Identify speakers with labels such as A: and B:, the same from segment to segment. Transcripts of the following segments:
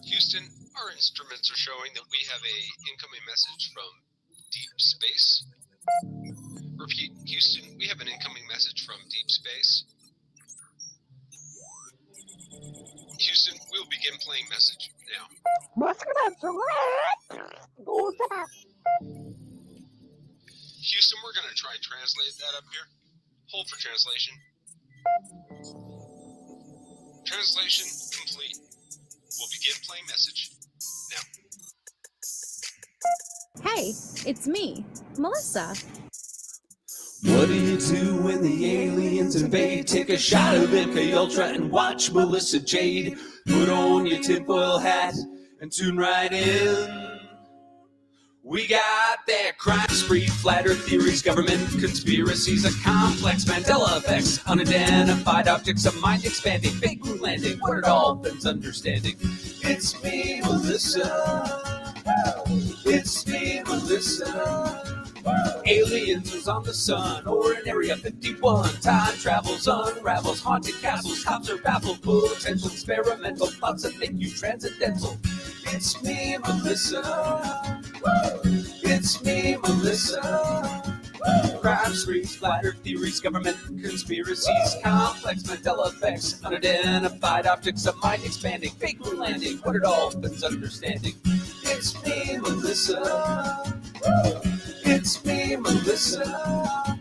A: Houston, our instruments are showing that we have a incoming message from deep space. Repeat, Houston, we have an incoming message from deep space. Houston, we'll begin playing message now. Houston, we're going to try and translate that up here. Hold for translation. Translation complete. We'll begin playing message now.
B: Hey, it's me, Melissa.
C: What do you do when the aliens invade? Take a shot of MK Ultra and watch Melissa Jade. Put on your tinfoil hat and tune right in. We got their crime spree, flat earth theories, government conspiracies, a complex Mandela effects, unidentified objects, a mind expanding, fake moon landing, what it all bends understanding. It's me, Melissa. It's me, Melissa. Aliens is on the sun or in Area 51. Time travels, unravels, haunted castles, cops are baffled, potential experimental thoughts that make you transcendental. It's me, Melissa. It's me, Melissa. Crime sprees, flat earth theories, government conspiracies, complex Mandela effects, unidentified objects, a mind expanding, fake moon landing, what it all bends understanding. It's me, Melissa. It's me, Melissa.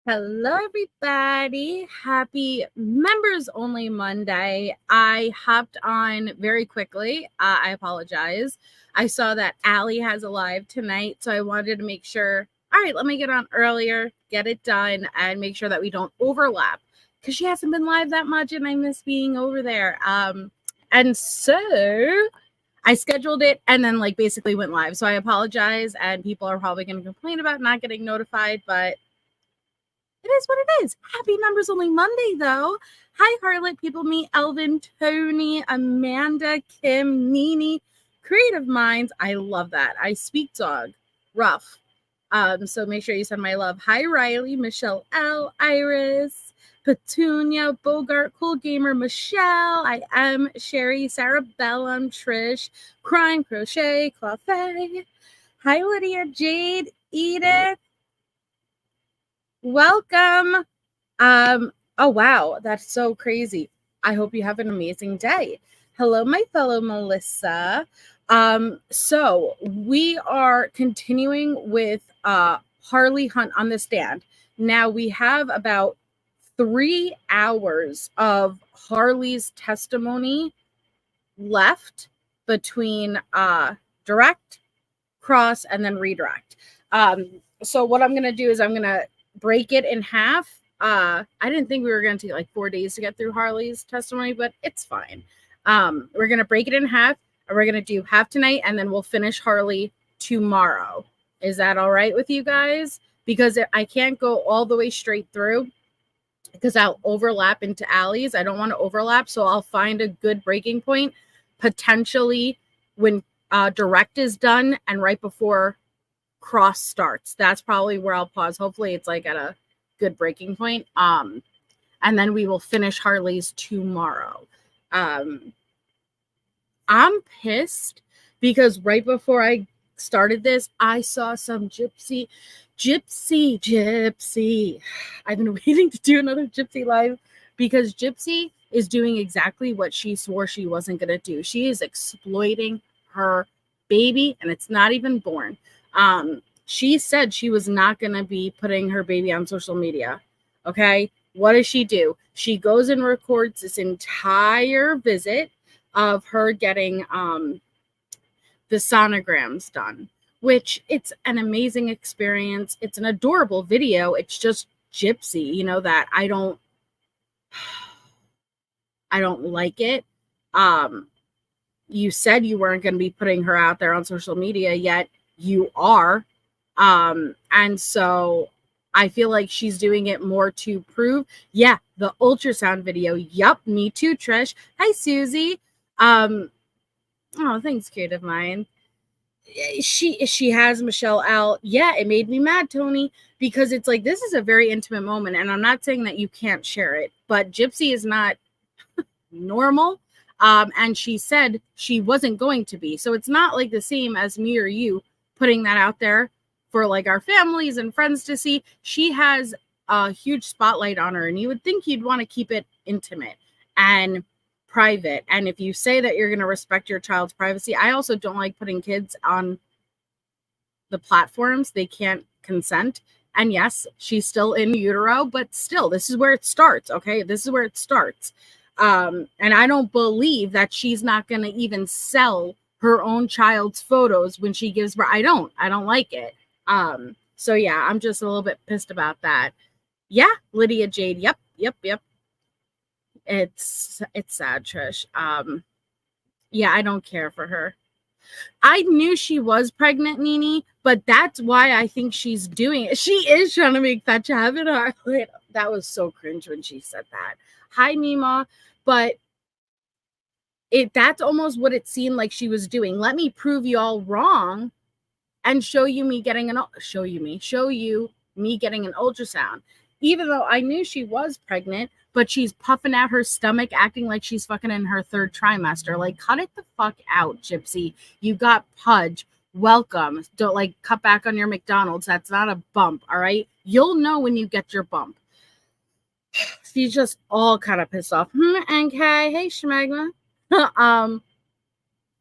B: Hello, everybody. Happy Members Only Monday. I hopped on very quickly. I apologize. I saw that Allie has a live tonight, so I wanted to make sure, all right, let me get on earlier, get it done, and make sure that we don't overlap because she hasn't been live that much and I miss being over there. And so I scheduled it and then basically went live. So I apologize, and people are probably going to complain about not getting notified, but it is what it is. Happy Members Only Monday, though. Hi, Harlot, People Me, Elvin, Tony, Amanda, Kim, Nini, Creative Minds. I love that. I Speak Dog. Rough. So make sure you send my love. Hi, Riley, Michelle L, Iris, Petunia, Bogart, Cool Gamer, Michelle. I am Sherry, Sarah Bellum, Trish, Crime, Crochet, Clafe. Hi, Lydia, Jade, Edith. Welcome. Oh, wow. That's so crazy. I hope you have an amazing day. Hello, my fellow Melissa. So we are continuing with Harley Hunt on the stand. Now we have about 3 hours of Harley's testimony left between direct, cross, and then redirect. So what I'm going to do is I'm going to break it in half. I didn't think we were going to take 4 days to get through Harley's testimony, but it's fine. We're going to break it in half, and we're going to do half tonight, and then we'll finish Harley tomorrow. Is that all right with you guys? Because I can't go all the way straight through because I'll overlap into Allie's. I don't want to overlap, so I'll find a good breaking point potentially when direct is done and right before cross starts. That's probably where I'll pause. Hopefully it's at a good breaking point. And then we will finish Harley's tomorrow. I'm pissed because right before I started this, I saw some Gypsy. I've been waiting to do another Gypsy live because Gypsy is doing exactly what she swore she wasn't going to do. She is exploiting her baby, and it's not even born. She said she was not going to be putting her baby on social media. Okay. What does she do? She goes and records this entire visit. of her getting the sonograms done, which it's an amazing experience. It's an adorable video. It's just Gypsy, you know, that I don't like it. You said you weren't going to be putting her out there on social media, yet you are. And so I feel like she's doing it more to prove, yeah, the ultrasound video. Yup, me too, Trish. Hi, Susie. Oh, thanks, creative mind. She has Michelle out. Yeah, it made me mad, Tony, because it's like, this is a very intimate moment, and I'm not saying that you can't share it, but Gypsy is not normal. And she said she wasn't going to be. So it's not like the same as me or you putting that out there for like our families and friends to see. She has a huge spotlight on her, and you would think you'd want to keep it intimate and private. And if you say that you're going to respect your child's privacy, I also don't like putting kids on the platforms. They can't consent. And yes, she's still in utero, but still, this is where it starts. Okay, this is where it starts. And I don't believe that she's not going to even sell her own child's photos when she gives birth. I don't like it. So yeah, I'm just a little bit pissed about that. Yeah, Lydia Jade. Yep. It's sad, Trish. Yeah, I don't care for her. I knew she was pregnant, Nini, but that's why I think she's doing it. She is trying to make fetch happen. That was so cringe when she said that. Hi, Mima. But that's almost what it seemed like she was doing. Let me prove you all wrong and show you me getting an ultrasound. Even though I knew she was pregnant, but she's puffing out her stomach, acting like she's fucking in her third trimester. Like, cut it the fuck out, Gypsy. You got pudge. Welcome. Don't cut back on your McDonald's. That's not a bump, all right? You'll know when you get your bump. She's just all kind of pissed off. NK, hey, Schmagma.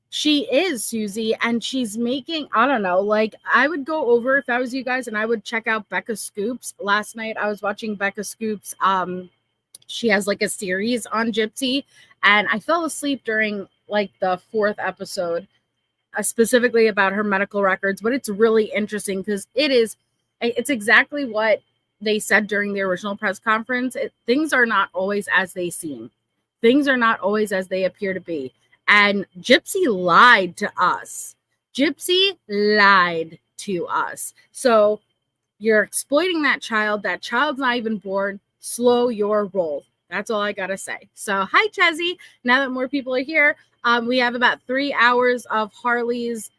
B: She is, Susie, and she's making, I don't know, I would go over, if I was you guys, and I would check out Becca Scoops. Last night, I was watching Becca Scoops. She has, a series on Gypsy, and I fell asleep during, the 4th episode, specifically about her medical records, but it's really interesting because it's exactly what they said during the original press conference. Things are not always as they seem. Things are not always as they appear to be. And Gypsy lied to us. Gypsy lied to us. So you're exploiting that child. That child's not even born. Slow your roll. That's all I got to say. So hi, Chezzy. Now that more people are here, we have about 3 hours of Harley's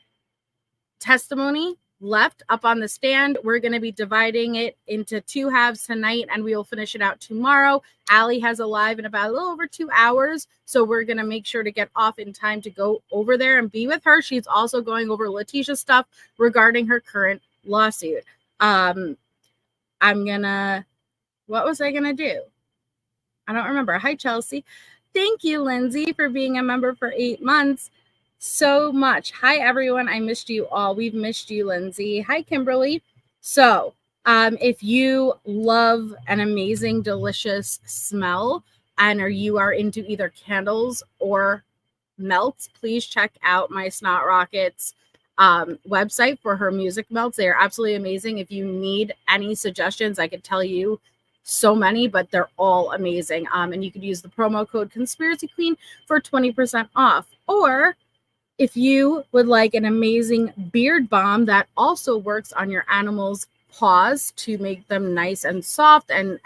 B: testimony left up on the stand. We're going to be dividing it into 2 halves tonight, and we will finish it out tomorrow. Allie has a live in about a little over 2 hours, so we're going to make sure to get off in time to go over there and be with her. She's also going over Letecia stuff regarding her current lawsuit. What was I gonna do? I don't remember. Hi, Chelsea. Thank you, Lindsay, for being a member for 8 months. So much. Hi, everyone. I missed you all. We've missed you, Lindsay. Hi, Kimberly. So if you love an amazing, delicious smell, or you are into either candles or melts, please check out my Snot Rockets website for her music melts. They are absolutely amazing. If you need any suggestions, I could tell you so many, but they're all amazing. And you could use the promo code Conspiracy Queen for 20% off. Or if you would like an amazing beard balm that also works on your animal's paws to make them nice and soft and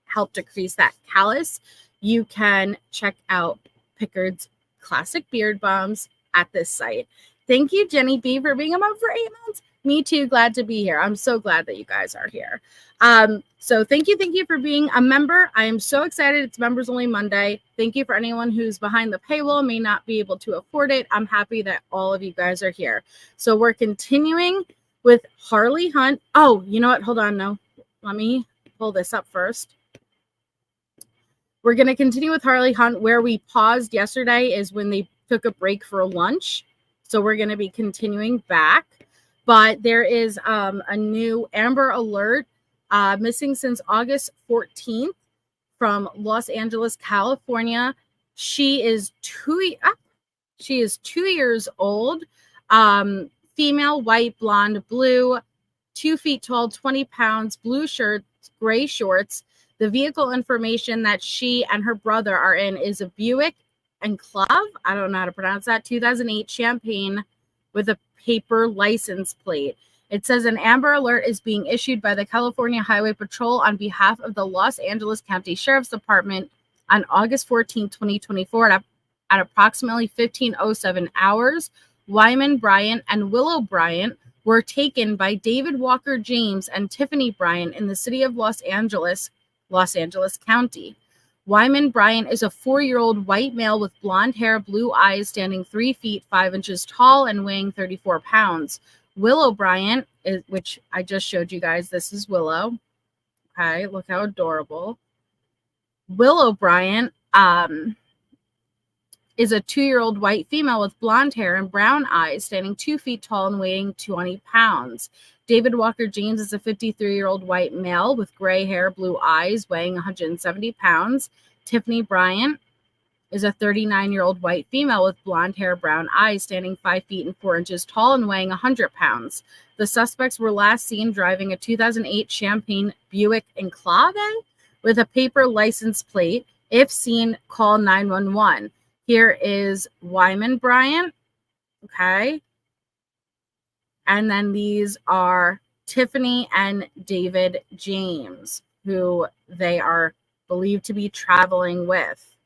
B: help decrease that callus, you can check out Pickard's Classic Beard Balms at this site. Thank you, Jenny B, for being a member for 8 months. Me too. Glad to be here. I'm so glad that you guys are here. So thank you for being a member. I am so excited. It's Members Only Monday. Thank you for anyone who's behind the paywall, may not be able to afford it. I'm happy that all of you guys are here. So we're continuing with Harley Hunt. Oh, you know what? Hold on. No, let me pull this up first. We're going to continue with Harley Hunt. Where we paused yesterday is when they took a break for lunch. So we're going to be continuing back. But there is a new Amber Alert missing since August 14th from Los Angeles, California. She is 2 years old. Female, white, blonde, blue, 2 feet tall, 20 pounds, blue shirt, gray shorts. The vehicle information that she and her brother are in is a Buick Enclave. I don't know how to pronounce that. 2008 Champagne with a paper license plate. It says an Amber Alert is being issued by the California Highway Patrol on behalf of the Los Angeles County Sheriff's Department on August 14, 2024 at approximately 15:07 hours. Wyman Bryant and Willow Bryant were taken by David Walker James and Tiffany Bryant in the city of Los Angeles County. Wyman Bryant is a 4-year-old white male with blonde hair, blue eyes, standing 3 feet 5 inches tall and weighing 34 pounds. Willow Bryant, which I just showed you guys, this is Willow. Okay, look how adorable. Willow Bryant is a 2-year-old white female with blonde hair and brown eyes, standing 2 feet tall and weighing 20 pounds. David Walker James is a 53-year-old white male with gray hair, blue eyes, weighing 170 pounds. Tiffany Bryant is a 39-year-old white female with blonde hair, brown eyes, standing 5 feet and 4 inches tall and weighing 100 pounds. The suspects were last seen driving a 2008 Champagne Buick Enclave with a paper license plate. If seen, call 911. Here is Wyman Bryant. Okay. And then these are Tiffany and David James, who they are believed to be traveling with.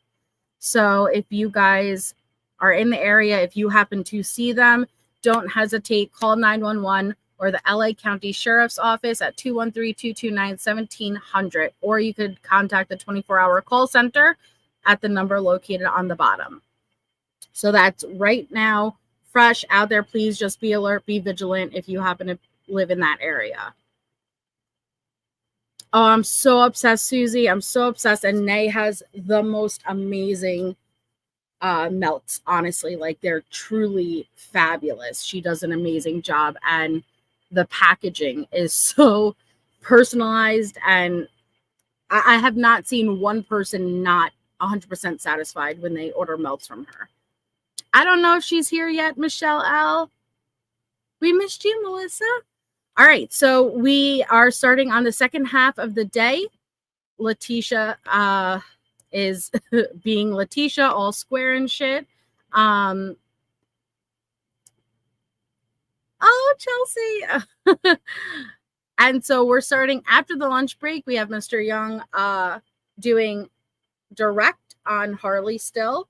B: So if you guys are in the area, if you happen to see them, don't hesitate. Call 911 or the LA County Sheriff's Office at 213-229-1700. Or you could contact the 24-hour call center at the number located on the bottom. So that's right now, fresh out there. Please just be alert, be vigilant if you happen to live in that area. Oh, I'm so obsessed, Susie. I'm so obsessed. And Nay has the most amazing melts, honestly. Like, they're truly fabulous. She does an amazing job. And the packaging is so personalized. And I have not seen one person not 100% satisfied when they order melts from her. I don't know if she's here yet, Michelle L. We missed you, Melissa. All right, so we are starting on the second half of the day. Letecia is being Letecia, all square and shit. Oh, Chelsea. And so we're starting after the lunch break. We have Mr. Young doing direct on Harley still.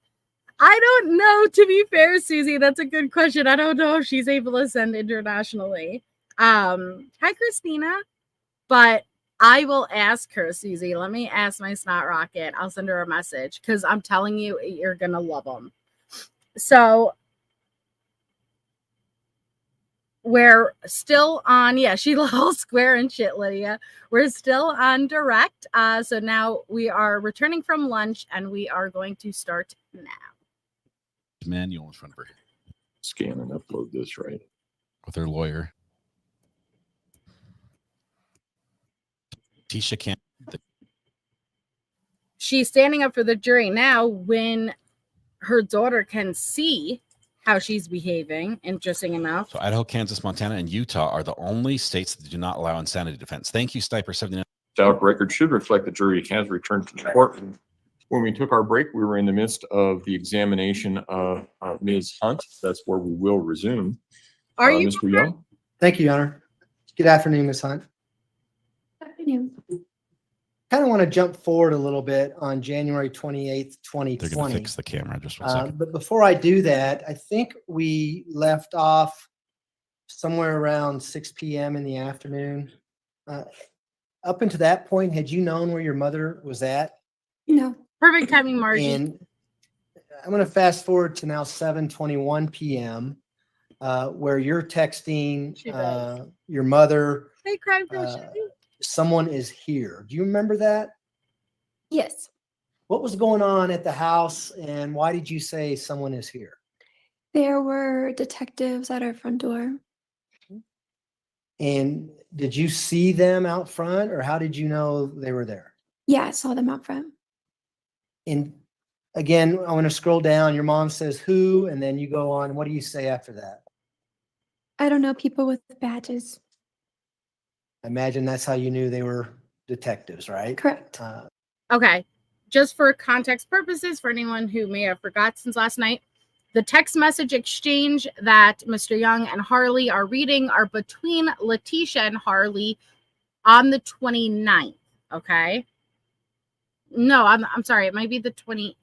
B: I don't know, to be fair, Susie. That's a good question. I don't know if she's able to send internationally. Hi, Christina. But I will ask her, Susie. Let me ask my snot rocket. I'll send her a message because I'm telling you, you're going to love them. So we're still on, yeah, she all square and shit, Lydia. We're still on direct. So now we are returning from lunch and we are going to start now.
C: Manual in front of her.
D: Scan and upload this, right?
C: With her lawyer. Tisha can't.
B: She's standing up for the jury now when her daughter can see how she's behaving. Interesting enough.
C: So Idaho, Kansas, Montana, and Utah are the only states that do not allow insanity defense. Thank you, Stiper 79.
D: Stauch record should reflect the jury has returned to the court. When we took our break, we were in the midst of the examination of Ms. Hunt. That's where we will resume.
B: Are you,
D: Mr. Young?
E: Thank you, Your Honor. Good afternoon, Ms. Hunt.
F: Good afternoon.
E: Kind of want to jump forward a little bit on January 28th, 2020.
C: They're going to fix the camera just 1 second.
E: But before I do that, I think we left off somewhere around 6 p.m. in the afternoon. Up until that point, had you known where your mother was at?
F: No.
B: perfect timing, Margie?
E: And I'm going to fast forward to now 7:21 p.m. Where you're texting your mother.
B: Hey, crime girl.
E: Someone is here. Do you remember that?
F: Yes.
E: What was going on at the house and why did you say someone is here?
F: There were detectives at our front door.
E: And did you see them out front or how did you know they were there?
F: Yeah, I saw them out front.
E: And Again, I want to scroll down. Your mom says who, and then you go on. What do you say after that?
F: I don't know, people with badges.
E: I imagine that's how you knew they were detectives, right?
F: Correct.
B: Okay. Just for context purposes, for anyone who may have forgot since last night, the text message exchange that Mr. Young and Harley are reading are between Letecia and Harley on the 29th. Okay. No, I'm sorry. It might be the 28th.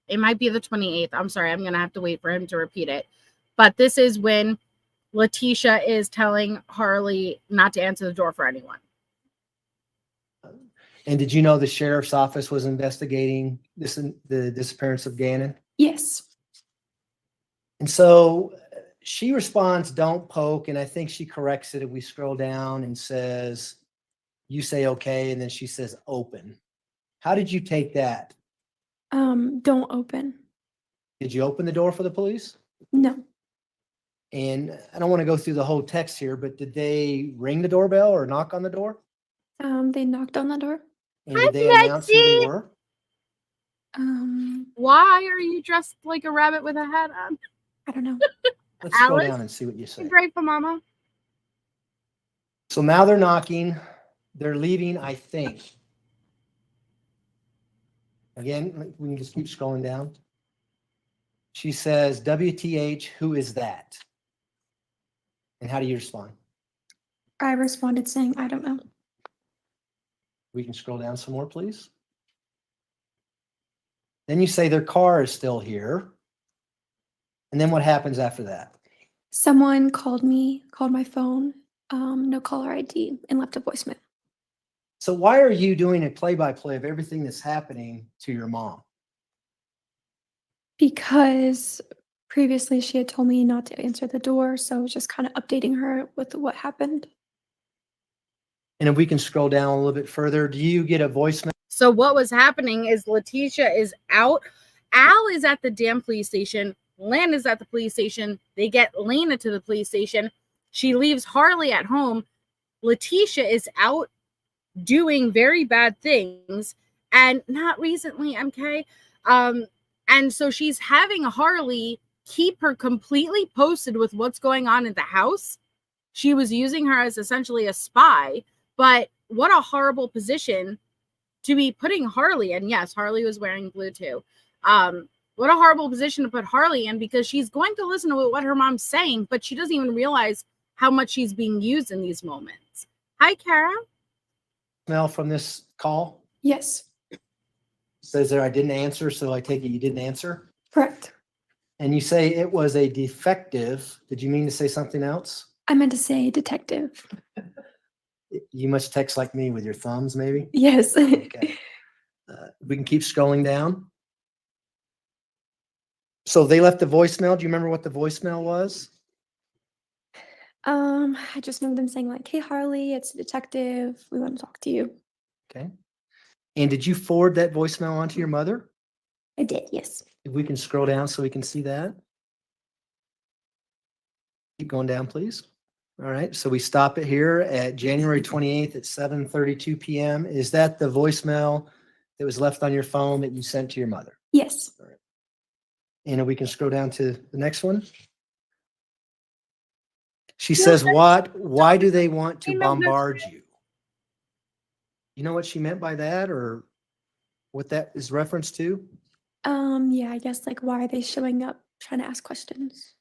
B: It might be the 28th. I'm sorry. I'm going to have to wait for him to repeat it. But this is when Letecia is telling Harley not to answer the door for anyone.
E: And did you know the sheriff's office was investigating the disappearance of Gannon?
F: Yes.
E: And so she responds, don't poke. And I think she corrects it. And we scroll down and says, you say okay. And then she says open. How did you take that?
F: Don't open.
E: Did you open the door for the police?
F: No.
E: And I don't want to go through the whole text here, but did they ring the doorbell or knock on the door?
F: They knocked on the door.
E: And did they announce who they were?
B: Why are you dressed like a rabbit with a hat on?
F: I don't know.
E: Let's scroll
B: Alice?
E: down and see what you say.
B: Grateful Mama.
E: So now they're knocking. They're leaving, I think. Again, we can just keep scrolling down. She says, WTH, who is that? And how do you respond?
F: I responded saying, I don't know.
E: We can scroll down some more, please. Then you say their car is still here. And then what happens after that?
F: Someone called my phone, no caller ID, and left a voicemail.
E: So why are you doing a play-by-play of everything that's happening to your mom?
F: Because previously she had told me not to answer the door, so I was just kind of updating her with what happened.
E: And if we can scroll down a little bit further, do you get a voicemail?
B: So what was happening is Letecia is out. Al is at the damn police station. Lan is at the police station. They get Lena to the police station. She leaves Harley at home. Letecia is out doing very bad things, and not recently, MK. And so she's having Harley keep her completely posted with what's going on in the house. She was using her as essentially a spy, but what a horrible position to be putting Harley in. Yes, Harley was wearing blue too. What a horrible position to put Harley in, because she's going to listen to what her mom's saying, but she doesn't even realize how much she's being used in these moments. Hi, Kara.
E: Smell from this call?
F: Yes.
E: Says there I didn't answer, so I take it you didn't answer?
F: Correct.
E: And you say it was a defective. Did you mean to say something else?
F: I meant to say detective.
E: You must text like me with your thumbs, maybe?
F: Yes.
E: Okay. We can keep scrolling down. So they left a voicemail. Do you remember what the voicemail was?
F: I just remember them saying like, hey, Harley, it's a detective. We want to talk to you.
E: Okay. And did you forward that voicemail on to your mother?
F: I did, yes.
E: If we can scroll down so we can see that. Keep going down, please. All right. So we stop it here at January 28th at 7:32 p.m. Is that the voicemail that was left on your phone that you sent to your mother?
F: Yes.
E: All right. And if we can scroll down to the next one. She says, why do they want to bombard you? You know what she meant by that, or what that is reference to?
F: Yeah, I guess like, why are they showing up trying to ask questions?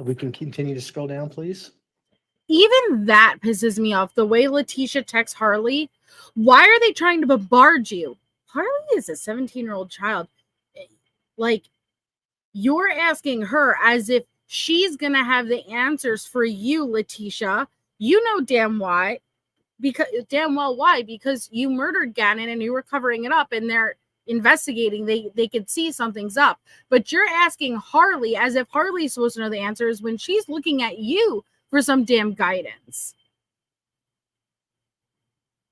E: We can continue to scroll down, please.
B: Even that pisses me off. The way Letecia texts Harley. Why are they trying to bombard you? Harley is a 17-year-old child. Like, you're asking her as if she's going to have the answers for you, Letecia. You know damn well why, because you murdered Gannon and you were covering it up, and they're investigating. They could see something's up, but you're asking Harley as if Harley's supposed to know the answers when she's looking at you for some damn guidance.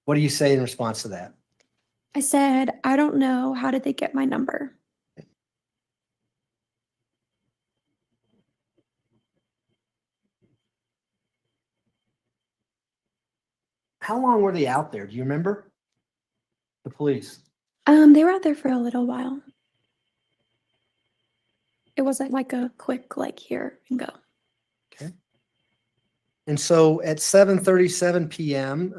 E: What do you say in response to that?
F: I said, I don't know. How did they get my number?
E: How long were they out there? Do you remember? The police.
F: They were out there for a little while. It wasn't like a quick, like, here and go.
E: Okay. And so at 7:37 p.m.,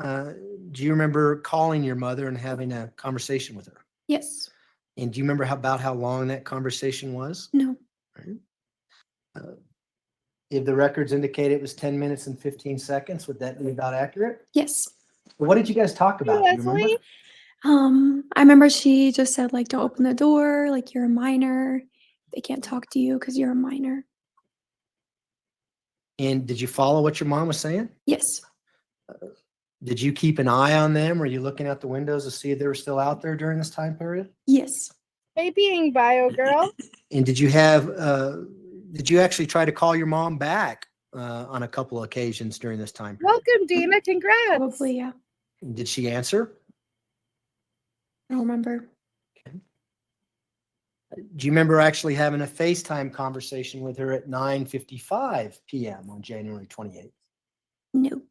E: do you remember calling your mother and having a conversation with her?
F: Yes.
E: And do you remember about how long that conversation was?
F: No.
E: Right. If the records indicate it was 10 minutes and 15 seconds, would that be about accurate?
F: Yes.
E: What did you guys talk about? Do you remember?
B: Leslie?
F: I remember she just said, like, don't open the door, like, you're a minor. They can't talk to you because you're a minor.
E: And did you follow what your mom was saying?
F: Yes.
E: Did you keep an eye on them? Were you looking out the windows to see if they were still out there during this time period?
F: Yes.
B: Hey, being bio girl.
E: And did you actually try to call your mom back on a couple of occasions during this time period?
B: Welcome, Dina. Congrats.
F: Probably, yeah.
E: Did she answer?
F: I don't remember.
E: Do you remember actually having a FaceTime conversation with her at 9:55 p.m. on January 28th?
F: No.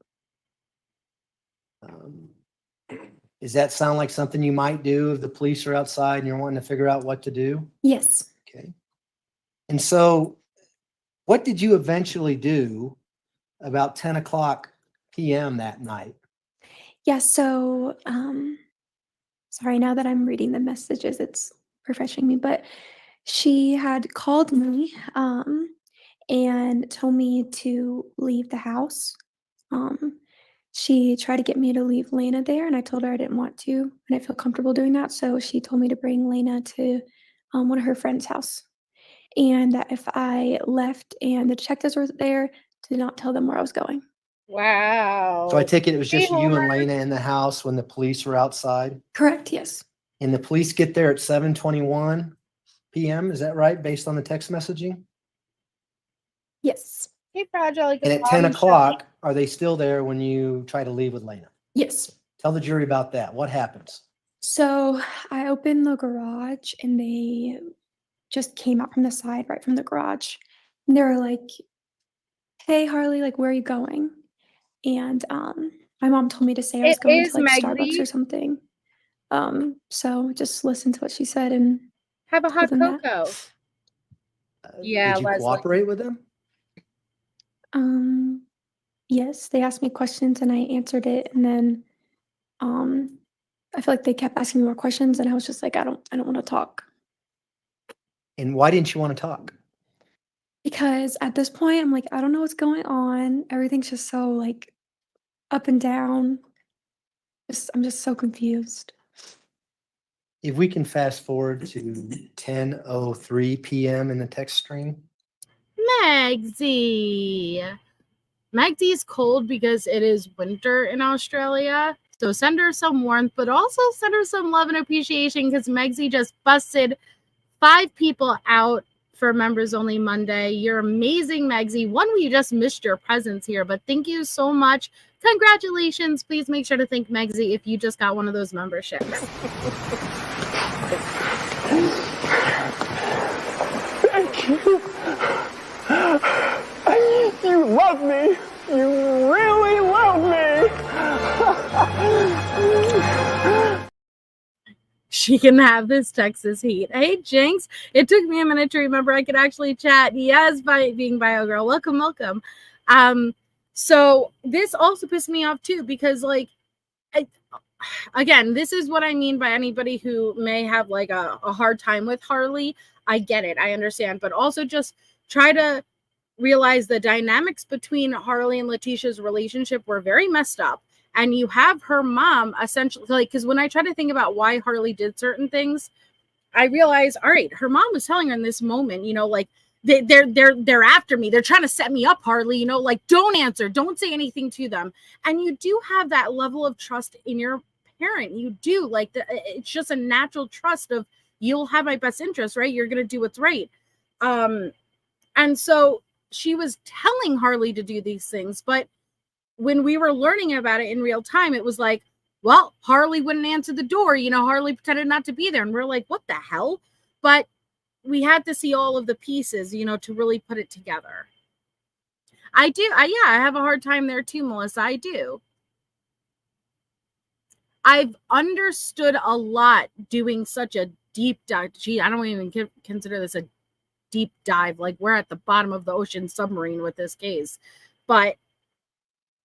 E: Does that sound like something you might do if the police are outside and you're wanting to figure out what to do?
F: Yes.
E: Okay. And so what did you eventually do about 10 o'clock p.m. that night?
F: Yeah, so sorry, now that I'm reading the messages, it's refreshing me, but she had called me and told me to leave the house. She tried to get me to leave Lena there, and I told her I didn't want to. I didn't feel comfortable doing that, so she told me to bring Lena to one of her friend's house, and that if I left and the detectives were there, to not tell them where I was going.
B: Wow.
E: So I take it was
B: Hey,
E: just you and
B: Homer.
E: Lena in the house when the police were outside?
F: Correct, yes.
E: And the police get there at 7:21 p.m., is that right, based on the text messaging?
F: Yes.
B: Hey, fragile. Like
E: And
B: a
E: at 10
B: bomb
E: o'clock, are they still there when you try to leave with Lena?
F: Yes.
E: Tell the jury about that. What happens?
F: So I opened the garage and they just came out from the side, right from the garage. And they were like, hey, Harley, like, where are you going? And my mom told me to say I was
B: It
F: going
B: is
F: to like Starbucks
B: Megsy.
F: or something. So just listen to what she said and
B: Have a hot
F: told them that.
B: cocoa. Yeah,
E: Did you
B: Leslie.
E: cooperate with them?
F: Yes, they asked me questions and I answered it, and then I feel like they kept asking me more questions, and I was just like, I don't want to talk.
E: And why didn't you want to talk?
F: Because at this point, I'm like, I don't know what's going on. Everything's just so like up and down. I'm just so confused.
E: If we can fast forward to 10:03 p.m. in the text stream.
B: Megsy. Megsy's cold because it is winter in Australia. So send her some warmth, but also send her some love and appreciation because Megsy just busted 5 people out for Members Only Monday. You're amazing, Megsy. One, we just missed your presence here, but thank you so much. Congratulations. Please make sure to thank Megsy if you just got one of those memberships.
G: Thank you. You love me. You really love me.
B: She can have this Texas heat. Hey, Jinx. It took me a minute to remember I could actually chat. Yes, by being bio girl. Welcome, welcome. So this also pissed me off too because, like, again, this is what I mean by anybody who may have like a hard time with Harley. I get it. I understand. But also just try to realize the dynamics between Harley and Letecia's relationship were very messed up. And you have her mom essentially, like, because when I try to think about why Harley did certain things, I realize, all right, her mom was telling her in this moment, you know, like, they're after me. They're trying to set me up, Harley, you know, like, don't answer, don't say anything to them. And you do have that level of trust in your parent. You do, like, it's just a natural trust of you'll have my best interest, right? You're going to do what's right. And so she was telling Harley to do these things, but when we were learning about it in real time, it was like, well, Harley wouldn't answer the door. You know, Harley pretended not to be there. And we're like, what the hell? But we had to see all of the pieces, you know, to really put it together. I do. I have a hard time there too, Melissa. I do. I've understood a lot doing such a deep dive. Gee, I don't even consider this a deep dive. Like, we're at the bottom of the ocean submarine with this case. But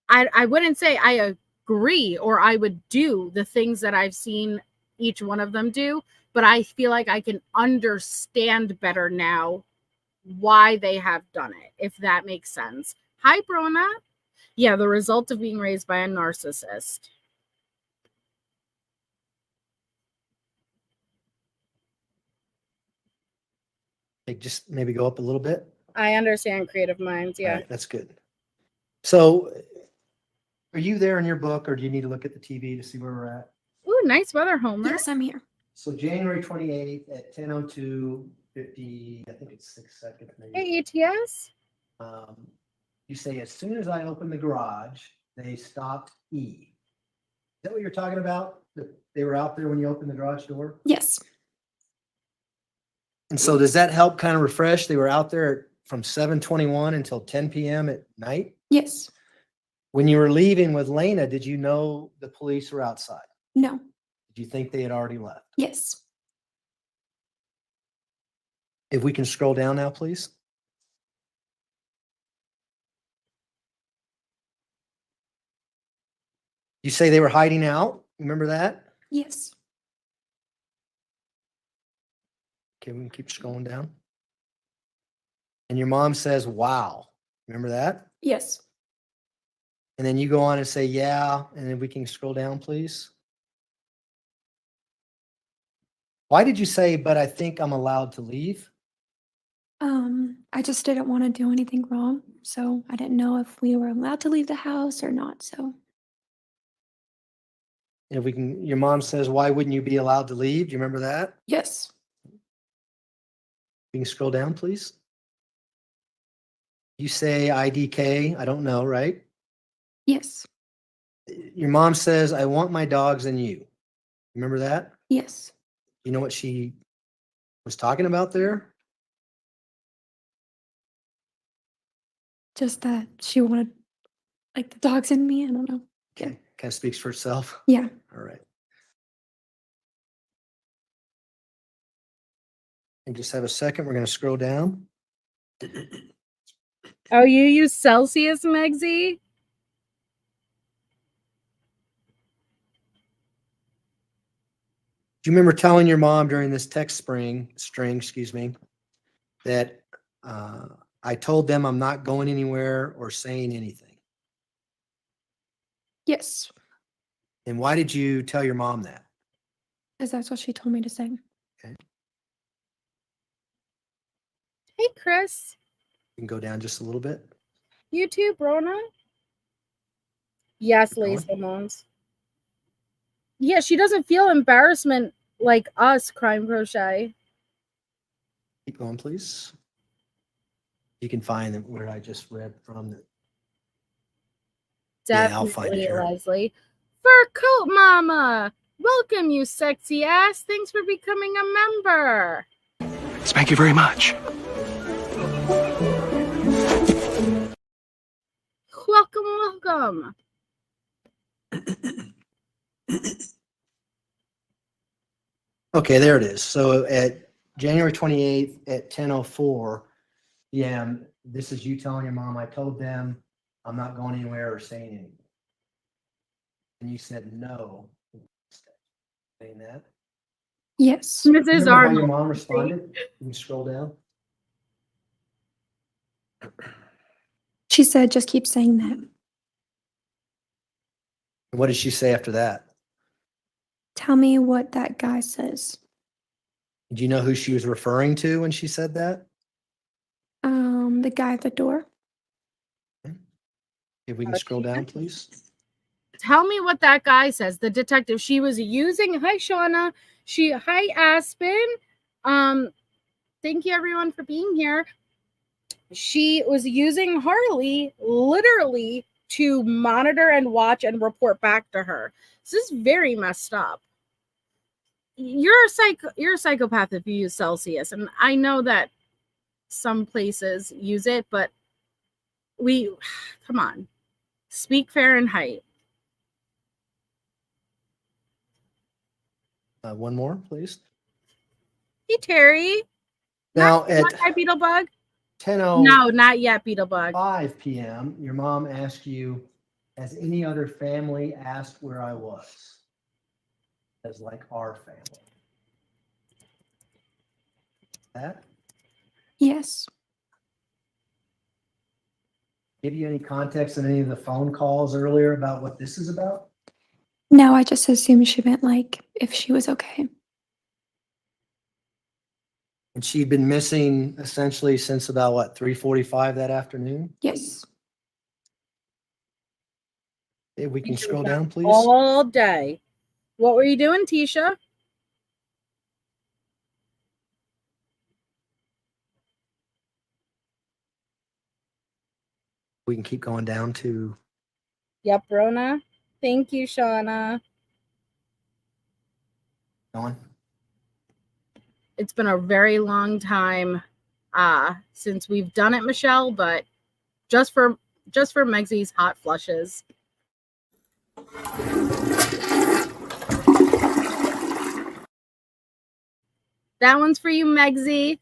B: I wouldn't say I agree or I would do the things that I've seen each one of them do, but I feel like I can understand better now why they have done it, if that makes sense. Hi, Brona. Yeah, the result of being raised by a narcissist.
E: Like, just maybe go up a little bit.
B: I understand creative minds.
E: All
B: Yeah.
E: right, that's good. So are you there in your book, or do you need to look at the TV to see where we're at?
B: Ooh, nice weather, Homer.
F: Yes, I'm here.
E: So January 28th at 10:02:50, I think it's 6 seconds maybe.
B: Hey, ETS.
E: You say, as soon as I opened the garage, they stopped E. Is that what you're talking about? That they were out there when you opened the garage door?
F: Yes.
E: And so does that help kind of refresh? They were out there from 7:21 until 10 p.m. at night?
F: Yes.
E: When you were leaving with Lena, did you know the police were outside?
F: No.
E: Did you think they had already left?
F: Yes.
E: If we can scroll down now, please. You say they were hiding out. Remember that?
F: Yes.
E: Okay, we can keep scrolling down. And your mom says, wow. Remember that?
F: Yes.
E: And then you go on and say, yeah. And then we can scroll down, please. Why did you say, but I think I'm allowed to leave?
F: I just didn't want to do anything wrong, so I didn't know if we were allowed to leave the house or not, so.
E: And if we can, your mom says, why wouldn't you be allowed to leave? Do you remember that?
F: Yes.
E: We can scroll down, please. You say IDK, I don't know, right?
F: Yes.
E: Your mom says, I want my dogs and you. Remember that?
F: Yes.
E: You know what she was talking about there?
F: Just that she wanted, like, the dogs in me. I don't know.
E: Okay, kind of speaks for itself.
F: Yeah.
E: All right. And just have a second. We're going to scroll down.
B: Oh, you use Celsius, Megsy?
E: Do you remember telling your mom during this text string, that I told them I'm not going anywhere or saying anything?
F: Yes.
E: And why did you tell your mom that?
F: Because that's what she told me to say.
E: Okay.
B: Hey, Chris.
E: You can go down just a little bit.
B: You too, Brona? Yes,
E: Keep going.
B: Lisa Mons. Yeah, she doesn't feel embarrassment like us, Crime Crochet.
E: Keep going, please. You can find where I just read from. Yeah, I'll find it
B: Definitely,
E: here.
B: Leslie. Fur Coat Mama! Welcome, you sexy ass. Thanks for becoming a member.
G: Thank you very much.
B: Welcome.
E: Okay, there it is. So at January 28th at 10:04 p.m., this is you telling your mom, I told them I'm not going anywhere or saying anything. And you said no. Saying that.
F: Yes.
B: Mrs.
E: Remember how your
B: Arnold.
E: mom responded? You can scroll down.
F: She said, just keep saying that.
E: And what did she say after that?
F: Tell me what that guy says.
E: Do you know who she was referring to when she said that?
F: The guy at the door.
E: If we can scroll down, please.
B: Tell me what that guy says. The detective. She was using. Hi, Shauna. Hi, Aspen. Thank you everyone for being here. She was using Harley literally to monitor and watch and report back to her. This is very messed up. You're a psychopath if you use Celsius, and I know that some places use it, but come on, speak Fahrenheit.
E: One more, please.
B: Hey, Terry.
E: Now
B: Not
E: at
B: hi, Beetlebug.
E: 10:05
B: No, not yet, Beetlebug.
E: p.m., your mom asked you, has any other family asked where I was? As like our family. That
F: Yes.
E: give you any context on any of the phone calls earlier about what this is about?
F: No, I just assumed she meant like if she was okay.
E: And she'd been missing essentially since about what, 3:45 that afternoon?
F: Yes.
E: If we can
B: Tisha was
E: scroll
B: gone
E: down, please.
B: all day. What were you doing, Tisha?
E: We can keep going down to
B: Yep, Rona. Thank you, Shauna.
E: going.
B: It's been a very long time since we've done it, Michelle, but just for Megsy's hot flushes. That one's for you, Megsy.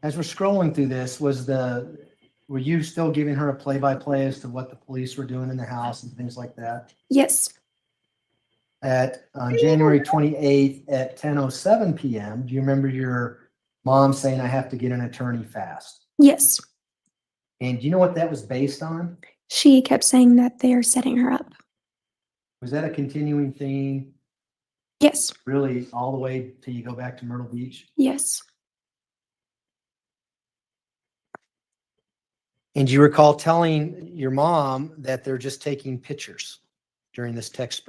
E: As we're scrolling through this, were you still giving her a play-by-play as to what the police were doing in the house and things like that?
F: Yes.
E: At January 28th at 10:07 p.m., do you remember your mom saying, I have to get an attorney fast?
F: Yes.
E: And do you know what that was based on?
F: She kept saying that they are setting her up.
E: Was that a continuing theme,
F: Yes.
E: really, all the way till you go back to Myrtle Beach?
F: Yes.
E: And do you recall telling your mom that they're just taking pictures during this text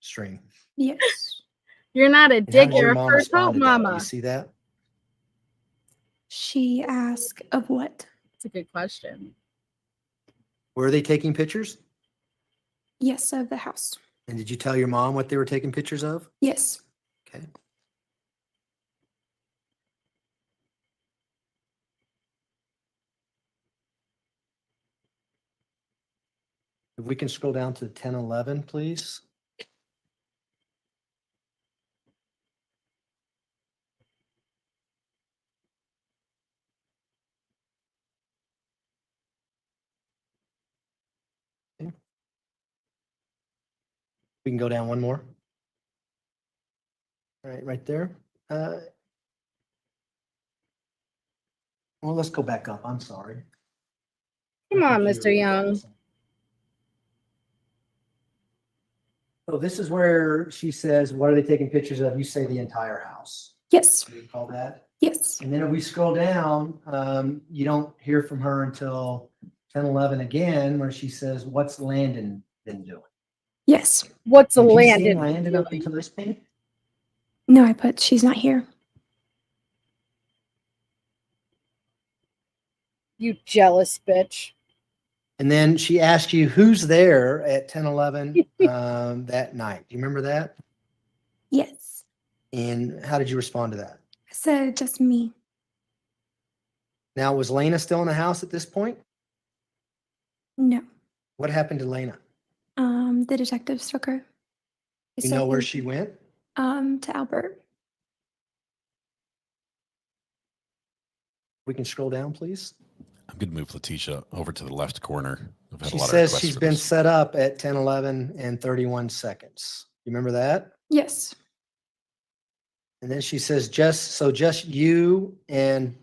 E: stream?
F: Yes.
B: You're not a
E: And how
B: dig,
E: did your
B: you're a
E: mom
B: first
E: respond
B: hope
E: to that? Do
B: mama.
E: you see that?
F: She asked of what?
B: That's a good question.
E: Were they taking pictures?
F: Yes, of the house.
E: And did you tell your mom what they were taking pictures of?
F: Yes.
E: Okay. If we can scroll down to 10:11, please. Okay. We can go down one more. All right, right there. Well, let's go back up. I'm sorry.
B: Come on,
E: Computer
B: Mr. Young.
E: So this is where she says, what are they taking pictures of? You say the entire house.
F: Yes.
E: Do you call that?
F: Yes.
E: And then if we scroll down, you don't hear from her until 10:11 again, where she says, what's Landon been doing?
F: Yes.
B: What's a
E: Had you seen
B: landed?
E: Landon up until this point?
F: No, I put she's not here.
B: You jealous bitch.
E: And then she asked you, who's there at 10:11 that night? Do you remember that?
F: Yes.
E: And how did you respond to that?
F: I said just me.
E: Now, was Lena still in the house at this point?
F: No.
E: What happened to Lena?
F: The detective struck her. They
E: You know
F: said
E: where she went?
F: to Albert.
E: We can scroll down, please.
H: I'm going to move Letecia over to the left corner. I've had
E: She
H: a lot of
E: says
H: requests
E: she's
H: for
E: been
H: this.
E: set up at 10:11 and 31 seconds. You remember that?
F: Yes.
E: And then she says, just you and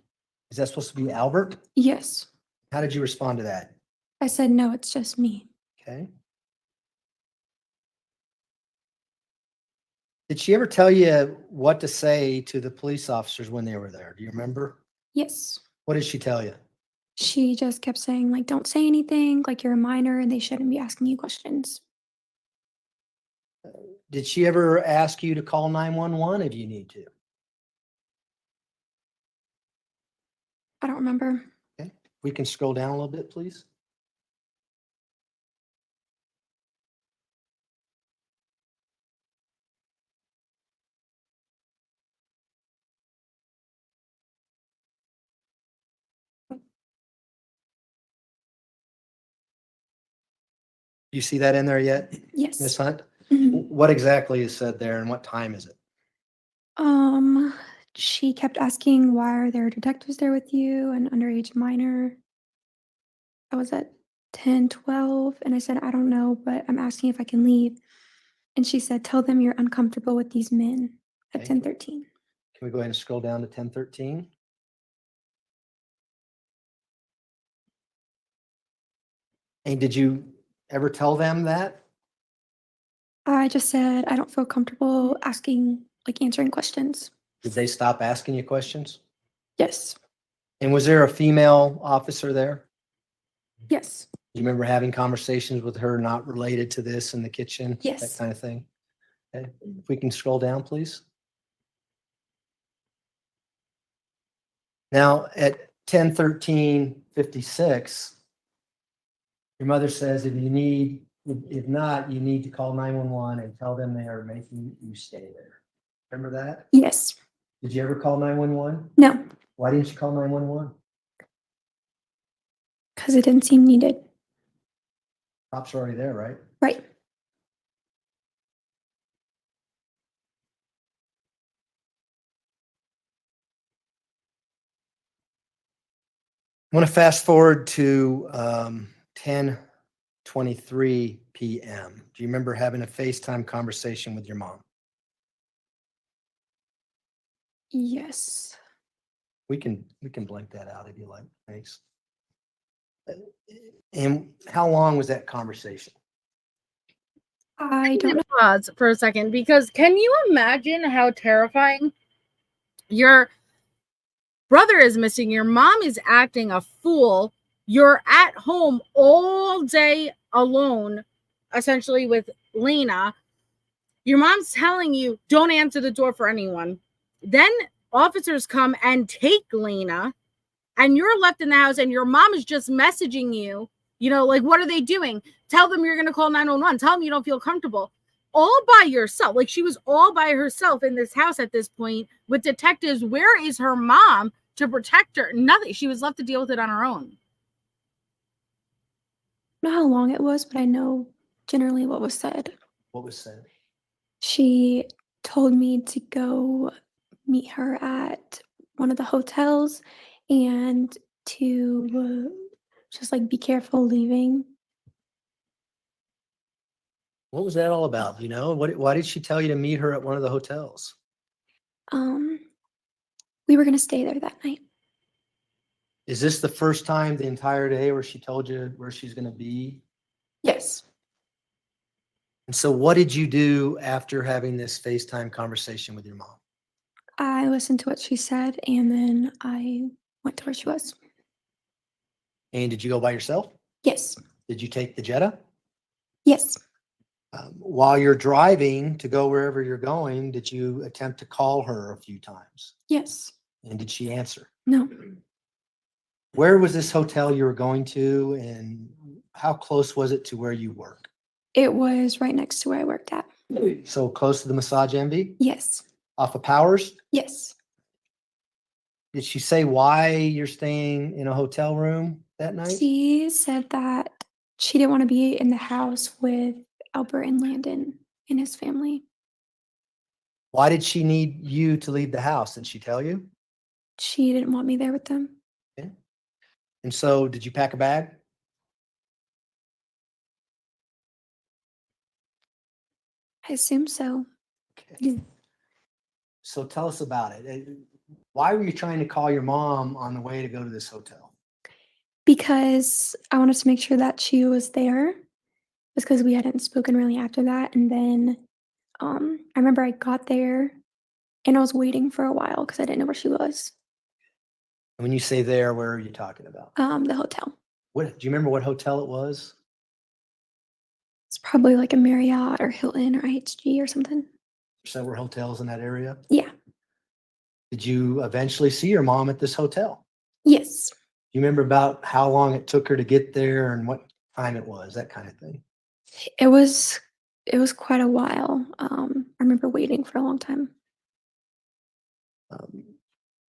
E: is that supposed to be Albert?
F: Yes.
E: How did you respond to that?
F: I said no, it's just me.
E: Okay. Did she ever tell you what to say to the police officers when they were there? Do you remember?
F: Yes.
E: What did she tell you?
F: She just kept saying like don't say anything, like you're a minor and they shouldn't be asking you questions.
E: Did she ever ask you to call 911 if you need to?
F: I don't remember.
E: Okay. We can scroll down a little bit, please. You see that in there yet,
F: Yes.
E: Ms. Hunt?
F: Mhm.
E: What exactly is said there and what time is it?
F: She kept asking, why are there detectives there with you? An underage minor. I was at 10, 12, and I said, I don't know, but I'm asking if I can leave. And she said, tell them you're uncomfortable with these men at
E: Okay.
F: 10:13.
E: Can we go ahead and scroll down to 10:13? And did you ever tell them that?
F: I just said, I don't feel comfortable asking, like answering questions.
E: Did they stop asking you questions?
F: Yes.
E: And was there a female officer there?
F: Yes.
E: You remember having conversations with her not related to this in the kitchen? That
F: Yes.
E: kind of thing? Okay. If we can scroll down, please. Now, at 10:13:56, your mother says if not, you need to call 911 and tell them they are making you stay there. Remember that?
F: Yes.
E: Did you ever call 911?
F: No,
E: Why didn't you call 911?
F: because it didn't seem needed.
E: Cops are already there, right?
F: Right.
E: I want to fast forward to 10:23 p.m. Do you remember having a FaceTime conversation with your mom?
F: Yes.
E: We can blank that out if you like. Thanks. And how long was that conversation?
F: I don't know.
B: Pause for a second, because can you imagine how terrifying your brother is missing? Your mom is acting a fool. You're at home all day alone, essentially with Lena. Your mom's telling you, don't answer the door for anyone. Then officers come and take Lena, and you're left in the house, and your mom is just messaging you, like, what are they doing? Tell them you're going to call 911. Tell them you don't feel comfortable. All by yourself. Like, she was all by herself in this house at this point with detectives. Where is her mom to protect her? Nothing. She was left to deal with it on her own.
F: I don't know how long it was, but I know generally what was said.
E: What was said?
F: She told me to go meet her at one of the hotels and to just like be careful leaving.
E: What was that all about? Why did she tell you to meet her at one of the hotels?
F: We were gonna stay there that night.
E: Is this the first time the entire day where she told you where she's going to be?
F: Yes.
E: And so what did you do after having this FaceTime conversation with your mom?
F: I listened to what she said and then I went to where she was.
E: And did you go by yourself?
F: Yes.
E: Did you take the Jetta?
F: Yes.
E: While you're driving to go wherever you're going, did you attempt to call her a few times?
F: Yes.
E: And did she answer?
F: No.
E: Where was this hotel you were going to, and how close was it to where you work?
F: It was right next to where I worked at.
E: So close to the Massage Envy?
F: Yes.
E: Off of Powers?
F: Yes.
E: Did she say why you're staying in a hotel room that night?
F: She said that she didn't want to be in the house with Albert and Landon and his family.
E: Why did she need you to leave the house? Did she tell you?
F: She didn't want me there with them.
E: Okay. And so did you pack a bag?
F: I assume so.
E: Okay.
F: Yeah.
E: So tell us about it. Why were you trying to call your mom on the way to go to this hotel?
F: Because I wanted to make sure that she was there. Just because we hadn't spoken really after that. And then I remember I got there and I was waiting for a while because I didn't know where she was.
E: When you say there, where are you talking about?
F: The hotel.
E: Do you remember what hotel it was?
F: It's probably like a Marriott or Hilton or IHG or something.
E: Several hotels in that area.
F: Yeah.
E: Did you eventually see your mom at this hotel?
F: Yes.
E: Do you remember about how long it took her to get there and what time it was, that kind of thing?
F: It was quite a while. I remember waiting for a long time.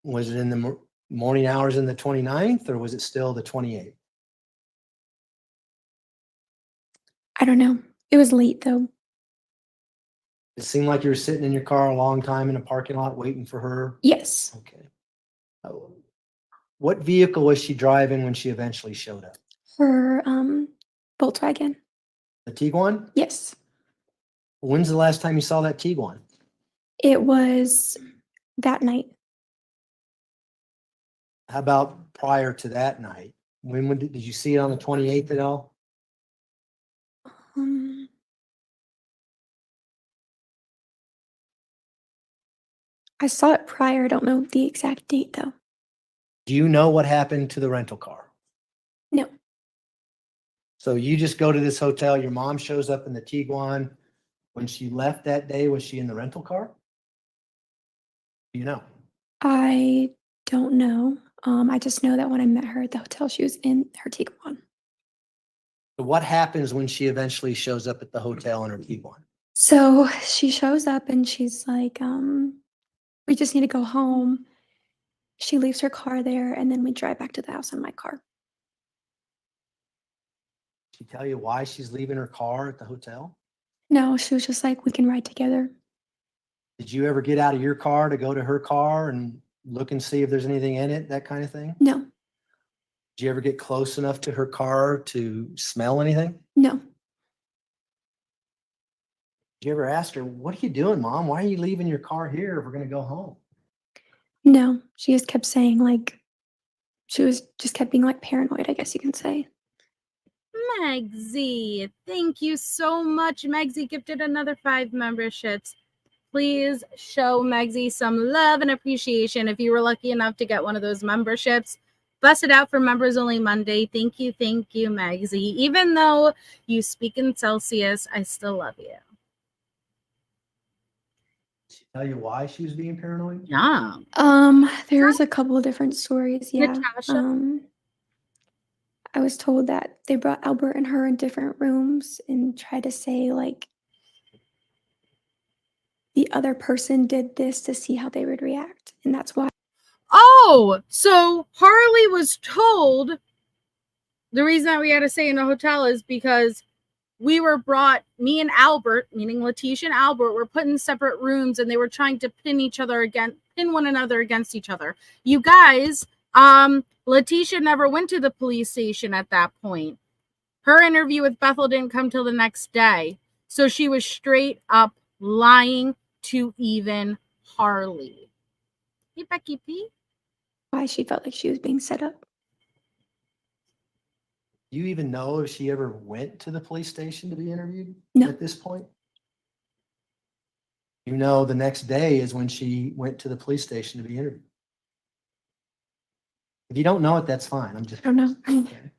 E: Was it in the morning hours in the 29th or was it still the 28th?
F: I don't know. It was late though.
E: It seemed like you were sitting in your car a long time in a parking lot waiting for her.
F: Yes.
E: Okay. What vehicle was she driving when she eventually showed up?
F: Her Volkswagen.
E: The Tiguan?
F: Yes.
E: When's the last time you saw that Tiguan?
F: It was that night.
E: How about prior to that night? When did you see it on the 28th at all?
F: Um, I saw it prior. I don't know the exact date though.
E: Do you know what happened to the rental car?
F: No.
E: So you just go to this hotel, your mom shows up in the Tiguan. When she left that day, was she in the rental car? Do you know?
F: I don't know. I just know that when I met her at the hotel, she was in her Tiguan.
E: So what happens when she eventually shows up at the hotel in her Tiguan?
F: So she shows up and she's like, we just need to go home. She leaves her car there and then we drive back to the house in my car.
E: Did she tell you why she's leaving her car at the hotel?
F: No, she was just like, we can ride together.
E: Did you ever get out of your car to go to her car and look and see if there's anything in it, that kind of thing?
F: No,
E: Did you ever get close enough to her car to smell anything?
F: no.
E: Did you ever ask her, what are you doing, Mom? Why are you leaving your car here if we're going to go home?
F: No, she just kept saying like, she was just kept being like paranoid, I guess you can say.
B: Megsy, thank you so much. Megsy gifted another 5 memberships. Please show Megsy some love and appreciation if you were lucky enough to get one of those memberships. Bust it out for Members Only Monday. Thank you, Megsy. Even though you speak in Celsius, I still love you.
E: Did she tell you why she was being paranoid?
B: Yeah.
F: There's a couple of different stories, yeah.
B: Natasha?
F: I was told that they brought Albert and her in different rooms and tried to say like the other person did this to see how they would react. And that's why.
B: Oh, so Harley was told the reason that we had to stay in a hotel is because we were brought, me and Albert, meaning Letecia and Albert, were put in separate rooms and they were trying to pin one another against each other. You guys, Letecia never went to the police station at that point. Her interview with Bethel didn't come till the next day. So she was straight up lying to even Harley. Hey, Becky P.
F: Why she felt like she was being set up.
E: Do you even know if she ever went to the police station to be interviewed
F: No.
E: at this point? You know, the next day is when she went to the police station to be interviewed. If you don't know it, that's fine. I'm just.
F: I don't know.
E: Okay.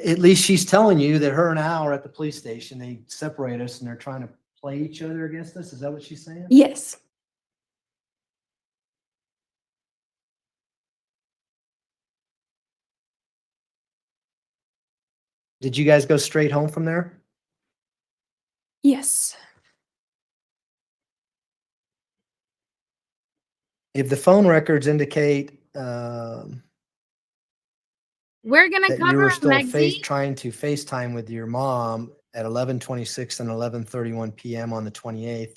E: At least she's telling you that her and Al are at the police station. They separate us and they're trying to play each other against us. Is that what she's saying?
F: Yes.
E: Did you guys go straight home from there?
F: Yes.
E: If the phone records indicate
B: We're gonna
E: that you
B: cover
E: were
B: it,
E: still
B: Megsy.
E: trying to FaceTime with your mom at 11:26 and 11:31 p.m. on the 28th,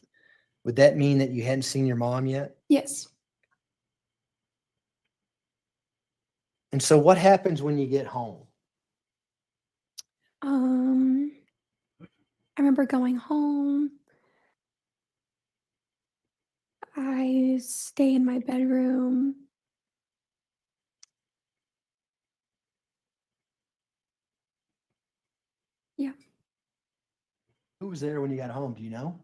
E: would that mean that you hadn't seen your mom yet?
F: Yes.
E: And so what happens when you get home?
F: I remember going home. I stay in my bedroom. Yeah.
E: Who was there when you got home? Do you know?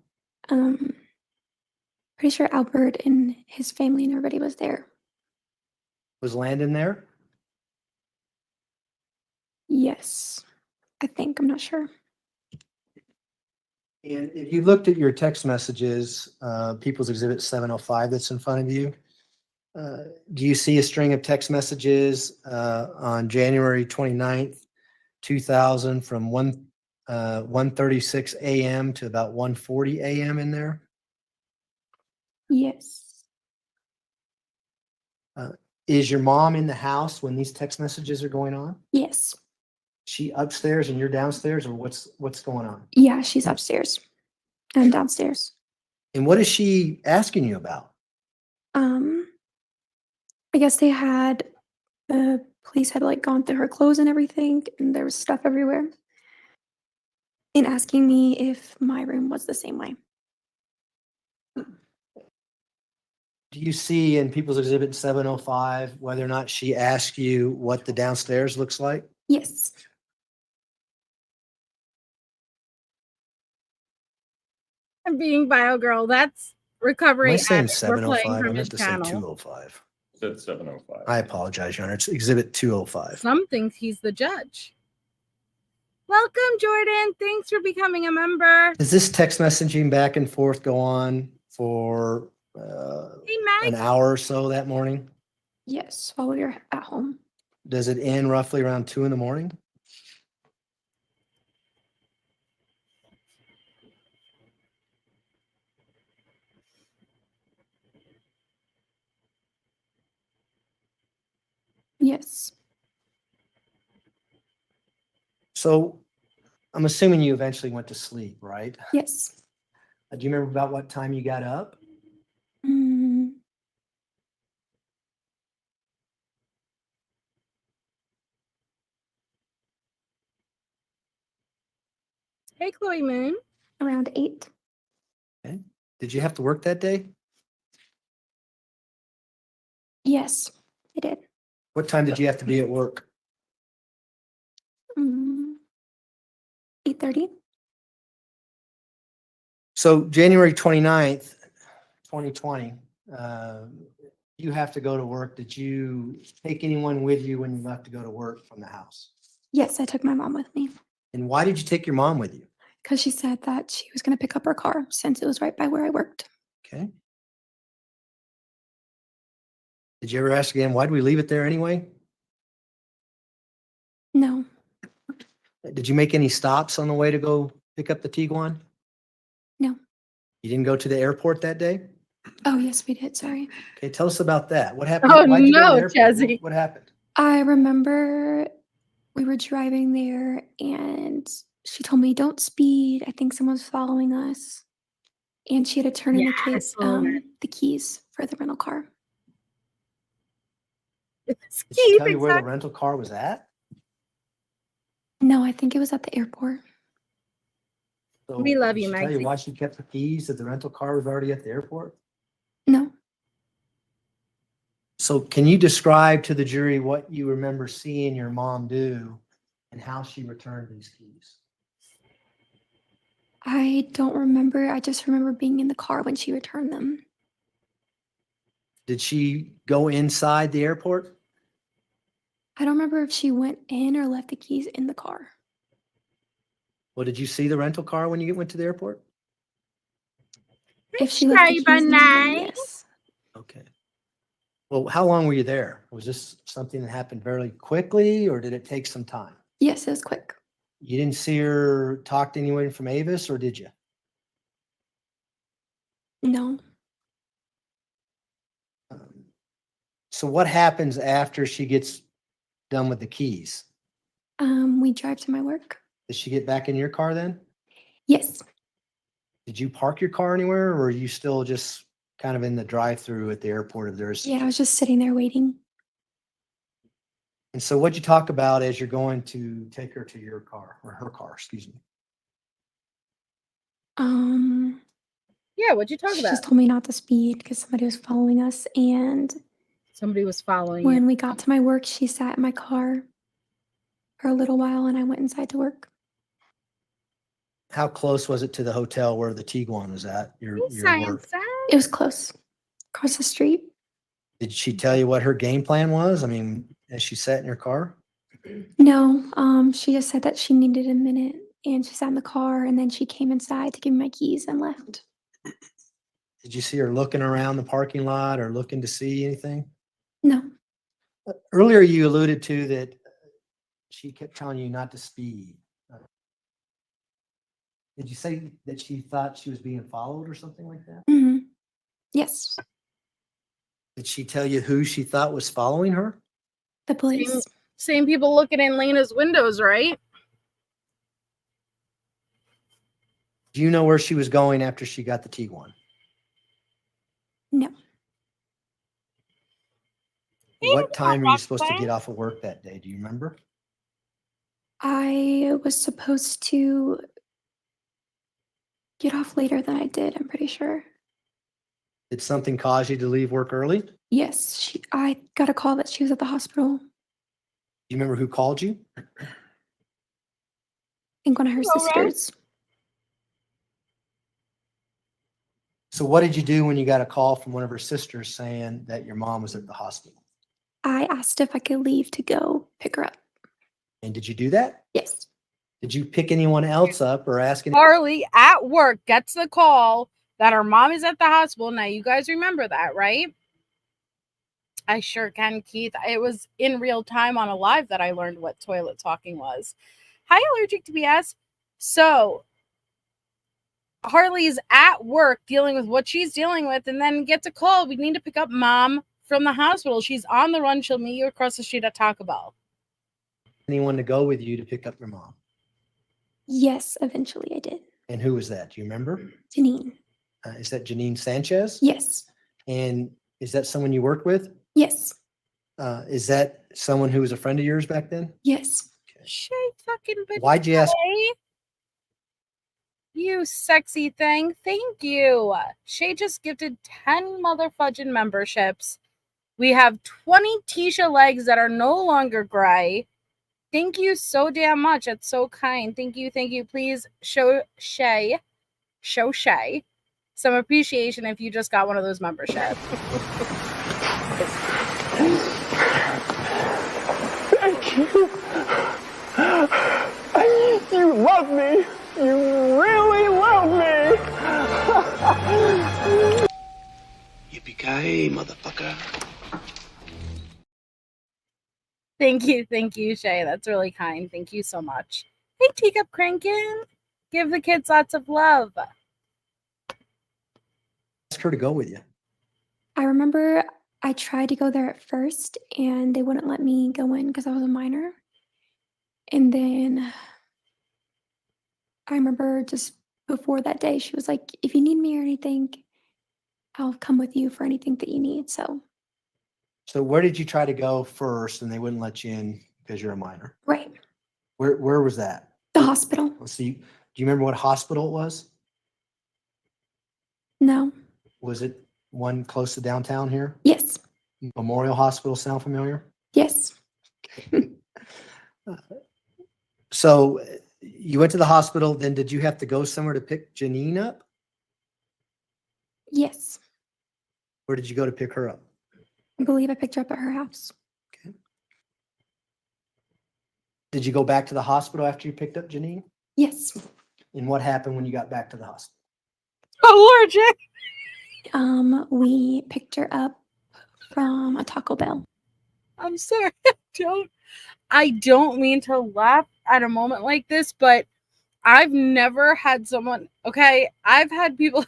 F: Pretty sure Albert and his family and everybody was there.
E: Was Landon there?
F: Yes. I think. I'm not sure.
E: And if you looked at your text messages, People's Exhibit 705 that's in front of you, do you see a string of text messages on January 29th, 2000 from 1:36 a.m. to about 1:40 a.m. in there?
F: Yes.
E: Is your mom in the house when these text messages are going on?
F: Yes.
E: she upstairs and you're downstairs, or what's going on?
F: Yeah, she's upstairs. I'm downstairs.
E: And what is she asking you about?
F: I guess the police had like gone through her clothes and everything, and there was stuff everywhere. And asking me if my room was the same way.
E: Do you see in People's Exhibit 705 whether or not she asked you what the downstairs looks like?
F: Yes.
B: I'm being bio girl. That's recovery.
E: Am I saying
B: Addict. We're playing
E: 705? I
B: from his
E: meant to say
B: channel.
E: 205.
D: It's at 7:05.
E: I apologize, Your Honor. It's Exhibit 205.
B: Some think he's the judge. Welcome, Jordan. Thanks for becoming a member.
E: Does this text messaging back and forth go on for
B: Hey, Meg.
E: an hour or so that morning?
F: Yes, while we were at home.
E: Does it end roughly around 2 in the morning?
F: Yes.
E: So I'm assuming you eventually went to sleep, right?
F: Yes.
E: Do you remember about what time you got up?
F: Mm,
B: Hey, Chloe Moon.
F: around 8.
E: Okay. Did you have to work that day?
F: Yes, I did.
E: What time did you have to be at work?
F: 8:30.
E: So January 29th, 2020, you have to go to work. Did you take anyone with you when you left to go to work from the house?
F: Yes, I took my mom with me
E: And why did you take your mom with you?
F: because she said that she was going to pick up her car since it was right by where I worked.
E: Okay. Did you ever ask again, why did we leave it there anyway?
F: No.
E: Did you make any stops on the way to go pick up the Tiguan?
F: No.
E: You didn't go to the airport that day?
F: Oh, yes, we did. Sorry.
E: Okay, tell us about that. What happened?
B: Oh,
E: Why'd you go to the
B: no,
E: airport?
B: Jesse.
E: What happened?
F: I remember we were driving there and she told me, don't speed. I think someone's following us. And she had to turn in
B: Yeah, I
F: the kids
B: saw that.
F: the keys for the rental car.
E: Did she tell you where the rental car was at?
F: No, I think it was at the airport.
E: So
B: We love
E: did
B: you,
E: she tell you
B: Maxie.
E: why she kept the keys if the rental car was already at the airport?
F: No.
E: So can you describe to the jury what you remember seeing your mom do and how she returned these keys?
F: I don't remember. I just remember being in the car when she returned them.
E: Did she go inside the airport?
F: I don't remember if she went in or left the keys in the car.
E: Well, did you see the rental car when you went to the airport?
F: If she left the keys in, then
B: night.
F: yes.
E: Okay. Well, how long were you there? Was this something that happened very quickly or did it take some time?
F: Yes, it was quick.
E: You didn't see her talk to anyone from Avis or did you?
F: No.
E: So what happens after she gets done with the keys?
F: We drive to my work.
E: Did she get back in your car then?
F: Yes.
E: Did you park your car anywhere or are you still just kind of in the drive-through at the airport if there's?
F: Yeah, I was just sitting there waiting.
E: And so what'd you talk about as you're going to take her to your car or her car, excuse me?
B: Yeah, what'd you talk
F: She
B: about?
F: just told me not to speed because somebody was following us. And
B: Somebody was following
F: when
B: you.
F: we got to my work, she sat in my car for a little while and I went inside to work.
E: How close was it to the hotel where the Tiguan was at, your work?
F: It was close, across the street.
E: Did she tell you what her game plan was? I mean, as she sat in your car?
F: No, she just said that she needed a minute and she sat in the car and then she came inside to give me my keys and left.
E: Did you see her looking around the parking lot or looking to see anything?
F: No.
E: Earlier, you alluded to that she kept telling you not to speed. Did you say that she thought she was being followed or something like that?
F: Hmm. Yes.
E: Did she tell you who she thought was following her?
F: The police.
B: Same people looking in Lena's windows, right?
E: Do you know where she was going after she got the Tiguan?
F: No.
E: What time were you supposed to get off of work that day? Do you remember?
F: I was supposed to get off later than I did, I'm pretty sure.
E: Did something cause you to leave work early? Do
F: Yes, I got a call that she was at the hospital.
E: you remember who called you?
F: I think one of her sisters.
E: So what did you do when you got a call from one of her sisters saying that your mom was at the hospital?
F: I asked if I could leave to go pick her up.
E: And did you do that?
F: Yes.
E: Did you pick anyone else up or ask any?
B: Harley at work gets the call that her mom is at the hospital. Now, you guys remember that, right? I sure can, Keith. It was in real time on a live that I learned what toilet talking was. Hi, allergic to BS. So Harley's at work dealing with what she's dealing with and then gets a call. We need to pick up mom from the hospital. She's on the run. She'll meet you across the street at Taco Bell.
E: Anyone to go with you to pick up your mom?
F: Yes, eventually I did.
E: And who was that? Do you remember?
F: Janine.
E: Is that Janine Sanchez?
F: Yes.
E: And is that someone you worked with?
F: Yes.
E: Is that someone who was a friend of yours back then?
F: Yes.
B: Shay fucking bitch.
E: Why'd you ask?
B: You sexy thing. Thank you. Shay just gifted 10 motherfudging memberships. We have 20 Tisha legs that are no longer gray. Thank you so damn much. That's so kind. Thank you. Thank you. Please show Shay some appreciation if you just got one of those memberships.
G: Thank you. You love me. You really love me.
C: Yippee-ki-yay, motherfucker.
B: Thank you, Shay. That's really kind. Thank you so much. Hey, Teacup Crankin. Give the kids lots of love.
E: Ask her to go with you.
F: I remember I tried to go there at first and they wouldn't let me go in because I was a minor. And then I remember just before that day, she was like, if you need me or anything, I'll come with you for anything that you need. So
E: where did you try to go first and they wouldn't let you in because you're a minor?
F: right.
E: Where was that?
F: The hospital.
E: Let's see. Do you remember what hospital it was?
F: No.
E: Was it one close to downtown here?
F: Yes.
E: Memorial Hospital sound familiar?
F: Yes.
E: So you went to the hospital, then did you have to go somewhere to pick Janine up?
F: Yes.
E: Where did you go to pick her up?
F: I believe I picked her up at her house.
E: Okay. Did you go back to the hospital after you picked up Janine?
F: Yes.
E: And what happened when you got back to the hospital?
B: Allergic.
F: We picked her up from a Taco Bell.
B: I'm sorry. I don't mean to laugh at a moment like this, but I've never had someone, okay, I've had people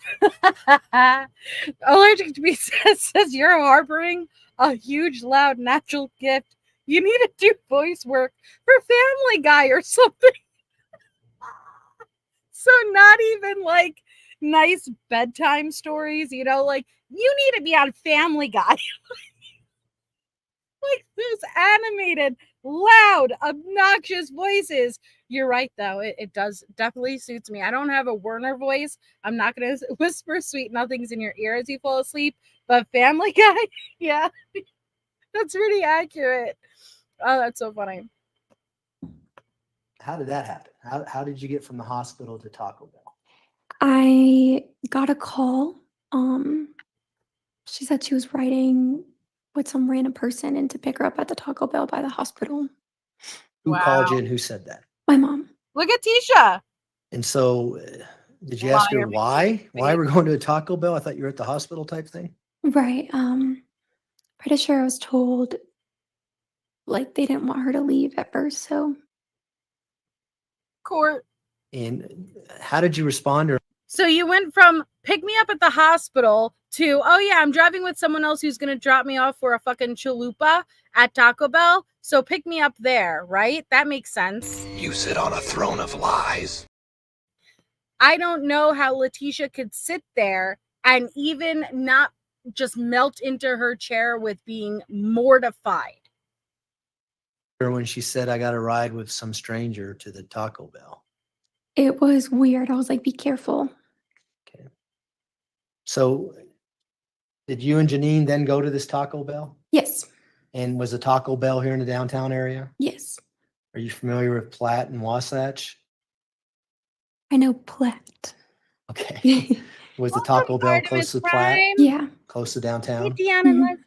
B: allergic to me says you're harboring a huge, loud, natural gift. You need to do voice work for Family Guy or something. So not even like nice bedtime stories, you know, like you need to be on Family Guy. Like those animated, loud, obnoxious voices. You're right, though. It does definitely suits me. I don't have a Werner voice. I'm not going to whisper sweet nothings in your ear as you fall asleep. But Family Guy, yeah, that's pretty accurate. Oh, that's so funny.
E: How did that happen? How did you get from the hospital to Taco Bell?
F: I got a call. She said she was riding with some random person and to pick her up at the Taco Bell by the hospital.
E: Who called you and who said that?
F: My mom.
B: Look at Tisha.
E: And so did you ask her why? Why we're going to a Taco Bell? I thought you were at the hospital type thing.
F: Right. Pretty sure I was told like they didn't want her to leave at first. So
B: Court.
E: And how did you respond? Or
B: So you went from pick me up at the hospital to, oh yeah, I'm driving with someone else who's going to drop me off for a fucking chalupa at Taco Bell. So pick me up there, right? That makes sense.
C: You sit on a throne of lies.
B: I don't know how Letecia could sit there and even not just melt into her chair with being mortified.
E: When she said, I got a ride with some stranger to the Taco Bell.
F: It was weird. I was like, be careful.
E: Okay. So did you and Janine then go to this Taco Bell?
F: Yes.
E: And was the Taco Bell here in the downtown area?
F: Yes.
E: Are you familiar with Platt and Wasatch?
F: I know Platt.
E: Okay. Was the Taco Bell close to Platt?
F: Yeah.
E: Close to downtown?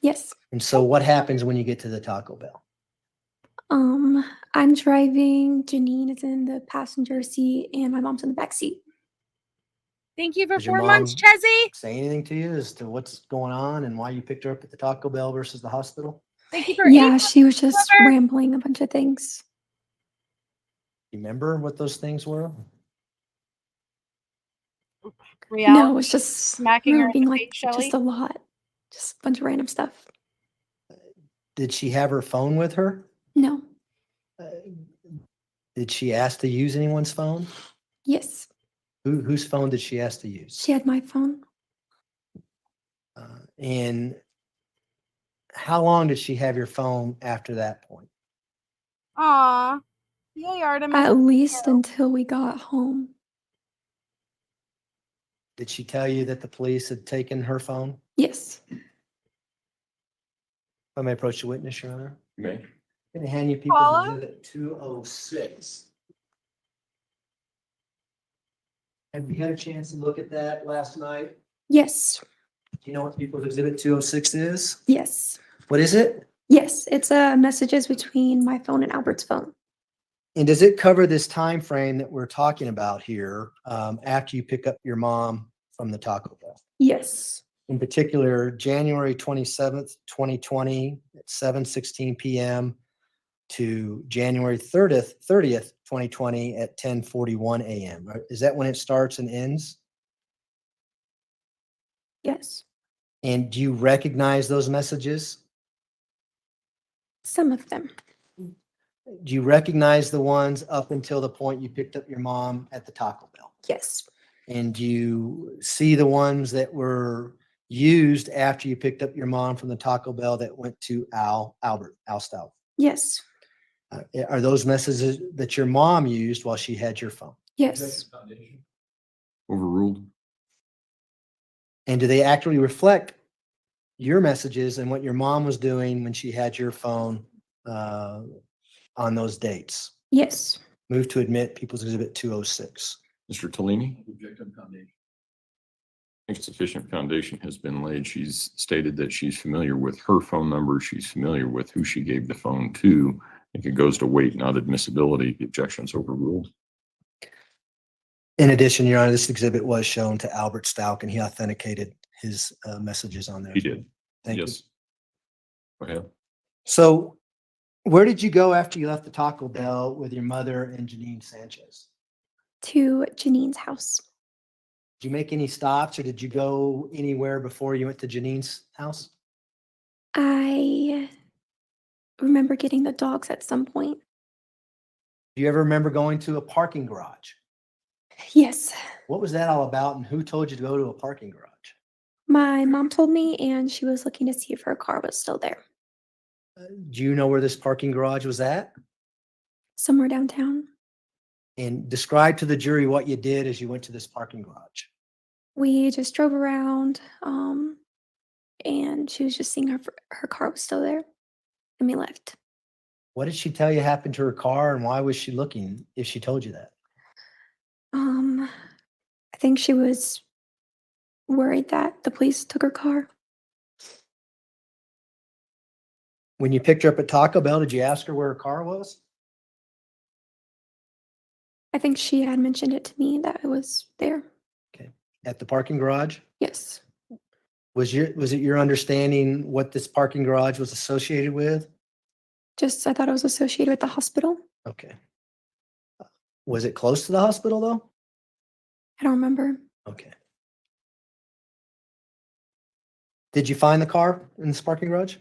F: Yes.
E: And so what happens when you get to the Taco Bell?
F: I'm driving. Janine is in the passenger seat, and my mom's in the back seat.
B: Thank you for
E: Does your
B: 4 months,
E: mom
B: Chezzy.
E: say anything to you as to what's going on and why you picked her up at the Taco Bell versus the hospital?
B: Thank you for
F: Yeah, she was just rambling a bunch of things.
E: You remember what those things were?
F: No, it was just
B: smacking her in
F: moving
B: the
F: like
B: face, Shelley?
F: just a lot. Just a bunch of random stuff.
E: Did she have her phone with her?
F: No.
E: Did she ask to use anyone's phone?
F: Yes.
E: Whose phone did she ask to use?
F: She had my phone.
E: And how long did she have your phone after that point?
B: Aw. Yay, Artemis.
F: At least until we got home.
E: Did she tell you that the police had taken her phone?
F: Yes.
E: I may approach the witness, Your Honor.
D: You may.
E: I'm going to hand you People's
B: Paula?
E: Exhibit 206. Have you had a chance to look at that last night?
F: Yes.
E: Do you know what People's Exhibit 206 is?
F: Yes.
E: What is it?
F: Yes. It's messages between my phone and Albert's phone.
E: And does it cover this time frame that we're talking about here after you pick up your mom from the Taco Bell?
F: Yes.
E: In particular, January 27th, 2020 at 7:16 p.m. to January 30th, 2020 at 10:41 a.m. Is that when it starts and ends?
F: Yes.
E: And do you recognize those messages?
F: Some of them.
E: Do you recognize the ones up until the point you picked up your mom at the Taco Bell?
F: Yes.
E: And do you see the ones that were used after you picked up your mom from the Taco Bell that went to Al Stauch?
F: Yes.
E: Are those messages that your mom used while she had your phone?
F: Yes.
D: Overruled.
E: And do they actually reflect your messages and what your mom was doing when she had your phone on those dates?
F: Yes.
E: Move to admit People's Exhibit 206.
D: Mr. Tellini? I think sufficient foundation has been laid. She's stated that she's familiar with her phone number. She's familiar with who she gave the phone to. I think it goes to weight, not admissibility. The objection's overruled.
E: In addition, Your Honor, this exhibit was shown to Albert Stauch and he authenticated his messages on there.
D: He did.
E: Thank you.
D: Yes. Go ahead.
E: So where did you go after you left the Taco Bell with your mother and Janine Sanchez?
F: To Janine's house.
E: Did you make any stops or did you go anywhere before you went to Janine's house?
F: I remember getting the dogs at some point.
E: Do you ever remember going to a parking garage?
F: Yes.
E: What was that all about and who told you to go to a parking garage?
F: My mom told me, and she was looking to see if her car was still there.
E: Do you know where this parking garage was at?
F: Somewhere downtown.
E: And describe to the jury what you did as you went to this parking garage.
F: We just drove around, and she was just seeing her car was still there, and we left.
E: What did she tell you happened to her car and why was she looking if she told you that?
F: I think she was worried that the police took her car.
E: When you picked her up at Taco Bell, did you ask her where her car was?
F: I think she had mentioned it to me that it was there.
E: Okay. At the parking garage?
F: Yes.
E: Was it your understanding what this parking garage was associated with?
F: Just I thought it was associated with the hospital.
E: Okay. Was it close to the hospital though?
F: I don't remember.
E: Okay. Did you find the car in this parking garage?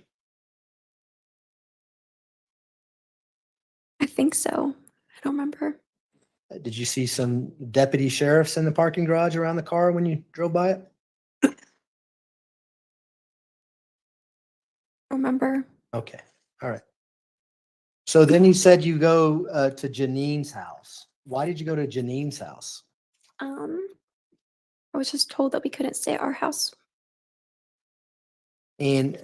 F: I think so. I don't remember.
E: Did you see some deputy sheriffs in the parking garage around the car when you drove by it?
F: I don't remember.
E: Okay, all right. So then you said you go to Janine's house. Why did you go to Janine's house?
F: I was just told that we couldn't stay at our house.
E: And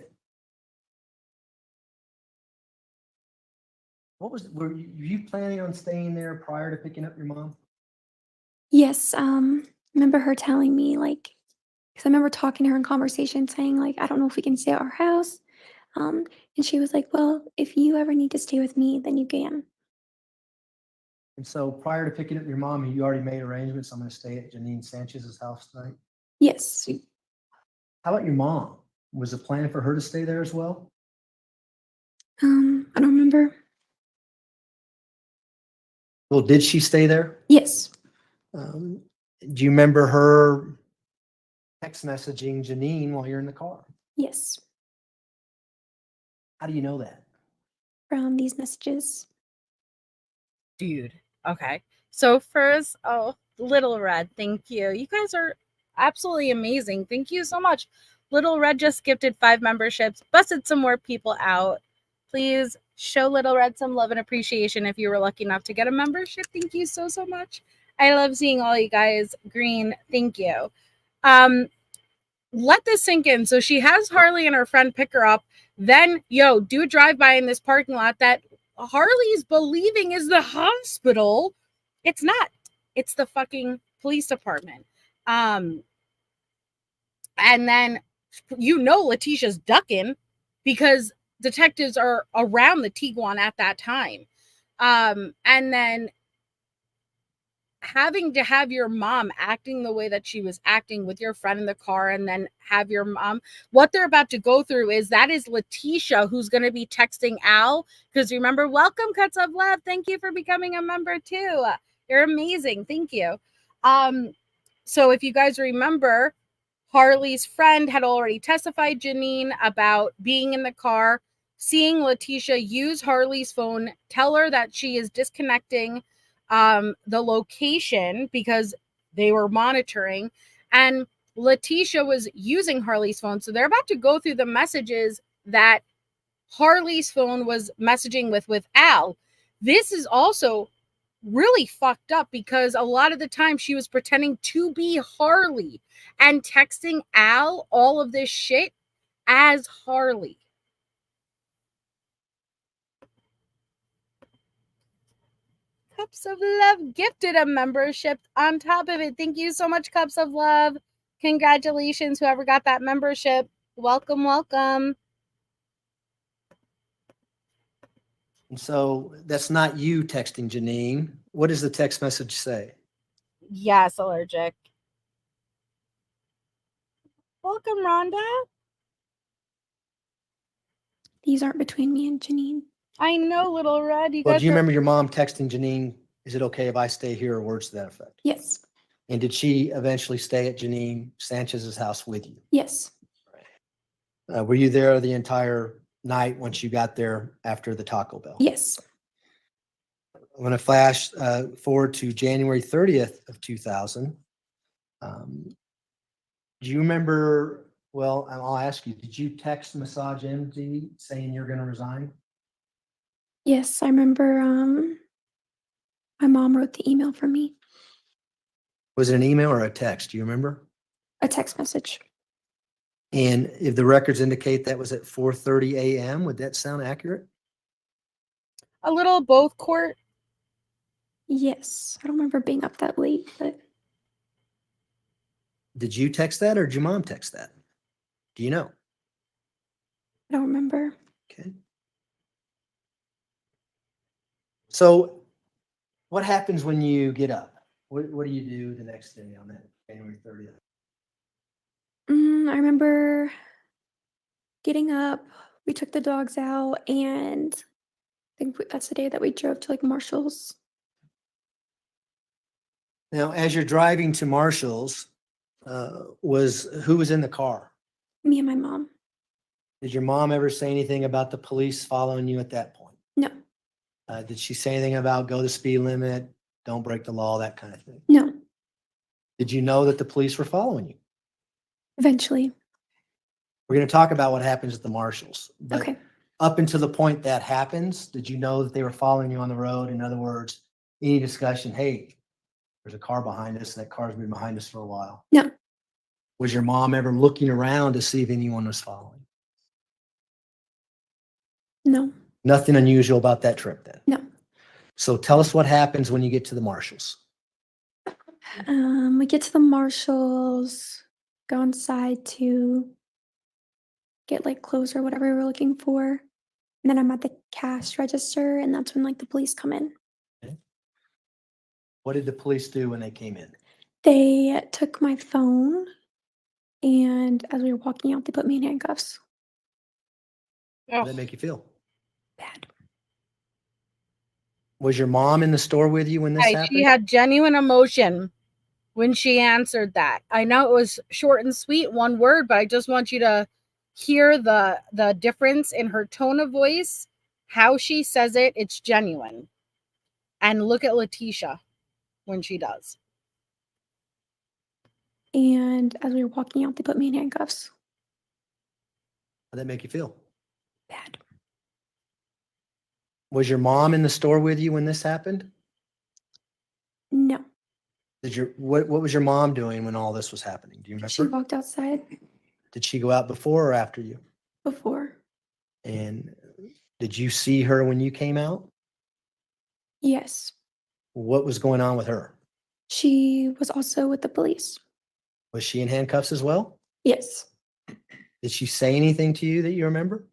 E: were you planning on staying there prior to picking up your mom?
F: Yes, remember her telling me, like, because I remember talking to her in conversation saying, like, I don't know if we can stay at our house. And she was like, well, if you ever need to stay with me, then you can.
E: And so prior to picking up your mom, you already made arrangements. I'm going to stay at Janine Sanchez's house tonight.
F: Yes.
E: How about your mom? Was the plan for her to stay there as well?
F: I don't remember.
E: Well, did she stay there?
F: Yes.
E: Do you remember her text messaging Janine while you're in the car?
F: Yes.
E: How do you know that?
F: From these messages.
B: Dude. Okay. So first, Little Red, thank you. You guys are absolutely amazing. Thank you so much. Little Red just gifted 5 memberships, busted some more people out. Please show Little Red some love and appreciation if you were lucky enough to get a membership. Thank you so, so much. I love seeing all you guys. Green, thank you. Let this sink in. So she has Harley and her friend pick her up. Then, do a drive-by in this parking lot that Harley's believing is the hospital. It's not. It's the fucking police department. And then, Letecia's ducking because detectives are around the Tiguan at that time. And then having to have your mom acting the way that she was acting with your friend in the car, and then have your mom, what they're about to go through is Letecia who's going to be texting Al, because remember, welcome Cuts of Love, thank you for becoming a member too, you're amazing, thank you. So if you guys remember, Harley's friend had already testified Janine about being in the car, seeing Letecia use Harley's phone, tell her that she is disconnecting the location because they were monitoring, and Letecia was using Harley's phone. So they're about to go through the messages that Harley's phone was messaging with Al. This is also really fucked up because a lot of the time she was pretending to be Harley and texting Al all of this shit as Harley. Cups of Love gifted a membership on top of it. Thank you so much, Cups of Love. Congratulations, whoever got that membership. Welcome, welcome.
E: And so that's not you texting Janine. What does the text message say?
B: Yes, allergic. Welcome, Rhonda.
F: These aren't between me and Janine.
B: I know, Little Red.
E: Well, do you remember your mom texting Janine, is it okay if I stay here, or words to that effect?
F: Yes.
E: And did she eventually stay at Janine Sanchez's house with you?
F: Yes.
E: Were you there the entire night once you got there after the Taco Bell?
F: Yes.
E: I'm going to flash forward to January 30th of 2000. Do you remember, well, I'll ask you, did you text Massage MD saying you're going to resign?
F: Yes, I remember my mom wrote the email for me.
E: Was it an email or a text? Do you remember?
F: A text message.
E: And if the records indicate that was at 4:30 a.m., would that sound accurate?
B: A little both, Court.
F: Yes. I don't remember being up that late, but
E: Did you text that or did your mom text that? Do you know?
F: I don't remember.
E: Okay. So what happens when you get up? What do you do the next day on that January 30th?
F: I remember getting up. We took the dogs out, and I think that's the day that we drove to like Marshall's.
E: Now, as you're driving to Marshall's, who was in the car?
F: Me and my mom.
E: Did your mom ever say anything about the police following you at that point?
F: No.
E: Did she say anything about go the speed limit, don't break the law, that kind of thing?
F: No.
E: Did you know that the police were following you?
F: Eventually.
E: We're going to talk about what happens at the marshals. But
F: Okay.
E: up until the point that happens, did you know that they were following you on the road? In other words, any discussion, hey, there's a car behind us, that car's been behind us for a while.
F: No.
E: Was your mom ever looking around to see if anyone was following?
F: No.
E: Nothing unusual about that trip then.
F: No.
E: So tell us what happens when you get to the marshals.
F: We get to the marshals, go inside to get like clothes or whatever we were looking for. And then I'm at the cash register, and that's when like the police come in.
E: What did the police do when they came in?
F: They took my phone, and as we were walking out, they put me in handcuffs.
E: How did that make you feel?
F: Bad.
E: Was your mom in the store with you when this
B: Hey,
E: happened?
B: she had genuine emotion when she answered that. I know it was short and sweet, one word, but I just want you to hear the difference in her tone of voice, how she says it. It's genuine. And look at Letecia when she does.
F: And as we were walking out, they put me in handcuffs.
E: How did that make you feel?
F: Bad.
E: Was your mom in the store with you when this happened?
F: No.
E: What was your mom doing when all this was happening? Do you
F: She
E: remember?
F: walked outside
E: Did she go out before or after you?
F: before.
E: And did you see her when you came out?
F: Yes.
E: What was going on with her?
F: She was also with the police.
E: Was she in handcuffs as well?
F: Yes.
E: Did she say anything to you that you remember?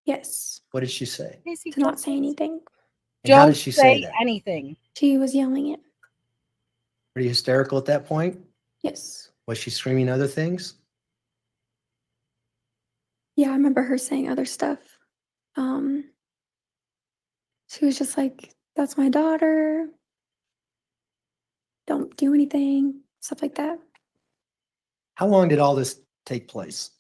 F: Yes.
E: What did she say?
F: To not say anything.
E: And how
B: Don't
E: did she say
B: say
E: that?
B: anything.
F: She was yelling it.
E: Pretty hysterical at that point?
F: Yes.
E: Was she screaming other things?
F: Yeah, I remember her saying other stuff. She was just like, that's my daughter. Don't do anything. Stuff like that.
E: How long did all this take place?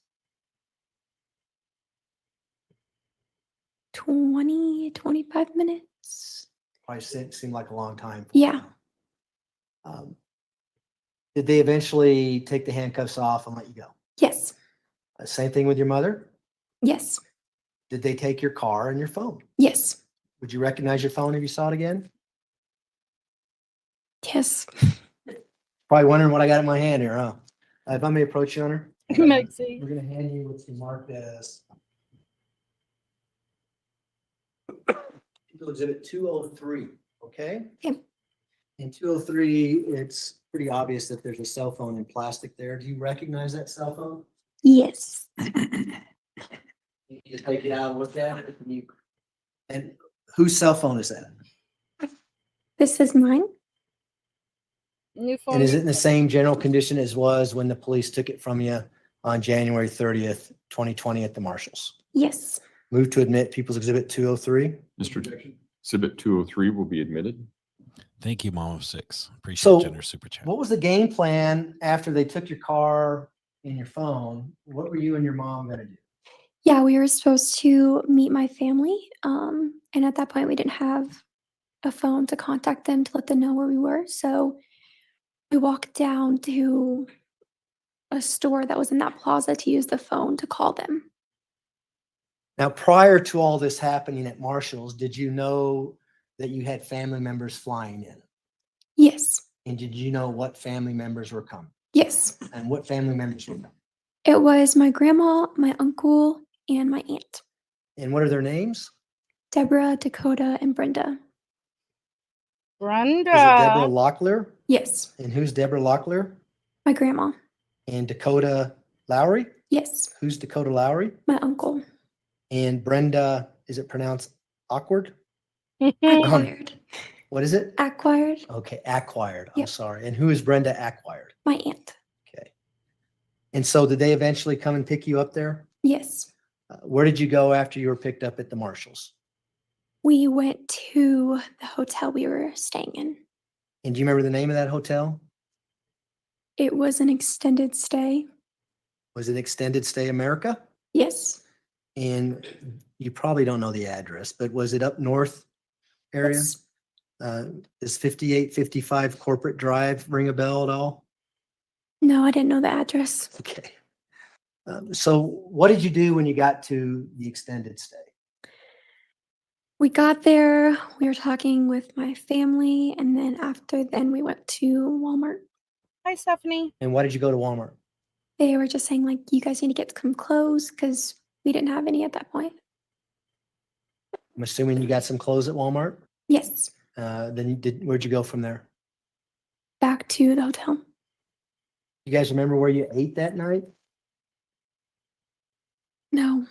F: 25 minutes.
E: Probably seemed like a long time.
F: Yeah.
E: Did they eventually take the handcuffs off and let you go?
F: Yes.
E: Same thing with your mother?
F: Yes.
E: Did they take your car and your phone?
F: Yes.
E: Would you recognize your phone if you saw it again?
F: Yes.
E: Probably wondering what I got in my hand here, huh? If I may approach you, Hunter,
B: Mexi.
E: we're going to hand you what's marked as People Exhibit 203, okay?
F: Okay.
E: In 203, it's pretty obvious that there's a cell phone in plastic there. Do you recognize that cell phone?
F: Yes.
E: You just take it out and look at it. And whose cell phone is that?
F: This is mine.
B: New phone.
E: And is it in the same general condition as was when the police took it from you on January 30th, 2020 at the Marshals?
F: Yes.
E: Move to admit People's Exhibit 203.
D: Mr. Exhibit 203 will be admitted.
H: Thank you, Mom of Six. Appreciate
E: So,
H: the generous super chat.
E: what was the game plan after they took your car and your phone? What were you and your mom going to do?
F: Yeah, we were supposed to meet my family. And at that point, we didn't have a phone to contact them to let them know where we were. So we walked down to a store that was in that plaza to use the phone to call them.
E: Now, prior to all this happening at Marshall's, did you know that you had family members flying in?
F: Yes.
E: And did you know what family members were coming?
F: Yes.
E: And what family members were coming?
F: It was my grandma, my uncle, and my aunt.
E: And what are their names?
F: Deborah, Dakota, and Brenda.
B: Brenda.
E: Is it Deborah Locklear?
F: Yes.
E: And who's Deborah Locklear?
F: My grandma.
E: And Dakota Lowry?
F: Yes.
E: Who's Dakota Lowry?
F: My uncle.
E: And Brenda, is it pronounced awkward?
F: Acquired.
E: What is it?
F: Acquired.
E: Okay, acquired. I'm
F: Yep.
E: sorry. And who is Brenda acquired?
F: My aunt.
E: Okay. And so did they eventually come and pick you up there?
F: Yes.
E: Where did you go after you were picked up at the Marshalls?
F: We went to the hotel we were staying in.
E: And do you remember the name of that hotel?
F: It was an extended stay.
E: Was it Extended Stay America?
F: Yes.
E: And you probably don't know the address, but was it up north area?
F: Yes.
E: Does 5855 Corporate Drive ring a bell at all?
F: No, I didn't know the address.
E: Okay. So what did you do when you got to the extended stay?
F: We got there, we were talking with my family, and then after then we went to Walmart.
B: Hi, Stephanie.
E: And why did you go to Walmart?
F: They were just saying, like, you guys need to get some clothes because we didn't have any at that point.
E: I'm assuming you got some clothes at Walmart.
F: Yes.
E: Where'd you go from there?
F: Back to the hotel.
E: You guys remember where you ate that night?
F: No.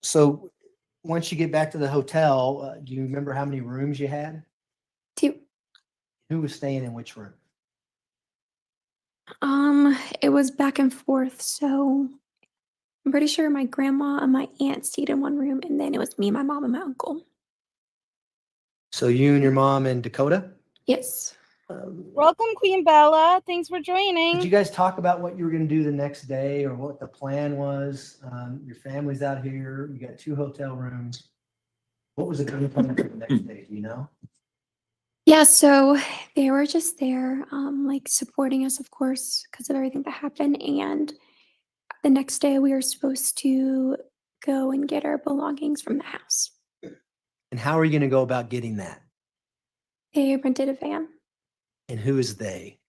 E: So once you get back to the hotel, do you remember how many rooms you had?
F: 2.
E: Who was staying in which room?
F: It was back and forth, so I'm pretty sure my grandma and my aunt stayed in one room, and then it was me, my mom, and my uncle.
E: So you and your mom in Dakota?
F: Yes.
B: Welcome, Queen Bella. Thanks for
E: Did
B: joining.
E: you guys talk about what you were going to do the next day or what the plan was? Your family's out here. You got 2 hotel rooms. What was the game plan for the next day? Do you know?
F: Yeah, so they were just there, like supporting us, of course, because of everything that happened. And the next day we were supposed to go and get our belongings from the house.
E: And how are you going to go about getting that?
F: They rented a van.
E: And who is they?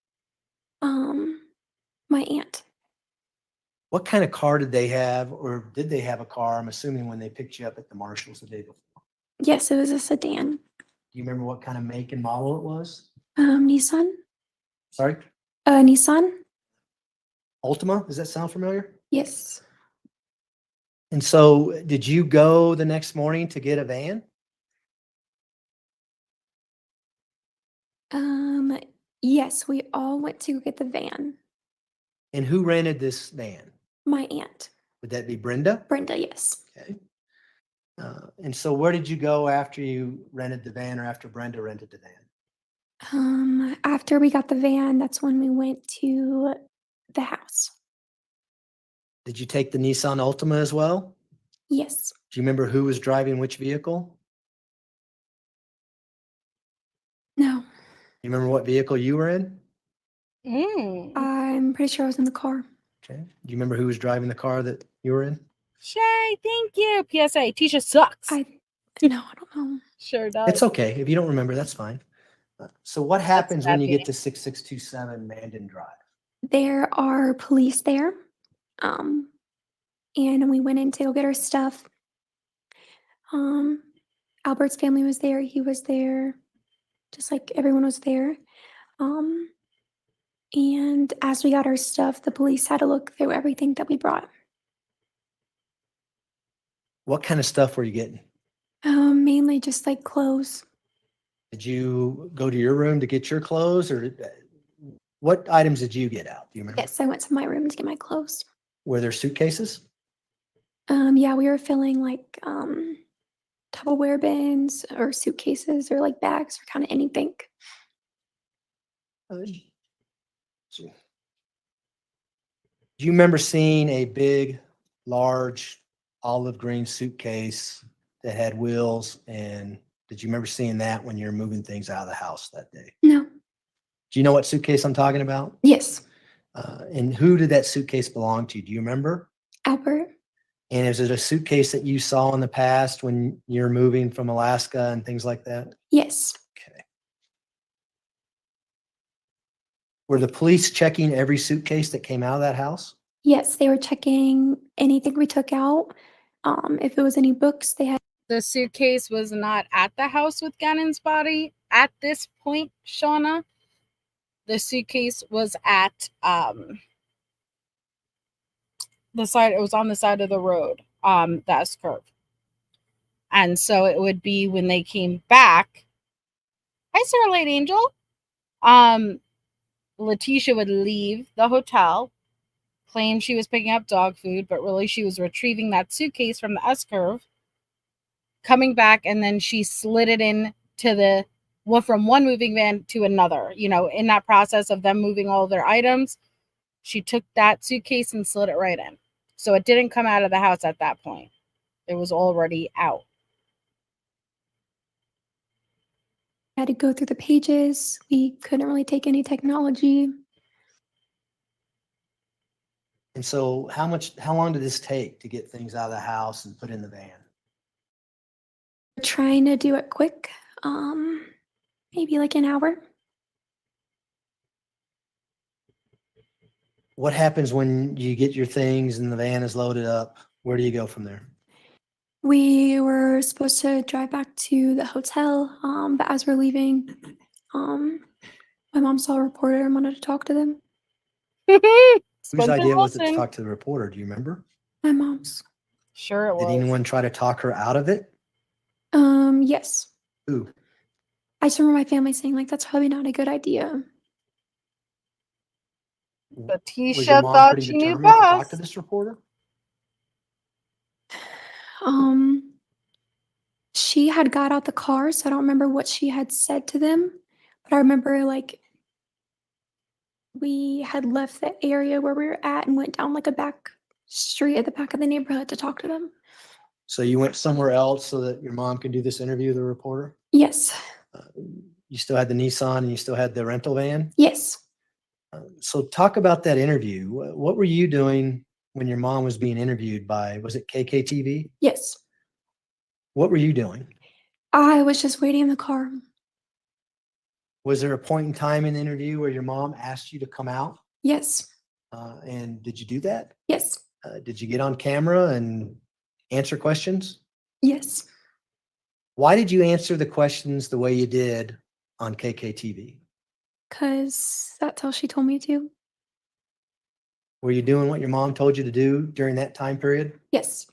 F: My aunt.
E: What kind of car did they have, or did they have a car? I'm assuming when they picked you up at the Marshalls the day before.
F: Yes, it was a sedan.
E: Do you remember what kind of make and model it was?
F: Nissan.
E: Sorry?
F: Nissan.
E: Altima? Does that sound familiar?
F: Yes.
E: And so did you go the next morning to get a van?
F: Yes, we all went to get the van.
E: And who rented this van?
F: My aunt.
E: Would that be Brenda?
F: Brenda, yes.
E: Okay. And so where did you go after you rented the van or after Brenda rented the van?
F: After we got the van, that's when we went to the house.
E: Did you take the Nissan Altima as well?
F: Yes.
E: Do you remember who was driving which vehicle?
F: No.
E: You remember what vehicle you were in?
F: I'm pretty sure I was in the car.
E: Okay. Do you remember who was driving the car that you were in?
B: Shay, thank you. PSA, Tisha sucks.
F: No, I don't know.
B: Sure does.
E: It's okay. If you don't remember, that's fine. So what happens when you get to 6627 Mandan Drive?
F: There are police there. And we went in to go get our stuff. Albert's family was there. He was there. Just like everyone was there. And as we got our stuff, the police had to look through everything that we brought.
E: What kind of stuff were you getting?
F: Mainly just like clothes.
E: Did you go to your room to get your clothes, or what items did you get out? Do you remember?
F: Yes, I went to my room to get my clothes.
E: Were there suitcases?
F: Yeah, we were filling like Tupperware bins or suitcases or like bags or kind of anything.
E: Do you remember seeing a big, large olive green suitcase that had wheels? And did you remember seeing that when you were moving things out of the house that day?
F: No.
E: Do you know what suitcase I'm talking about?
F: Yes.
E: And who did that suitcase belong to? Do you remember?
F: Albert.
E: And is it a suitcase that you saw in the past when you're moving from Alaska and things like that?
F: Yes.
E: Okay. Were the police checking every suitcase that came out of that house?
F: Yes, they were checking anything we took out. If it was any books, they had.
B: The suitcase was not at the house with Gannon's body at this point, Shauna. The suitcase was at the side. It was on the side of the road, the S curve. And so it would be when they came back. Hi, Starlight Angel. Letecia would leave the hotel, claim she was picking up dog food, but really she was retrieving that suitcase from the S curve, coming back, and then she slid it in to from one moving van to another. You know, in that process of them moving all of their items, She took that suitcase and slid it right in. So it didn't come out of the house at that point. It was already out.
F: I had to go through the pages. We couldn't really take any technology.
E: And so how long did this take to get things out of the house and put in the van?
F: We're trying to do it quick. Maybe like an hour.
E: What happens when you get your things and the van is loaded up? Where do you go from there?
F: We were supposed to drive back to the hotel, but as we're leaving, my mom saw a reporter and wanted to talk to them.
E: Whose idea was it to talk to the reporter? Do you remember?
F: My mom's.
B: Sure it was.
E: Did anyone try to talk her out of it?
F: Yes.
E: Who?
F: I just remember my family saying, like, that's probably not a good idea.
B: Letecia
E: Was your mom
B: thought
E: pretty
B: she knew
E: determined to talk
B: best.
E: to this reporter?
F: She had got out the car, so I don't remember what she had said to them, but I remember, like, we had left the area where we were at and went down like a back street at the back of the neighborhood to talk to them.
E: So you went somewhere else so that your mom could do this interview with the reporter?
F: Yes.
E: You still had the Nissan and you still had the rental van?
F: Yes.
E: So talk about that interview. What were you doing when your mom was being interviewed by, was it KKTV?
F: Yes.
E: What were you doing?
F: I was just waiting in the car.
E: Was there a point in time in the interview where your mom asked you to come out?
F: Yes.
E: And did you do that?
F: Yes.
E: Did you get on camera and answer questions?
F: Yes.
E: Why did you answer the questions the way you did on KKTV?
F: Because that's how she told me to.
E: Were you doing what your mom told you to do during that time period?
F: Yes.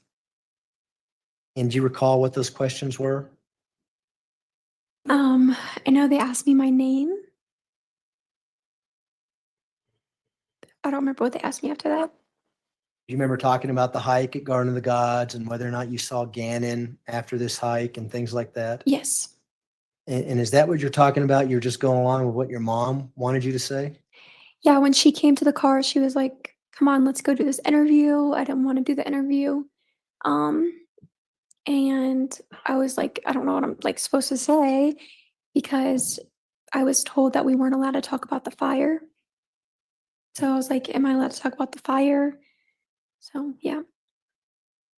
E: And do you recall what those questions were?
F: I know they asked me my name. I don't remember what they asked me after that.
E: Do you remember talking about the hike at Garden of the Gods and whether or not you saw Gannon after this hike and things like that?
F: Yes.
E: And is that what you're talking about? You're just going along with what your mom wanted you to say?
F: Yeah, when she came to the car, she was like, come on, let's go do this interview. I didn't want to do the interview. And I was like, I don't know what I'm like supposed to say because I was told that we weren't allowed to talk about the fire. So I was like, am I allowed to talk about the fire? So yeah.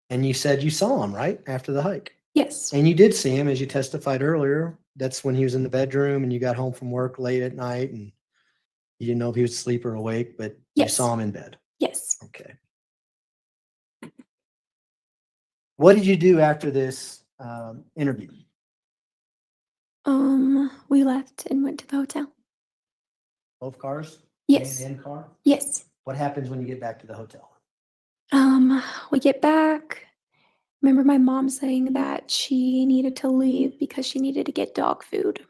E: And you said you saw him, right? After the hike.
F: Yes.
E: And you did see him, as you testified earlier. That's when he was in the bedroom and you got home from work late at night and you didn't know if he was asleep or awake, but you
F: Yes.
E: saw him in bed.
F: Yes.
E: Okay. What did you do after this interview?
F: We left and went to the hotel.
E: Both cars?
F: Yes.
E: Van and car?
F: Yes.
E: What happens when you get back to the hotel?
F: We get back. Remember my mom saying that she needed to leave because she needed to get dog food.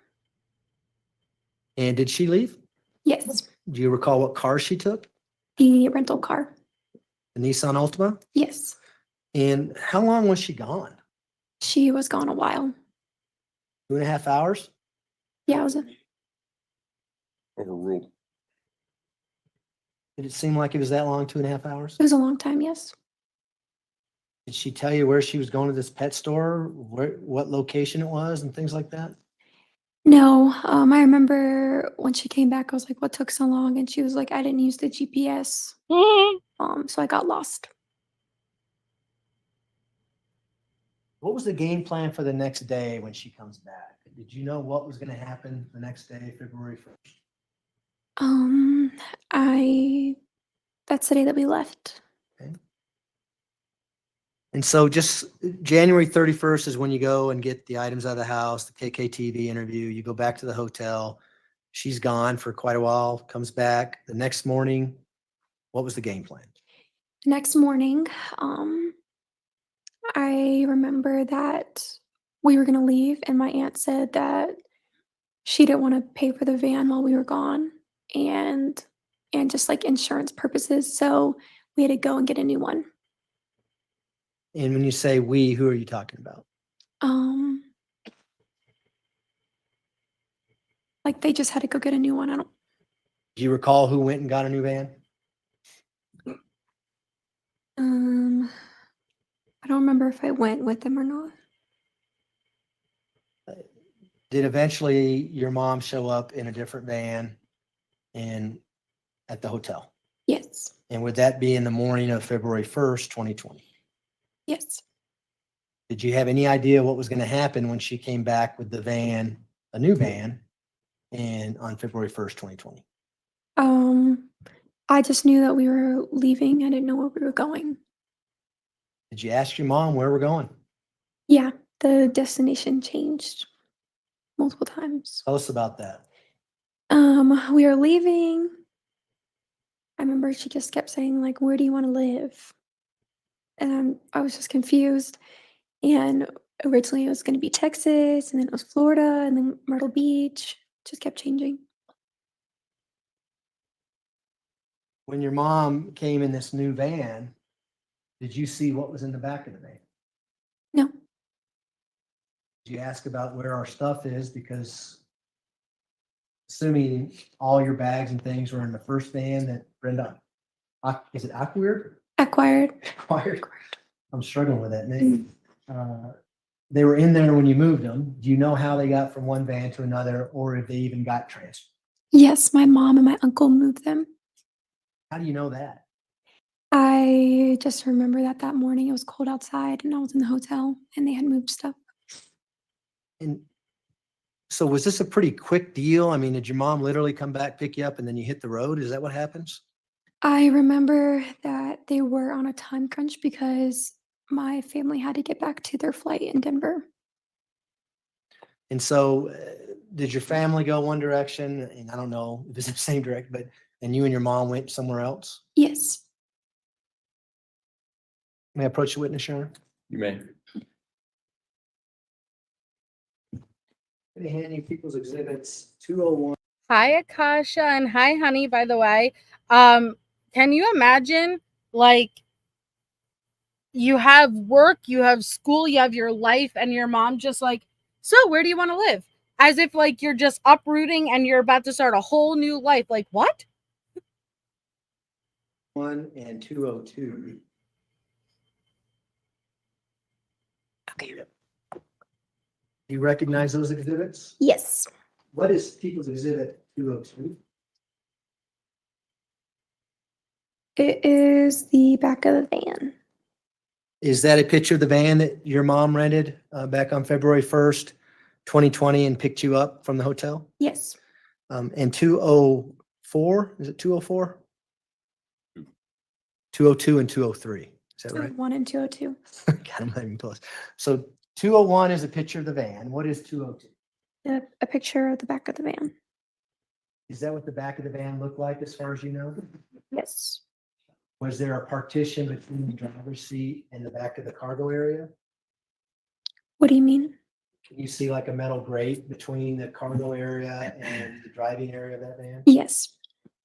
E: And did she leave?
F: Yes.
E: Do you recall what car she took?
F: The rental car.
E: The Nissan Altima?
F: Yes.
E: And how long was she gone?
F: She was gone a while.
E: 2.5 hours?
F: Yeah, it was
D: Overruled.
E: Did it seem like it was that long, 2.5 hours?
F: a long time, yes.
E: Did she tell you where she was going to this pet store, what location it was and things like that?
F: No, I remember when she came back, I was like, what took so long? And she was like, I didn't use the GPS. So I got lost.
E: What was the game plan for the next day when she comes back? Did you know what was going to happen the next day, February 1st?
F: That's the day that we left.
E: Okay. And so just January 31st is when you go and get the items out of the house, the KKTV interview, you go back to the hotel. She's gone for quite a while, comes back. The next morning, what was the game plan?
F: Next morning, I remember that we were going to leave, and my aunt said that she didn't want to pay for the van while we were gone and just like insurance purposes. So we had to go and get a new one.
E: And when you say we, who are you talking about?
F: Like they just had to go get a new one.
E: Do you recall who went and got a new van?
F: I don't remember if I went with them or not.
E: Did eventually your mom show up in a different van and at the hotel?
F: Yes.
E: And would that be in the morning of February 1st, 2020?
F: Yes.
E: Did you have any idea what was going to happen when she came back with the van, a new van, and on February 1st, 2020?
F: I just knew that we were leaving. I didn't know where we were going.
E: Did you ask your mom where we're going?
F: Yeah, the destination changed multiple times.
E: Tell us about that.
F: We were leaving. I remember she just kept saying, like, where do you want to live? And I was just confused. And originally it was going to be Texas, and then it was Florida, and then Myrtle Beach. Just kept changing.
E: When your mom came in this new van, did you see what was in the back of the van?
F: No.
E: Did you ask about where our stuff is? Because assuming all your bags and things were in the first van that Brenda, is it acquired?
F: Acquired.
E: I'm struggling with that name. They were in there when you moved them. Do you know how they got from one van to another, or if they even got transferred?
F: Yes, my mom and my uncle moved them.
E: How do you know that?
F: I just remember that morning it was cold outside and I was in the hotel and they had moved stuff.
E: And so was this a pretty quick deal? I mean, did your mom literally come back, pick you up, and then you hit the road? Is that what happens?
F: I remember that they were on a time crunch because my family had to get back to their flight in Denver.
E: And so did your family go one direction? And I don't know if it's the same direction, but and you and your mom went somewhere else?
F: Yes.
E: May I approach the witness, Sharon?
D: You may.
E: They hand you people's exhibits 201.
B: Hi, Akasha, and hi, honey, by the way. Can you imagine, like, you have work, you have school, you have your life, and your mom just like, so where do you want to live? As if, like, you're just uprooting and you're about to start a whole new life. Like, what?
E: 1 and 202.
F: Okay.
E: Do you recognize those exhibits?
F: Yes.
E: What is people's exhibit 202?
F: It is the back of the van.
E: Is that a picture of the van that your mom rented back on February 1st, 2020 and picked you up from the hotel?
F: Yes.
E: And 204, is it 204? 202 and 203, is that right?
F: 1 and 202.
E: God, I'm not even close. So 201 is a picture of the van. What is 202?
F: A picture of the back of the van.
E: Is that what the back of the van looked like as far as you know?
F: Yes.
E: Was there a partition between the driver's seat and the back of the cargo area?
F: What do you mean?
E: Can you see like a metal grate between the cargo area and the driving area of that van?
F: Yes.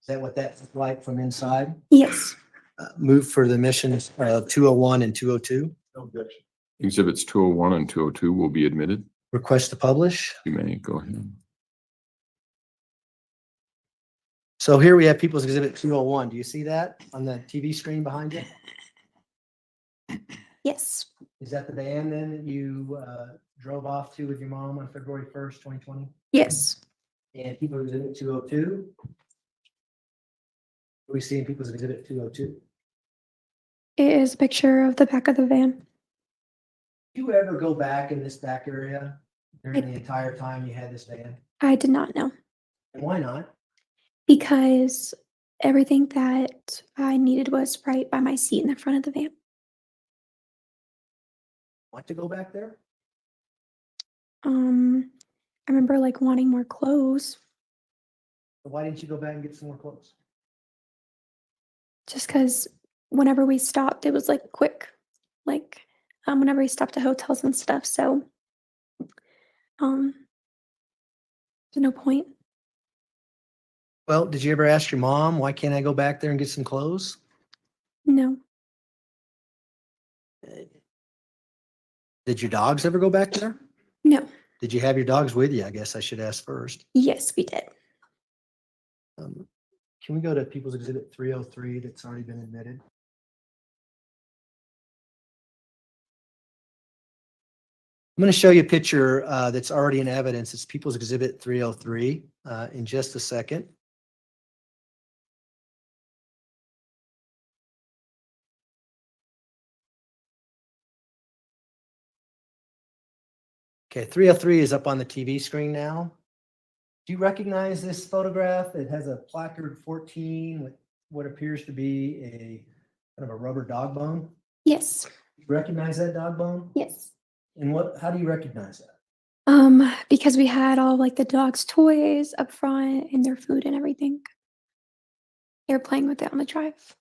E: Is that what that looked like from inside?
F: Yes.
E: Move for the missions 201 and 202. No objection.
D: Exhibits 201 and 202 will be admitted.
E: Request to publish.
D: You may go ahead.
E: So here we have people's exhibit 201. Do you see that on the TV screen behind you?
F: Yes.
E: Is that the van then that you drove off to with your mom on February 1st, 2020?
F: Yes.
E: And people's exhibit 202? What do we see in people's exhibit 202?
F: It is a picture of the back of the van.
E: Do you ever go back in this back area during the entire time you had this van?
F: I did not know.
E: And why not?
F: Because everything that I needed was right by my seat in the front of the van.
E: Want to go back there?
F: I remember like wanting more clothes
E: But why didn't you go back and get some more clothes?
F: just because whenever we stopped, it was like quick. Like whenever we stopped at hotels and stuff. So there's no point.
E: Well, did you ever ask your mom, why can't I go back there and get some clothes?
F: No.
E: Did your dogs ever go back there?
F: No.
E: Did you have your dogs with you? I guess I should ask first.
F: Yes, we did.
E: Can we go to people's exhibit 303 that's already been admitted? I'm going to show you a picture that's already in evidence. It's People's Exhibit 303 in just a second. Okay, 303 is up on the TV screen now. Do you recognize this photograph? It has a placard 14 with what appears to be a kind of a rubber dog bone.
F: Yes.
E: You recognize that dog bone?
F: Yes.
E: And how do you recognize that?
F: Because we had all like the dog's toys up front and their food and everything. They were playing with it on the drive.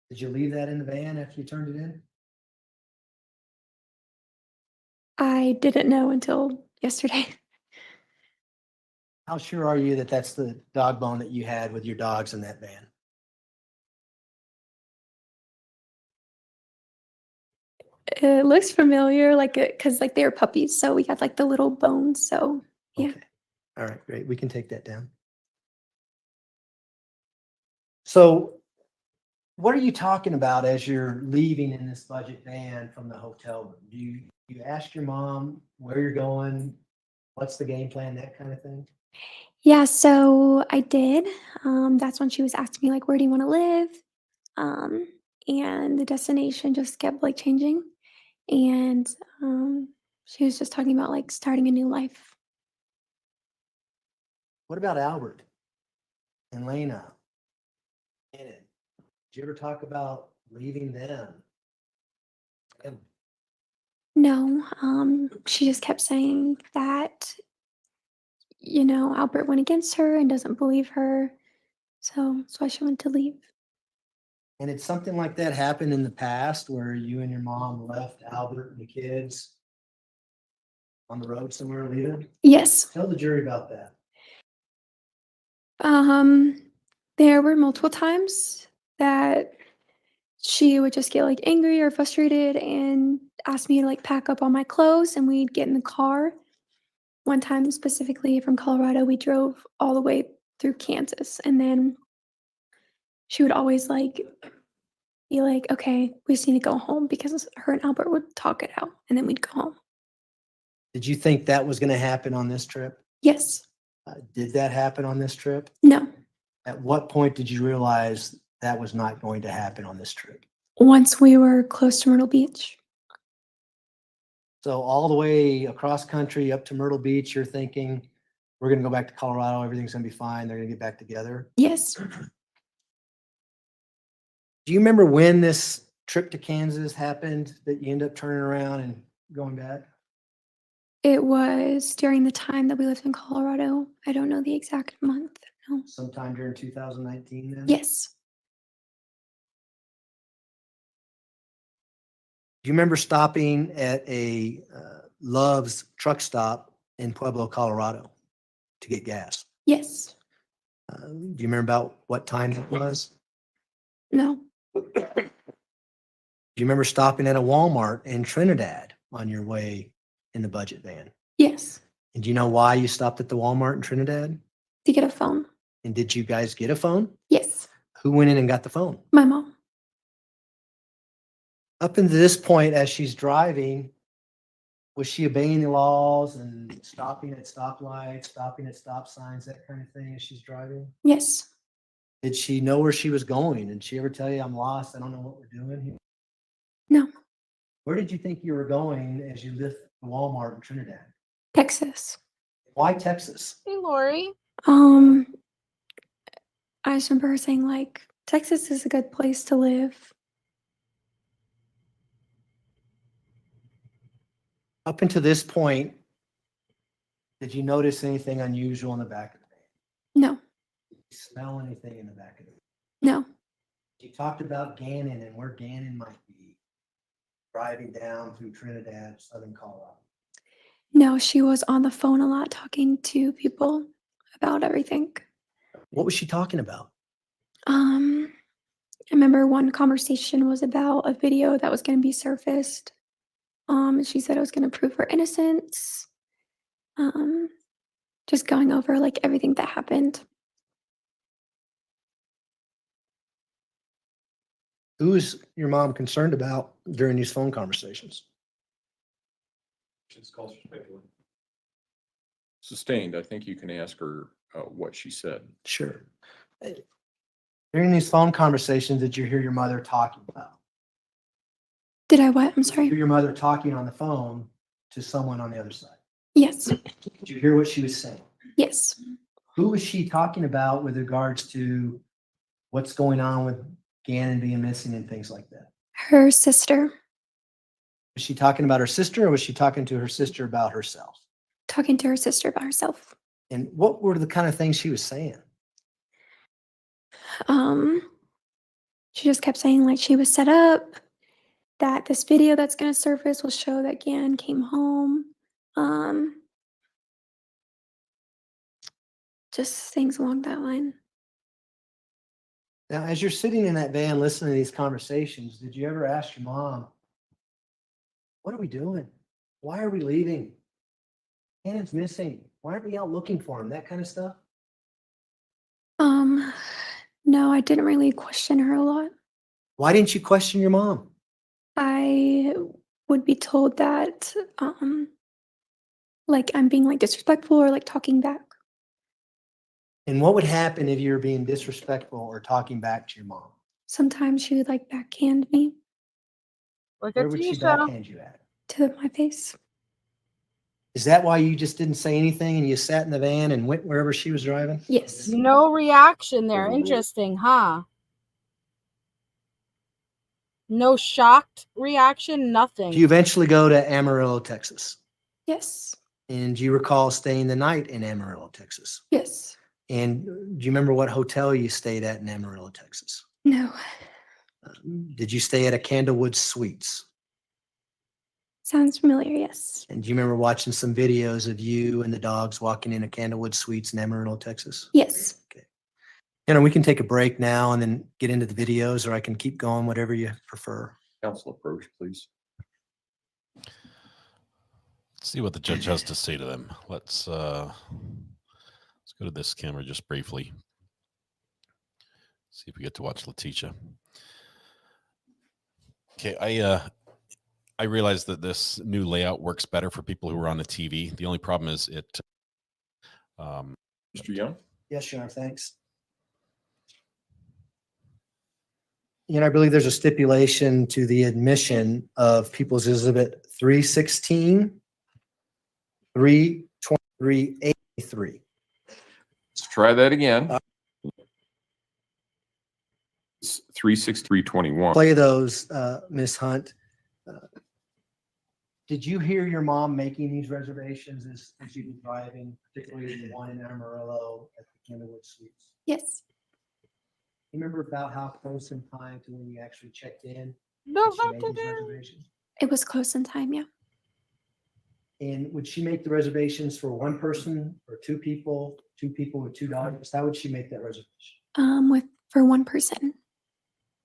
E: Did you leave that in the van after you turned it in?
F: I didn't know until yesterday.
E: How sure are you that that's the dog bone that you had with your dogs in that van?
F: It looks familiar, like it, because like they were puppies, so we had like the little bones. So yeah.
E: Okay. All right, great. We can take that down. So what are you talking about as you're leaving in this budget van from the hotel room? Do you ask your mom where you're going? What's the game plan? That kind of thing?
F: Yeah, so I did. That's when she was asking me like, where do you want to live? And the destination just kept like changing. And she was just talking about like starting a new life.
E: What about Albert and Lena? Did you ever talk about leaving them?
F: No, she just kept saying that, Albert went against her and doesn't believe her. So that's why she wanted to leave.
E: And it's something like that happened in the past where you and your mom left Albert and the kids on the road somewhere later?
F: Yes.
E: Tell the jury about that.
F: There were multiple times that she would just get like angry or frustrated and ask me to like pack up all my clothes and we'd get in the car. One time specifically from Colorado, we drove all the way through Kansas and then she would always like be like, okay, we just need to go home because her and Albert would talk it out and then we'd go home.
E: Did you think that was going to happen on this trip?
F: Yes.
E: Did that happen on this trip?
F: No.
E: At what point did you realize that was not going to happen on this trip?
F: Once we were close to Myrtle Beach.
E: So all the way across country up to Myrtle Beach, you're thinking, we're going to go back to Colorado. Everything's going to be fine. They're going to get back together.
F: Yes.
E: Do you remember when this trip to Kansas happened that you end up turning around and going back?
F: It was during the time that we lived in Colorado. I don't know the exact month. No.
E: Sometime during 2019 then?
F: Yes.
E: Do you remember stopping at a Love's truck stop in Pueblo, Colorado to get gas?
F: Yes.
E: Do you remember about what time it was?
F: No.
E: Do you remember stopping at a Walmart in Trinidad on your way in the budget van?
F: Yes.
E: And do you know why you stopped at the Walmart in Trinidad?
F: To get a phone.
E: And did you guys get a phone?
F: Yes.
E: Who went in and got the phone?
F: My mom.
E: Up until this point, as she's driving, was she obeying the laws and stopping at stoplights, stopping at stop signs, that kind of thing as she's driving?
F: Yes.
E: Did she know where she was going? Did she ever tell you, I'm lost, I don't know what we're doing here?
F: No.
E: Where did you think you were going as you left the Walmart in Trinidad?
F: Texas.
E: Why Texas?
B: Hey, Lori.
F: I just remember her saying like, Texas is a good place to live.
E: Up until this point, did you notice anything unusual in the back of the van?
F: No.
E: Did you smell anything in the back of the van?
F: No.
E: You talked about Gannon and where Gannon might be driving down through Trinidad, southern Colorado.
F: No, she was on the phone a lot talking to people about everything.
E: What was she talking about?
F: I remember one conversation was about a video that was going to be surfaced. She said it was going to prove her innocence. Just going over like everything that happened.
E: Who is your mom concerned about during these phone conversations?
D: Sustained. I think you can ask her what she said.
E: Sure. During these phone conversations, did you hear your mother talking about?
F: Did I what? I'm
E: Did you
F: sorry.
E: hear your mother talking on the phone to someone on the other side?
F: Yes.
E: Did you hear what she was saying?
F: Yes.
E: Who was she talking about with regards to what's going on with Gannon being missing and things like that?
F: Her sister.
E: Was she talking about her sister, or was she talking to her sister about herself?
F: Talking to her sister about herself.
E: And what were the kind of things she was saying?
F: She just kept saying like she was set up, that this video that's going to surface will show that Gannon came home. Just things along that line.
E: Now, as you're sitting in that van listening to these conversations, did you ever ask your mom, what are we doing? Why are we leaving? Gannon's missing. Why aren't we out looking for him? That kind of stuff?
F: No, I didn't really question her a lot.
E: Why didn't you question your mom?
F: I would be told that like I'm being like disrespectful or like talking back.
E: And what would happen if you were being disrespectful or talking back to your mom?
F: Sometimes she would like backhand me
B: Look
E: Where
B: at
E: would she
B: Tisha.
E: backhand you at?
F: to my face.
E: Is that why you just didn't say anything and you sat in the van and went wherever she was driving?
F: Yes.
B: No reaction there. Interesting, huh? No shocked reaction, nothing.
E: Do you eventually go to Amarillo, Texas?
F: Yes.
E: And do you recall staying the night in Amarillo, Texas?
F: Yes.
E: And do you remember what hotel you stayed at in Amarillo, Texas?
F: No.
E: Did you stay at a Candlewood Suites?
F: Sounds familiar. Yes.
E: And do you remember watching some videos of you and the dogs walking into Candlewood Suites in Amarillo, Texas?
F: Yes.
E: Okay. You know, we can take a break now and then get into the videos, or I can keep going, whatever you prefer.
D: Council approach, please.
H: Let's see what the judge has to say to them. Let's go to this camera just briefly. See if we get to watch Letecia. Okay, I realize that this new layout works better for people who are on the TV. The only problem is it.
D: Mr. Young?
E: Yes, Your Honor, thanks. You know, I believe there's a stipulation to the admission of People's Exhibit 316, 323, 83.
D: Let's try that again. 36321.
E: Play those, Ms. Hunt. Did you hear your mom making these reservations as you were driving, particularly the one in Amarillo at the Candlewood Suites?
F: Yes.
E: You remember about how close in time to when you actually checked in?
B: No,
E: that she made these reservations?
F: It was close in time. Yeah.
E: And would she make the reservations for one person or two people with $2? How would she make that reservation?
F: For one person.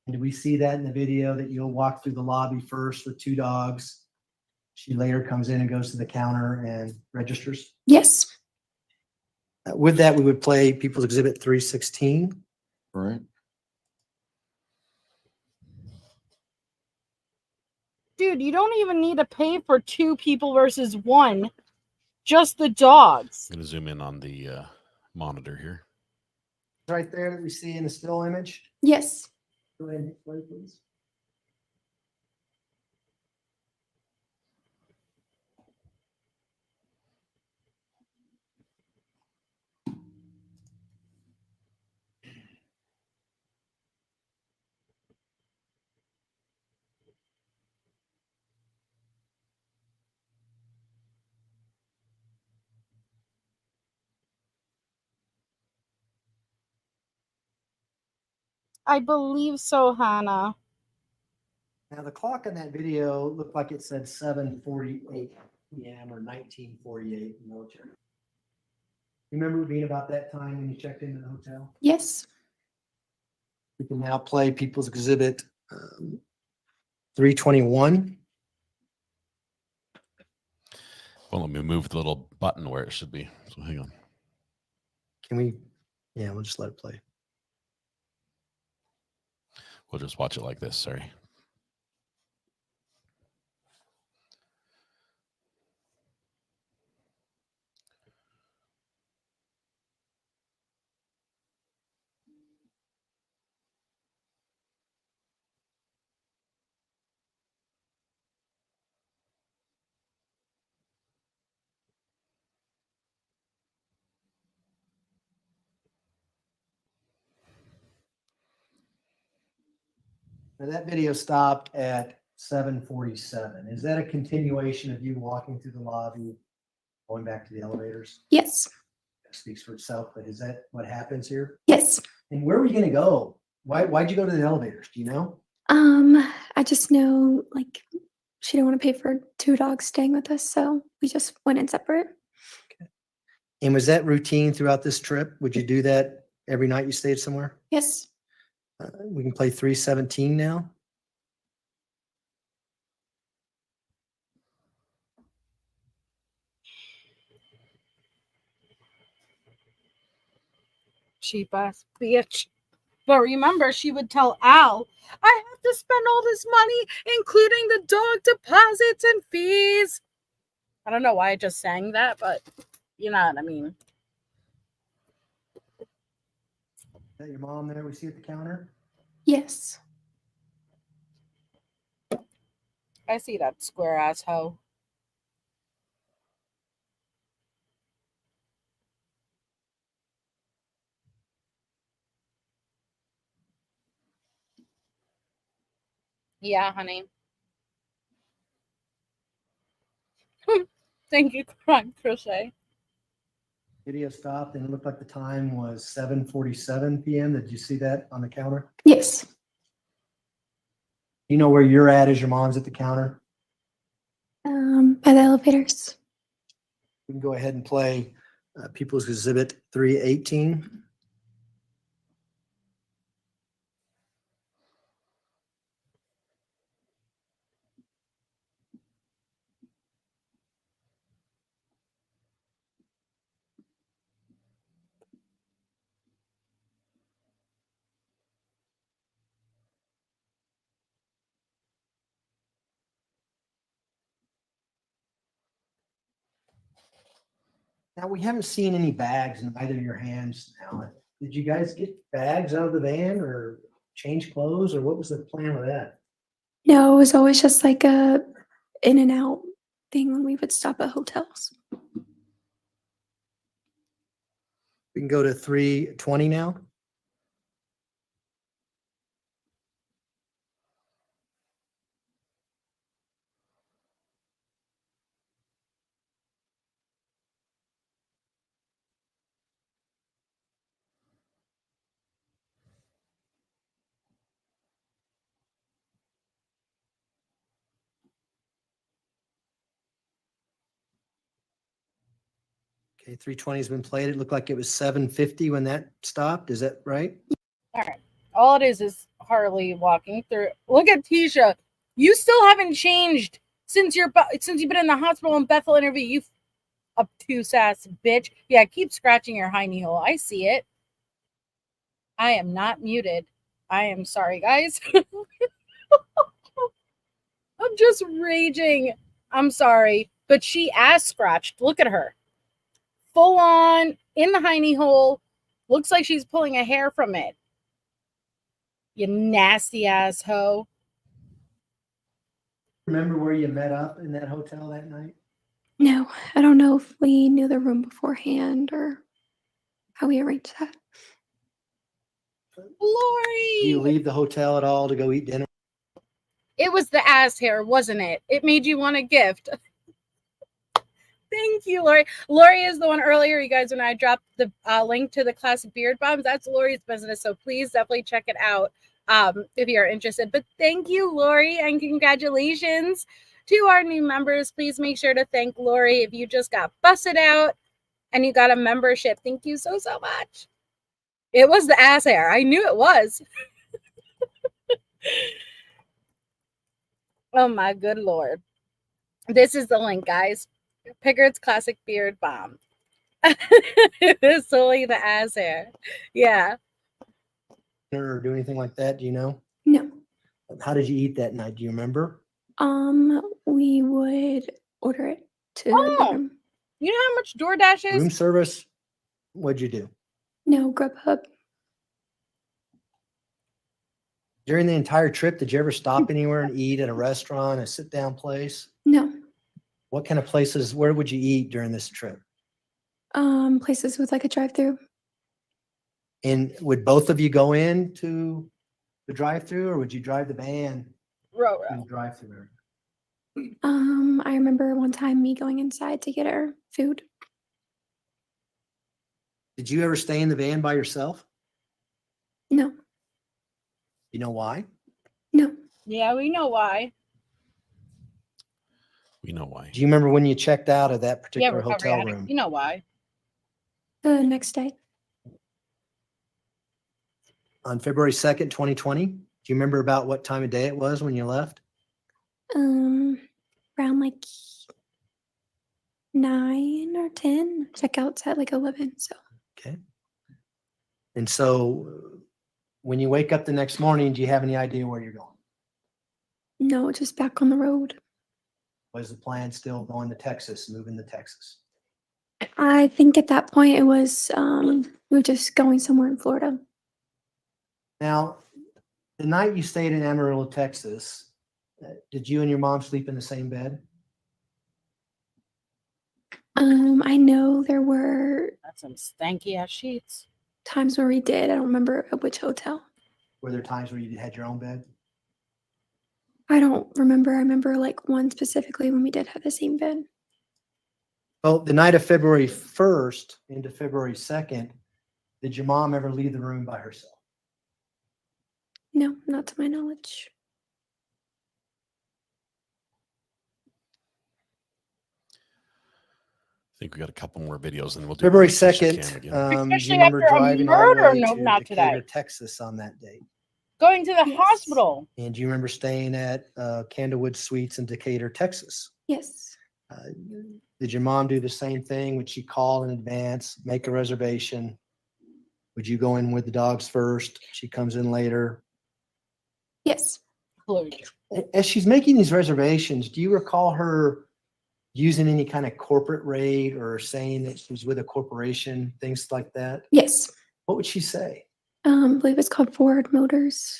E: And do we see that in the video that you'll walk through the lobby first with two dogs? She later comes in and goes to the counter and registers?
F: Yes.
E: With that, we would play People's Exhibit 316.
D: All right.
B: Dude, you don't even need to pay for two people versus one. Just the dogs.
H: I'm going to zoom in on the monitor here.
E: Right there that we see in the still image.
F: Yes.
E: Go ahead and hit play, please.
B: I believe so, Hannah.
E: Now, the clock on that video looked like it said 7:48 p.m. or 1948 in military. You remember it being about that time when you checked into the hotel?
F: Yes.
E: We can now play People's Exhibit 321.
H: Well, let me move the little button where it should be. So hang on.
E: Can we? Yeah, we'll just let it play.
H: We'll just watch it like this. Sorry.
E: Now that video stopped at 7:47. Is that a continuation of you walking through the lobby, going back to the elevators?
F: Yes.
E: That speaks for itself, but is that what happens here?
F: Yes.
E: And where were you gonna go? Why'd you go to the elevators? Do you know?
F: I just know like she didn't want to pay for 2 dogs staying with us, so we just went in separate.
E: And was that routine throughout this trip? Would you do that every night you stayed somewhere?
F: Yes.
E: We can play 317 now.
B: Cheap ass bitch. But remember, she would tell Al, I have to spend all this money, including the dog deposits and fees. I don't know why I just sang that, but you know what I mean.
E: Is that your mom there we see at the counter?
F: Yes.
B: I see that square ass hoe. Yeah, honey. Thank you, Crime Crochet.
E: Video stopped and it looked like the time was 7:47 p.m. Did you see that on the counter?
F: Yes.
E: You know where you're at as your mom's at the counter?
F: By the elevators.
E: We can go ahead and play People's Exhibit 318. Now, we haven't seen any bags in either of your hands now. Did you guys get bags out of the van or change clothes, or what was the plan with that?
F: No, it was always just like a in and out thing when we would stop at hotels.
E: We can go to 320 now. Okay, 320 has been played. It looked like it was 7:50 when that stopped. Is that right?
B: All right. All it is Harley walking through. Look at Tisha. You still haven't changed since you've been in the hospital and Bethel interview. You obtuse ass bitch. Yeah, keep scratching your hiney hole. I see it. I am not muted. I am sorry, guys. I'm just raging. I'm sorry. But she ass scratched. Look at her. Full on in the hiney hole. Looks like she's pulling a hair from it. You nasty ass hoe.
E: Remember where you met up in that hotel that night?
F: No, I don't know if we knew the room beforehand or how we arranged that.
B: Lori!
E: Do you leave the hotel at all to go eat dinner?
B: It was the ass hair, wasn't it? It made you want a gift. Thank you, Lori. Lori is the one earlier, you guys, when I dropped the link to the classic beard bombs. That's Lori's business, so please definitely check it out if you're interested. But thank you, Lori, and congratulations to our new members. Please make sure to thank Lori if you just got busted out and you got a membership. Thank you so, so much. It was the ass hair. I knew it was. Oh, my good Lord. This is the link, guys. Pickard's classic beard bomb. It's solely the ass hair. Yeah.
E: Or do anything like that? Do you know?
F: No.
E: How did you eat that night? Do you remember?
F: We would order it to the room.
B: You know how much DoorDash is?
E: Room service? What'd you do?
F: No, Grubhub.
E: During the entire trip, did you ever stop anywhere and eat at a restaurant, a sit-down place?
F: No.
E: What kind of places, where would you eat during this trip?
F: Places with like a drive-through.
E: And would both of you go in to the drive-through, or would you drive the van
B: Row.
E: in the drive-through?
F: I remember one time me going inside to get our food.
E: Did you ever stay in the van by yourself?
F: No,
E: You know why?
F: no.
B: Yeah, we know why.
H: We know why.
E: Do you remember when you checked out of that
B: Yeah,
E: particular
B: recovery
E: hotel
B: addict.
E: room?
B: You know why.
F: The next day.
E: On February 2nd, 2020? Do you remember about what time of day it was when you left?
F: Around like 9 or 10. Checkout's at like 11. So
E: Okay. And so when you wake up the next morning, do you have any idea where you're going?
F: no, just back on the road.
E: Was the plan still going to Texas, moving to Texas?
F: I think at that point it was we were just going somewhere in Florida.
E: Now, the night you stayed in Amarillo, Texas, did you and your mom sleep in the same bed?
F: I know there were
B: That's some stanky ass sheets.
F: times where we did. I don't remember at which hotel.
E: Were there times where you had your own bed?
F: I don't remember. I remember like one specifically when we did have the same bed.
E: Well, the night of February 1st into February 2nd, did your mom ever leave the room by herself?
F: No, not to my knowledge.
H: I think we got a couple more videos and we'll do
E: February
H: Letecia
E: 2nd,
H: Cam again.
E: do you
B: Especially
E: remember
B: after a
E: driving all the
B: murder
E: way
B: no,
E: to
B: not
E: Decatur,
B: today.
E: Texas on that date?
B: Going to the
F: Yes.
B: hospital.
E: And do you remember staying at Candlewood Suites in Decatur, Texas?
F: Yes.
E: Did your mom do the same thing? Would she call in advance, make a reservation? Would you go in with the dogs first? She comes in later.
F: Yes.
E: As she's making these reservations, do you recall her using any kind of corporate raid or saying that she was with a corporation, things like that?
F: Yes.
E: What would she say?
F: I believe it's called Ford Motors.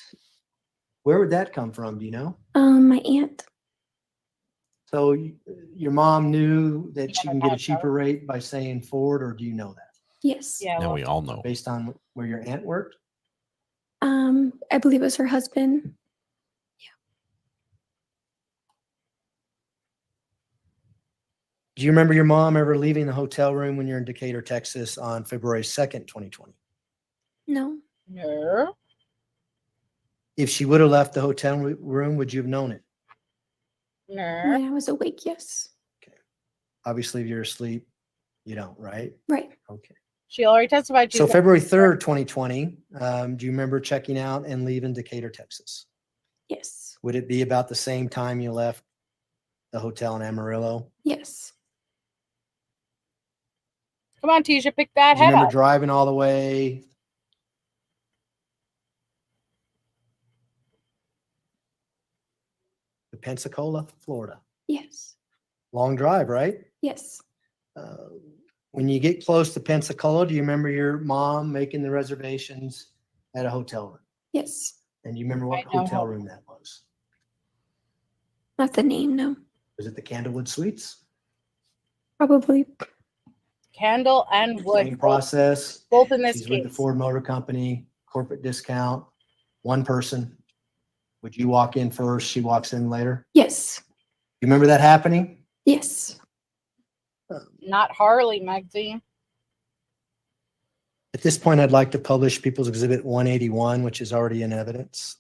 E: Where would that come from? Do you know?
F: My aunt.
E: So your mom knew that she
B: Yeah,
E: can get a
B: that's
E: cheaper rate by saying Ford, or do you know that
F: Yes.
B: Yeah.
H: Now
B: Well,
H: we all know.
E: based on where your aunt worked?
F: I believe it was her husband.
E: Do you remember your mom ever leaving the hotel room when you're in Decatur, Texas on February 2nd, 2020?
F: No.
B: no.
E: If she would have left the hotel room, would you have known it?
B: No.
F: When I was awake, yes.
E: Obviously, if you're asleep, you don't, right?
F: Right.
E: Okay.
B: She already testified.
E: So February 3rd, 2020, do you remember checking out and leaving Decatur, Texas?
F: Yes.
E: Would it be about the same time you left the hotel in Amarillo?
F: Yes.
B: Come on, Tisha, pick that
E: Do you
B: head
E: remember
B: up.
E: driving all the way to Pensacola, Florida?
F: Yes.
E: Long drive, right?
F: Yes.
E: When you get close to Pensacola, do you remember your mom making the reservations at a hotel room?
F: Yes.
E: And do you remember what
B: I know
E: hotel
B: how-
E: room that was?
F: Not the name, no.
E: Was it the Candlewood Suites?
F: Probably.
B: Candle and wood.
E: Same process.
B: Both in this
E: She's with the
B: case.
E: Ford Motor Company, corporate discount, one person. Would you walk in first? She walks in later?
F: Yes.
E: You remember that happening?
F: Yes.
B: Not Harley, Magazine.
E: At this point, I'd like to publish People's Exhibit 181, which is already in evidence.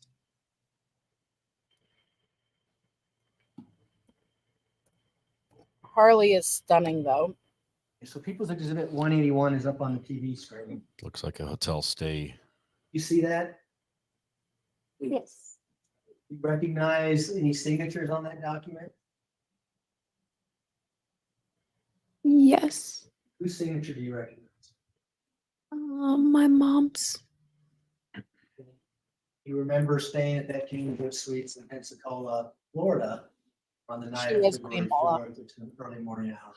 B: Harley is stunning, though.
E: So People's Exhibit 181 is up on the TV screen.
H: Looks like a hotel stay.
E: You see that?
F: Yes.
E: You recognize any signatures on that document?
F: Yes.
E: Whose signature do you recognize?
F: My mom's.
E: You remember staying at that Kingwood Suites in Pensacola, Florida on the night
B: She
E: of
B: was
E: February
B: Queen Paula.
E: 4th to early morning hours.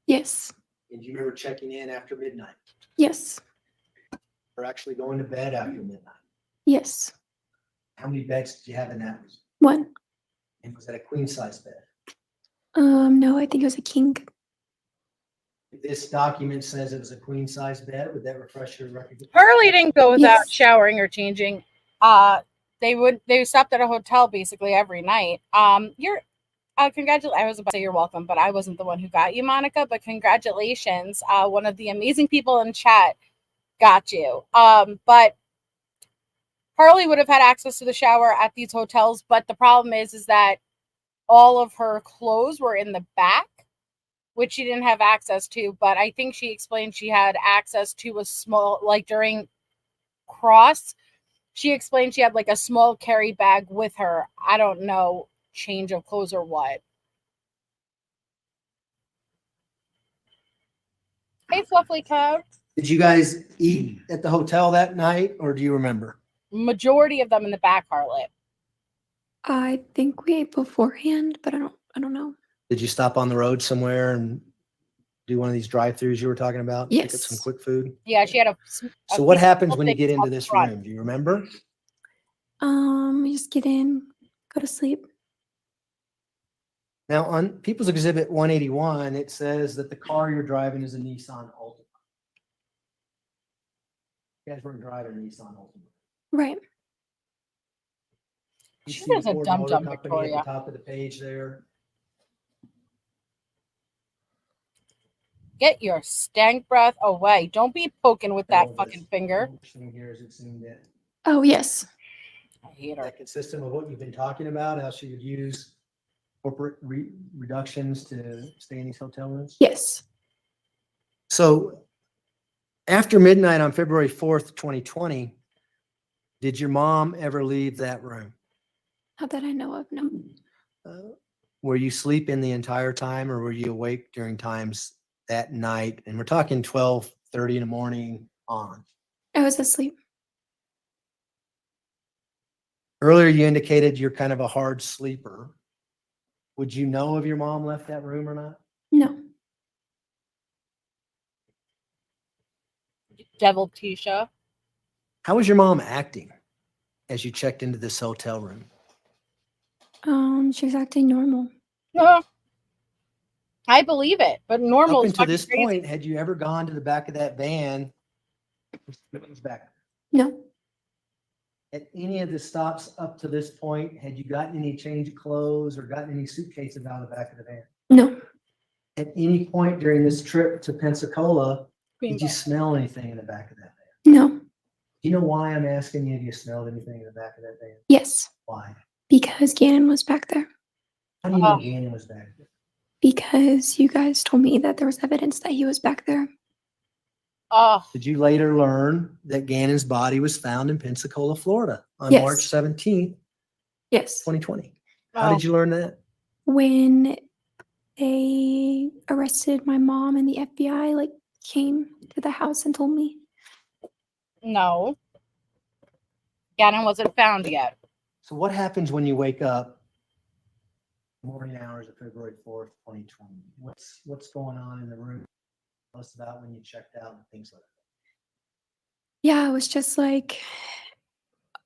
F: Yes.
E: And do you remember checking in after midnight
F: Yes.
E: or actually going to bed after midnight?
F: Yes.
E: How many beds did you have in that room?
F: One.
E: And was that a queen size bed?
F: No, I think it was a king.
E: If this document says it was a queen size bed, would that refresh your record?
B: Harley didn't go without
F: Yes.
B: showering or changing. they stopped at a hotel basically every night. You're congratulations. I was about to say you're welcome, but I wasn't the one who got you, Monica. But congratulations. One of the amazing people in chat got you. But Harley would have had access to the shower at these hotels, but the problem is that all of her clothes were in the back, which she didn't have access to. But I think she explained she had access to a small, like during cross, she explained she had like a small carry bag with her. I don't know, change of clothes or what. Hey, Fluffy Cow.
E: Did you guys eat at the hotel that night, or do you remember?
B: Majority of them in the back, Harlot.
F: I think we ate beforehand, but I don't know.
E: Did you stop on the road somewhere and do one of these drive-throughs you were talking about? Pick up
F: Yes.
E: some quick food?
B: Yeah, she had a
E: So what happens
B: piece
E: when you
B: of
E: get
B: things
E: into
B: up
E: this
B: front.
E: room? Do you remember?
F: We just get in, go to sleep.
E: Now, on People's Exhibit 181, it says that the car you're driving is a Nissan Altima. You guys weren't driving a Nissan Altima.
F: Right.
E: You
B: She
E: see the
B: was a
E: Ford
B: dumb
E: Motor
B: dumb
E: Company
B: Victoria.
E: at the top of the page there.
B: Get your stank breath away. Don't be poking with that
E: All this
B: fucking finger.
E: thing here is it zoomed in.
F: Oh, yes.
B: I hate
E: Is
B: her.
E: that consistent with what you've been talking about? How she would use corporate reductions to stay in these hotel rooms?
F: Yes.
E: So after midnight on February 4th, 2020, did your mom ever leave that room?
F: Not that I know of, no.
E: Were you sleeping the entire time, or were you awake during times that night? And we're talking 12:30 in the morning on.
F: I was asleep.
E: Earlier, you indicated you're kind of a hard sleeper. Would you know if your mom left that room or not?
F: No.
B: Devil Tisha.
E: How was your mom acting as you checked into this hotel room?
F: She was acting normal.
B: I believe it, but normal
E: Up
B: is
E: until
B: fucking
E: this
B: crazy.
E: point, had you ever gone to the back of that van? Back.
F: No.
E: At any of the stops up to this point, had you gotten any change of clothes or gotten any suitcases out of the back of the van?
F: No.
E: At any point during this trip to Pensacola, did you smell anything in the back of that van?
F: No.
E: Do you know why I'm asking you if you smelled anything in the back of that van?
F: Yes.
E: Why?
F: Because Gannon was back there.
E: How do you know Gannon was back there?
F: Because you guys told me that there was evidence that he was back there.
E: Did you later learn that Gannon's body was found in Pensacola, Florida on
F: Yes.
E: March 17th,
F: Yes.
E: 2020? How did you learn that?
F: When they arrested my mom and the FBI came to the house and told me.
B: No. Gannon wasn't found yet.
E: So what happens when you wake up morning hours of February 4th, 2020? What's going on in the room? Tell us about when you checked out and things like that.
F: Yeah, it was just like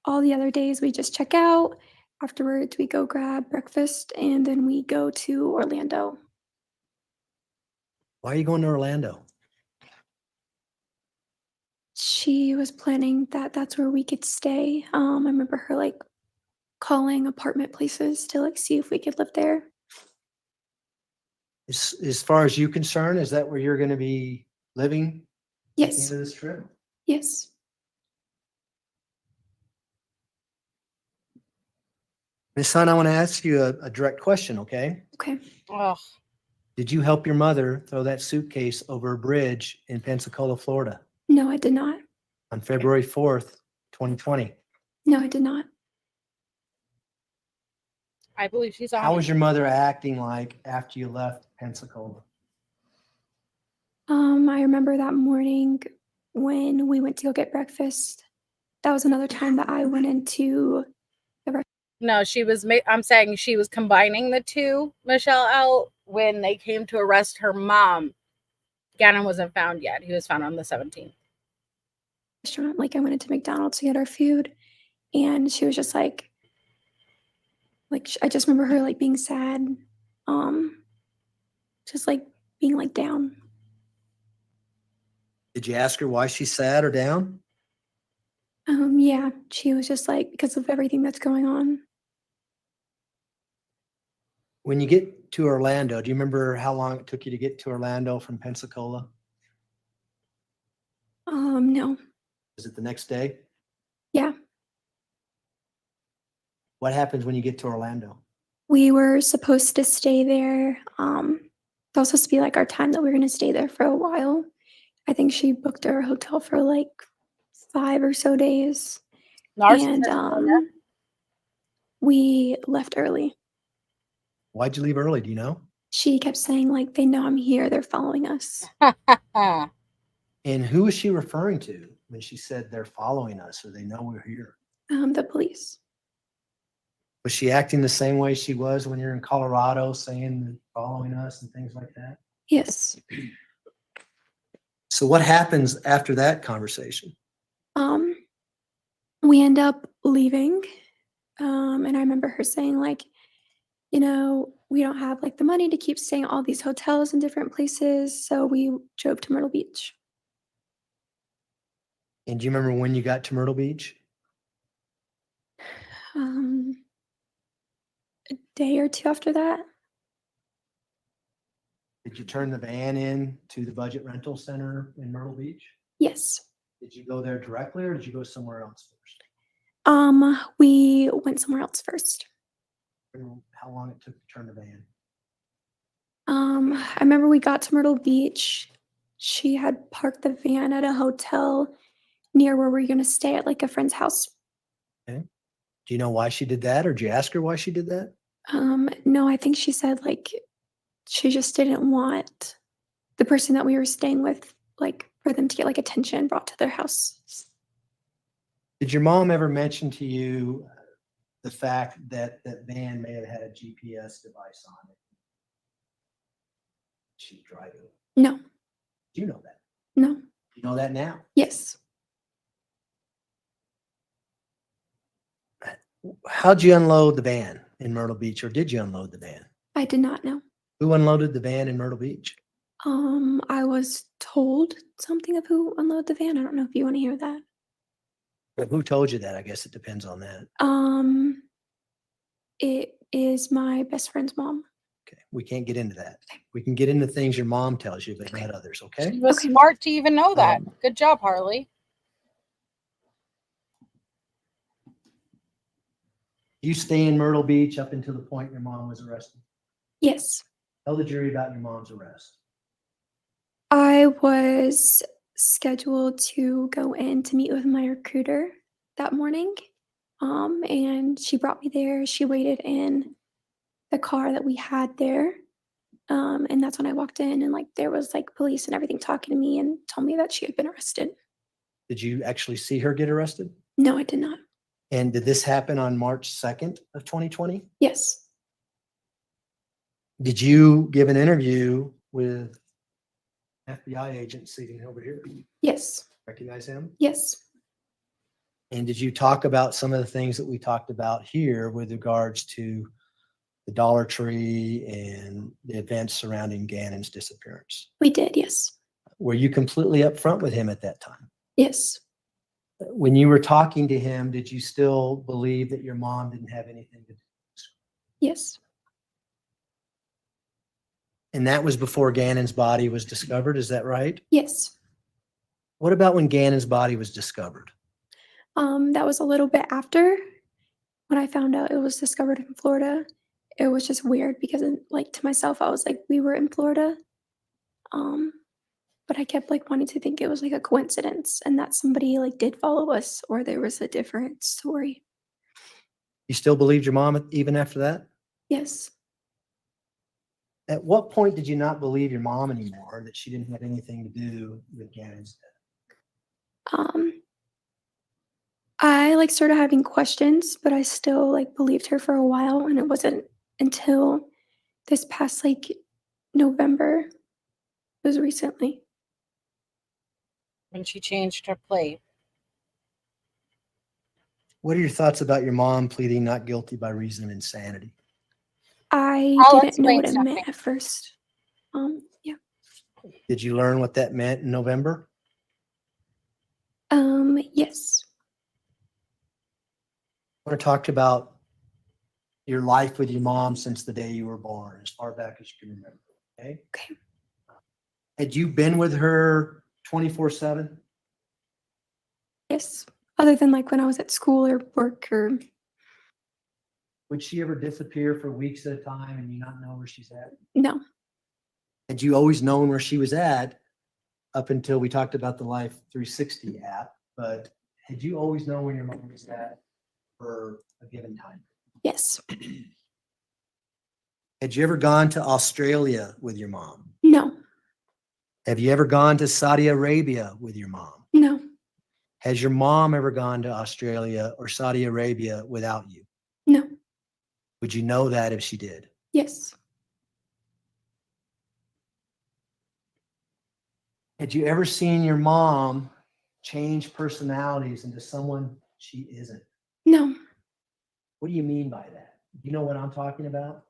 F: all the other days we just check out. Afterwards, we go grab breakfast and then we go to Orlando.
E: Why are you going to Orlando?
F: She was planning that that's where we could stay. I remember her calling apartment places to see if we could live there.
E: As far as you're concerned, is that where you're going to be living at the
F: Yes.
E: end of this trip?
F: Yes.
E: Miss Hunt, I want to ask you a direct question, okay?
F: Okay.
B: Ugh.
E: Did you help your mother throw that suitcase over a bridge in Pensacola, Florida
F: No, I did not.
E: on February 4th, 2020?
F: No, I did not.
B: I believe she's on.
E: How was your mother acting like after you left Pensacola?
F: I remember that morning when we went to go get breakfast. That was another time that I went into the restaurant.
B: No, she was. I'm saying she was combining the two, Michelle L. When they came to arrest her mom, Gannon wasn't found yet. He was found on the 17th.
F: I went into McDonald's to get our food, and she was just I just remember her being sad, just being down.
E: Did you ask her why she's sad or down?
F: Yeah, she was just like, because of everything that's going on.
E: When you get to Orlando, do you remember how long it took you to get to Orlando from Pensacola?
F: No.
E: Is it the next day?
F: Yeah.
E: What happens when you get to Orlando?
F: We were supposed to stay there. That was supposed to be like our time that we were going to stay there for a while. I think she booked our hotel for like 5 or so days. And we left early.
E: Why'd you leave early? Do you know?
F: She kept saying, like, they know I'm here. They're following us.
E: And who is she referring to when she said they're following us or they know we're here?
F: The police.
E: Was she acting the same way she was when you're in Colorado saying that following us and things like that?
F: Yes.
E: So what happens after that conversation?
F: We end up leaving. And I remember her saying, like, you know, we don't have like the money to keep staying at all these hotels in different places. So we drove to Myrtle Beach.
E: And do you remember when you got to Myrtle Beach?
F: A day or two after that.
E: Did you turn the van in to the budget rental center in Myrtle Beach?
F: Yes.
E: Did you go there directly or did you go somewhere else first?
F: We went somewhere else first.
E: How long it took to turn the van?
F: I remember we got to Myrtle Beach. She had parked the van at a hotel near where we were going to stay at like a friend's house.
E: Okay. Do you know why she did that or did you ask her why she did that?
F: No, I think she said like she just didn't want the person that we were staying with, like for them to get like attention brought to their house.
E: Did your mom ever mention to you the fact that that van may have had a GPS device on it? She's driving.
F: No.
E: Do you know that?
F: No.
E: You know that now?
F: Yes.
E: How'd you unload the van in Myrtle Beach, or did you unload the van?
F: I did not know.
E: Who unloaded the van in Myrtle Beach?
F: I was told something of who unloaded the van. I don't know if you want to hear that.
E: Well, who told you that? I guess it depends on that.
F: It is my best friend's mom.
E: Okay, we can't get into that. We can get into things your mom tells you, but not others, okay?
B: She was smart to even know that. Good job, Harley.
E: You stay in Myrtle Beach up until the point your mom was arrested?
F: Yes.
E: Tell the jury about your mom's arrest.
F: I was scheduled to go in to meet with my recruiter that morning. And she brought me there. She waited in the car that we had there. And that's when I walked in and like there was like police and everything talking to me and told me that she had been arrested.
E: Did you actually see her get arrested?
F: No, I did not.
E: And did this happen on March 2nd of 2020?
F: Yes.
E: Did you give an interview with FBI agent sitting over here?
F: Yes.
E: Recognize him?
F: Yes.
E: And did you talk about some of the things that we talked about here with regards to the Dollar Tree and the events surrounding Gannon's disappearance?
F: We did, yes.
E: Were you completely upfront with him at that time?
F: Yes.
E: When you were talking to him, did you still believe that your mom didn't have anything to do?
F: Yes.
E: And that was before Gannon's body was discovered, is that right?
F: Yes.
E: What about when Gannon's body was discovered?
F: That was a little bit after when I found out it was discovered in Florida. It was just weird because like to myself, I was like, we were in Florida. But I kept like wanting to think it was like a coincidence and that somebody like did follow us or there was a different story.
E: You still believed your mom even after that?
F: Yes.
E: At what point did you not believe your mom anymore, that she didn't have anything to do with Gannon's death?
F: I like started having questions, but I still like believed her for a while. And it wasn't until this past like November, it was recently.
B: When she changed her plate.
E: What are your thoughts about your mom pleading not guilty by reason of insanity?
F: I didn't know what it meant at first. Yeah.
E: Did you learn what that meant in November?
F: Yes.
E: I want to talk about your life with your mom since the day you were born, as far back as you can remember. Okay.
F: Okay.
E: Had you been with her 24/7?
F: Yes. Other than like when I was at school or work or
E: Would she ever disappear for weeks at a time and you not know where she's at?
F: no.
E: Had you always known where she was at up until we talked about the Life 360 app? But had you always known where your mom was at for a given time?
F: Yes.
E: Had you ever gone to Australia with your mom?
F: No.
E: Have you ever gone to Saudi Arabia with your mom?
F: No.
E: Has your mom ever gone to Australia or Saudi Arabia without you?
F: No.
E: Would you know that if she did?
F: Yes.
E: Had you ever seen your mom change personalities into someone she isn't?
F: No.
E: What do you mean by that? Do you know what I'm talking about?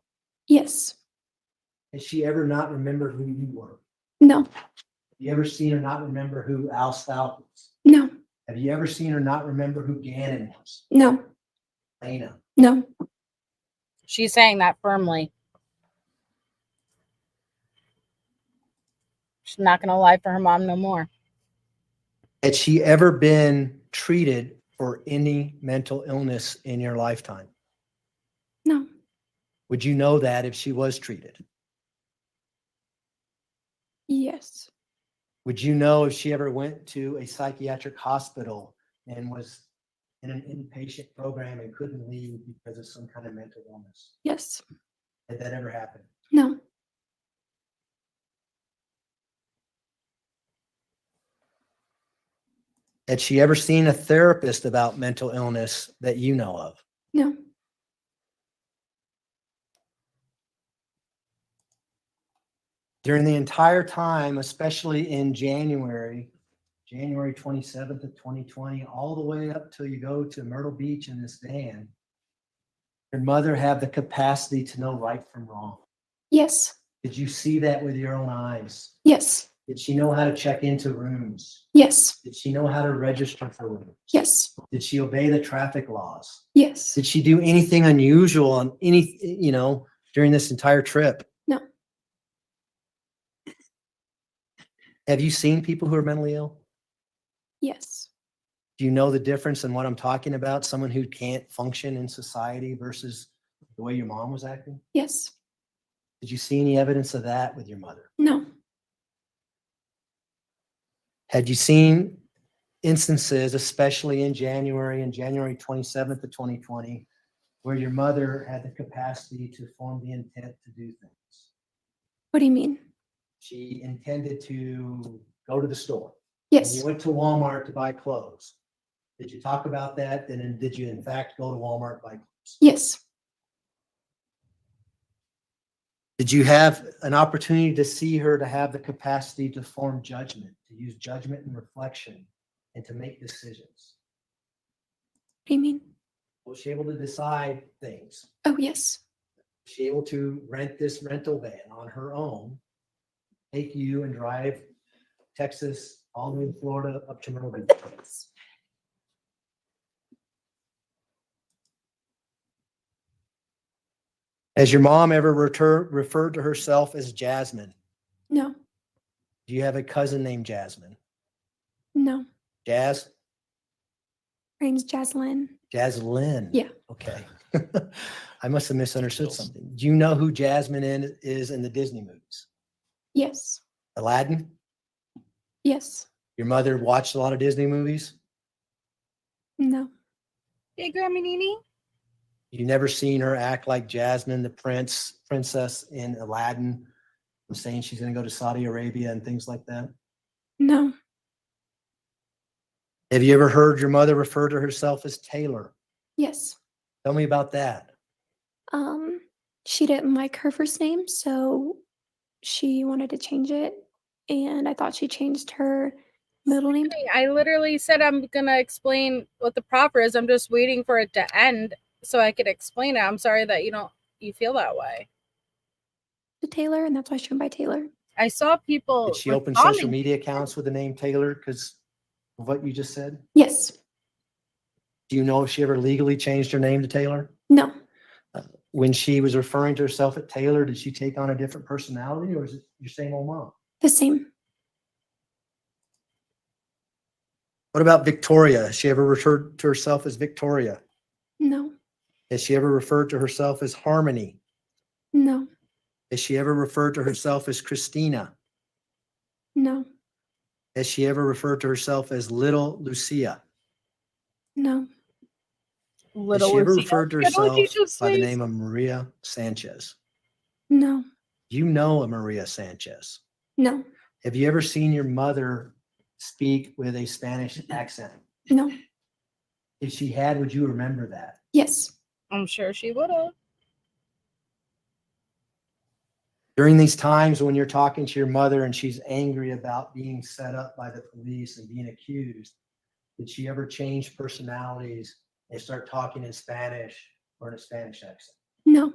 F: Yes.
E: Has she ever not remembered who you were?
F: No.
E: Have you ever seen her not remember who Al Stauch was?
F: No.
E: Have you ever seen her not remember who Gannon was?
F: No.
E: Lena.
F: No.
B: She's saying that firmly. She's not going to lie for her mom no more.
E: Had she ever been treated for any mental illness in your lifetime?
F: No.
E: Would you know that if she was treated?
F: Yes.
E: Would you know if she ever went to a psychiatric hospital and was in an inpatient program and couldn't leave because of some kind of mental illness?
F: Yes.
E: Had that ever happened?
F: No.
E: Had she ever seen a therapist about mental illness that you know of?
F: No.
E: During the entire time, especially in January 27th of 2020, all the way up till you go to Myrtle Beach in this van, your mother have the capacity to know right from wrong.
F: Yes.
E: Did you see that with your own eyes?
F: Yes.
E: Did she know how to check into rooms?
F: Yes.
E: Did she know how to register for rooms?
F: Yes.
E: Did she obey the traffic laws?
F: Yes.
E: Did she do anything unusual on during this entire trip?
F: No.
E: Have you seen people who are mentally ill?
F: Yes.
E: Do you know the difference in what I'm talking about? Someone who can't function in society versus the way your mom was acting?
F: Yes.
E: Did you see any evidence of that with your mother?
F: No.
E: Had you seen instances, especially in January and January 27th of 2020, where your mother had the capacity to form the intent to do things?
F: What do you mean?
E: She intended to go to the store.
F: Yes.
E: And you went to Walmart to buy clothes. Did you talk about that? And then did you in fact go to Walmart to buy clothes?
F: Yes.
E: Did you have an opportunity to see her to have the capacity to form judgment, to use judgment and reflection, and to make decisions?
F: What do you mean?
E: Was she able to decide things?
F: Oh, yes.
E: Was she able to rent this rental van on her own, take you and drive Texas all the way to Florida up to Myrtle Beach? Has your mom ever referred to herself as Jasmine?
F: No.
E: Do you have a cousin named Jasmine?
F: No.
E: Jazz?
F: Her name's Jaslyn.
E: Jaslyn.
F: Yeah.
E: Okay. I must have misunderstood something. Do you know who Jasmine is in the Disney movies?
F: Yes.
E: Aladdin?
F: Yes.
E: Your mother watched a lot of Disney movies?
F: No.
B: Hey, Grammy Nini.
E: You never seen her act like Jasmine, the princess in Aladdin, saying she's going to go to Saudi Arabia and things like that?
F: No.
E: Have you ever heard your mother refer to herself as Taylor?
F: Yes.
E: Tell me about that.
F: She didn't like her first name, so she wanted to change it, and I thought she changed her middle name.
B: I literally said I'm going to explain what the proper is. I'm just waiting for it to end so I could explain it. I'm sorry that you feel that way.
F: To Taylor, and that's why she went by Taylor.
B: I saw people.
E: Did she open
B: responding.
E: social media accounts with the name Taylor because of what you just said?
F: Yes.
E: Do you know if she ever legally changed her name to Taylor?
F: No.
E: When she was referring to herself at Taylor, did she take on a different personality, or is it your same old mom?
F: The same.
E: What about Victoria? Has she ever referred to herself as Victoria?
F: No.
E: Has she ever referred to herself as Harmony?
F: No.
E: Has she ever referred to herself as Christina?
F: No.
E: Has she ever referred to herself as Little Lucia?
F: No.
E: Has she ever referred to herself
B: Leticia's
E: by the
B: face.
E: name of Maria Sanchez?
F: No.
E: You know a Maria Sanchez.
F: No.
E: Have you ever seen your mother speak with a Spanish accent?
F: No.
E: If she had, would you remember that?
F: Yes.
B: I'm sure she would have.
E: During these times when you're talking to your mother and she's angry about being set up by the police and being accused, did she ever change personalities and start talking in Spanish or in a Spanish accent?
F: No.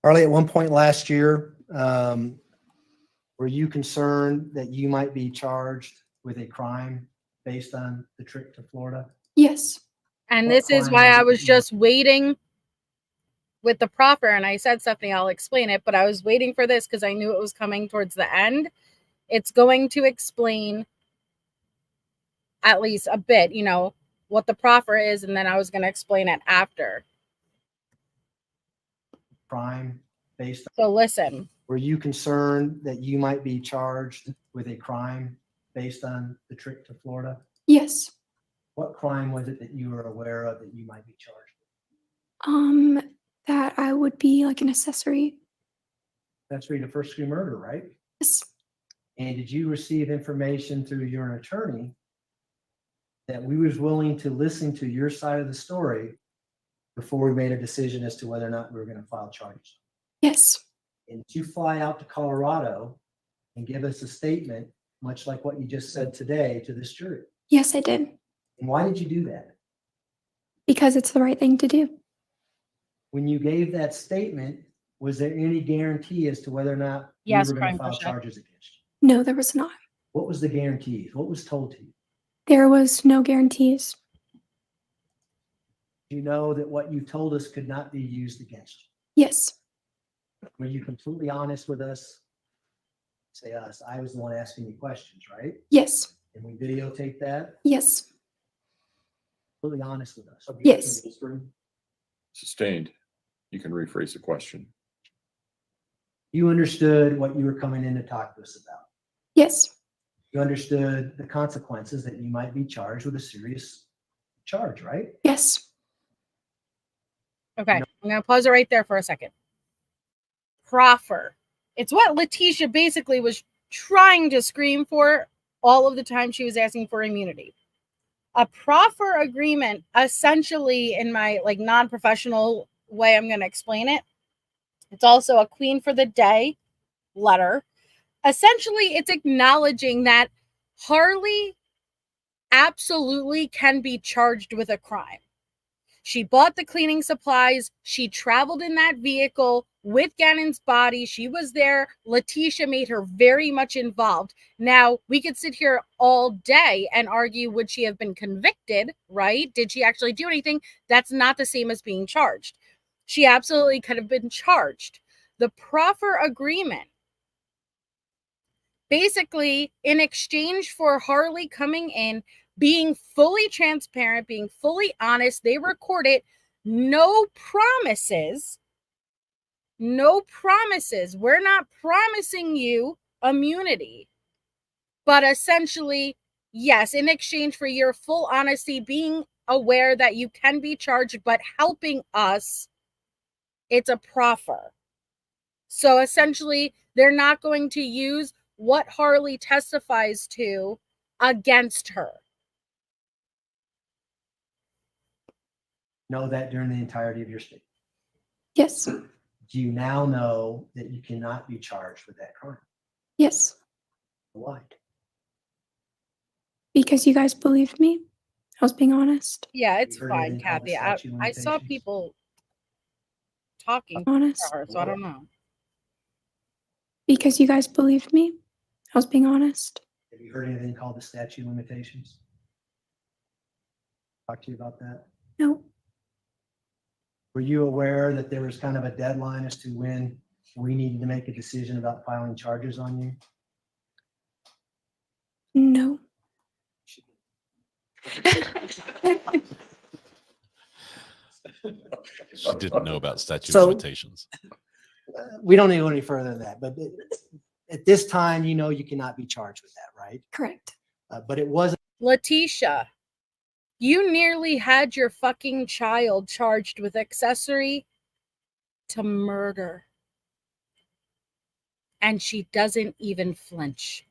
E: Harley, at one point last year, were you concerned that you might be charged with a crime based on the trip to Florida?
F: Yes.
B: And
E: What
B: this is
E: crime
B: why
E: was
B: I
E: it
B: was
E: that you-
B: just waiting with the proffer. And I said, Stephanie, I'll explain it, but I was waiting for this because I knew it was coming towards the end. It's going to explain at least a bit, you know, what the proffer is, and then I was going to explain it after.
E: Crime based on,
B: So listen,
E: were you concerned that you might be charged with a crime based on the trip to Florida?
F: Yes.
E: What crime was it that you were aware of that you might be charged with?
F: That I would be like an accessory.
E: That's really the first degree murder, right?
F: Yes.
E: And did you receive information through your attorney that we was willing to listen to your side of the story before we made a decision as to whether or not we were going to file charges?
F: Yes.
E: And did you fly out to Colorado and give us a statement, much like what you just said today, to this jury?
F: Yes, I did.
E: And why did you do that?
F: Because it's the right thing to do.
E: When you gave that statement, was there any guarantee as to whether or not
B: Yes,
E: we were going
B: crime
E: to file
B: push-up.
E: charges against you?
F: No, there was not.
E: What was the guarantees? What was told to you?
F: There was no guarantees.
E: You know that what you told us could not be used against
F: Yes.
E: you. Were you completely honest with us? Say us. I was the one asking you questions, right?
F: Yes.
E: And we videotape that.
F: Yes.
E: Completely honest with us.
F: Yes.
D: Sustained. You can rephrase the question.
E: You understood what you were coming in to talk to us about.
F: Yes.
E: You understood the consequences that you might be charged with a serious charge, right?
F: Yes.
B: okay, I'm going to pause it right there for a second. Proffer. It's what Letecia basically was trying to scream for all of the time she was asking for immunity. A proffer agreement, essentially, in my like non-professional way, I'm going to explain it. It's also a queen for the day letter. Essentially, it's acknowledging that Harley absolutely can be charged with a crime. She bought the cleaning supplies. She traveled in that vehicle with Gannon's body. She was there. Letecia made her very much involved. Now, we could sit here all day and argue, would she have been convicted, right? Did she actually do anything? That's not the same as being charged. She absolutely could have been charged. The proffer agreement, basically, in exchange for Harley coming in, being fully transparent, being fully honest, they record it. No promises. No promises. We're not promising you immunity. But essentially, yes, in exchange for your full honesty, being aware that you can be charged, but helping us, it's a proffer. So essentially, they're not going to use what Harley testifies to against her.
E: Know that during the entirety of your statement.
F: Yes.
E: Do you now know that you cannot be charged with that crime?
F: Yes.
E: Why?
F: Because you guys believed me. I was being honest.
B: Yeah, it's
E: You heard
B: fine,
E: anything called the
B: Kathy.
E: statute of
B: I saw
E: limitations?
B: people talking to
F: Honest.
B: her, so I don't know.
F: Because you guys believed me. I was being honest.
E: Have you heard anything called the statute of limitations? Talk to you about that.
F: No.
E: Were you aware that there was kind of a deadline as to when we needed to make a decision about filing charges on you?
F: No.
H: She didn't know about statute
E: So-
H: of limitations.
E: We don't need to go any further than that, but at this time, you know, you cannot be charged with that, right?
F: Correct.
E: But it wasn't.
B: Letecia, you nearly had your fucking child charged with accessory to murder. And she doesn't even flinch.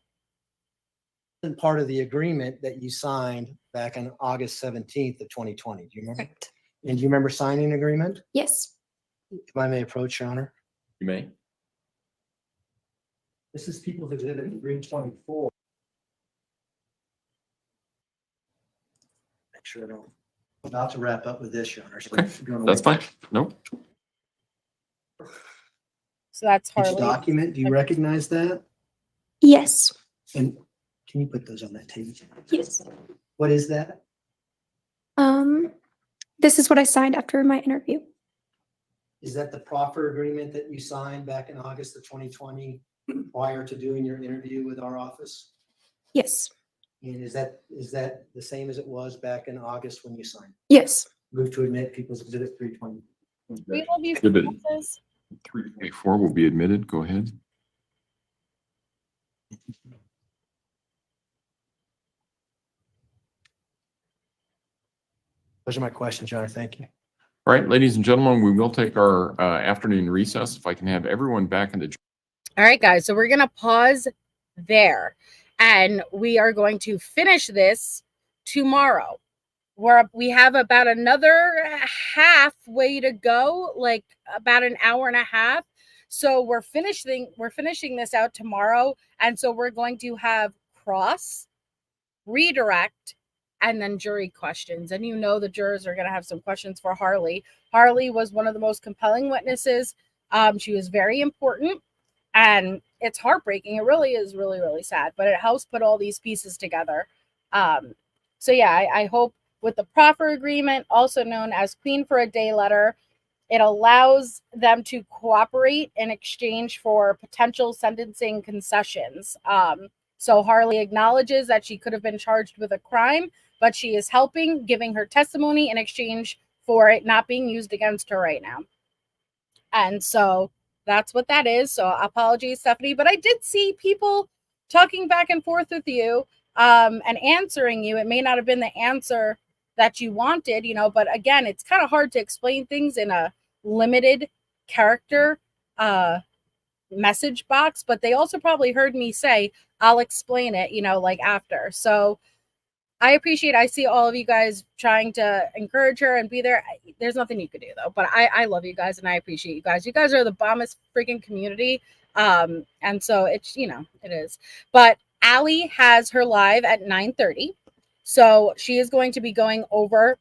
E: Part of the agreement that you signed back on August 17th of 2020. Do you remember?
F: Correct.
E: And do you remember signing an agreement?
F: Yes.
E: If I may approach, Your Honor.
D: You may.
E: This is People's Exhibit 324. Make sure I don't. I'm about to wrap up with this, Your Honor. So
D: Okay,
E: if you wanna
D: That's
E: wait.
D: fine. No,
B: So that's
E: Each
B: Harley.
E: document, do you recognize that?
F: Yes.
E: And can you put those on that table?
F: Yes.
E: What is that?
F: This is what I signed after my interview.
E: Is that the proffer agreement that you signed back in August of 2020 prior to doing your interview with our office?
F: Yes.
E: And is that the same as it was back in August when you signed?
F: Yes.
E: Move to admit People's Exhibit 320.
B: We love you,
D: Exhibit
B: Francis.
D: 324 will be admitted. Go ahead.
E: Those are my questions, Your Honor. Thank you.
D: All right, ladies and gentlemen, we will take our afternoon recess. If I can have everyone back in the.
B: All right, guys. So we're going to pause there. And we are going to finish this tomorrow. We have about another halfway to go, like about an hour and a half. So we're finishing this out tomorrow. And so we're going to have cross, redirect, and then jury questions. And you know the jurors are going to have some questions for Harley. Harley was one of the most compelling witnesses. She was very important. And it's heartbreaking. It really is really, really sad. But it helps put all these pieces together. So yeah, I hope with the proffer agreement, also known as Queen for a Day letter, it allows them to cooperate in exchange for potential sentencing concessions. So Harley acknowledges that she could have been charged with a crime, but she is helping, giving her testimony in exchange for it not being used against her right now. And so that's what that is. So apologies, Stephanie, but I did see people talking back and forth with you and answering you. It may not have been the answer that you wanted, you know, but again, it's kind of hard to explain things in a limited character message box, but they also probably heard me say, I'll explain it, you know, like after. So I appreciate, I see all of you guys trying to encourage her and be there. There's nothing you could do though, but I love you guys and I appreciate you guys. You guys are the bombest freaking community. And so it's, you know, it is. But Allie has her live at 9:30. So she is going to be going over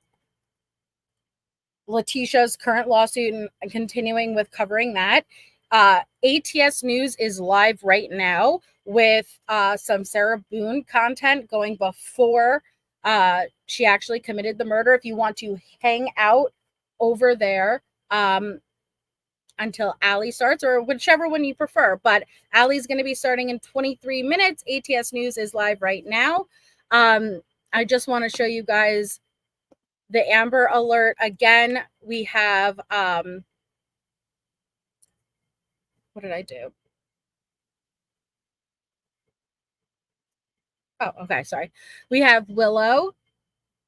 B: Letecia's current lawsuit and continuing with covering that. ATS News is live right now with some Sarah Boone content going before she actually committed the murder. If you want to hang out over there until Allie starts, or whichever one you prefer. But Allie's going to be starting in 23 minutes. ATS News is live right now. I just want to show you guys the Amber Alert. Again, we have, what did I do? Oh, okay, sorry. We have Willow,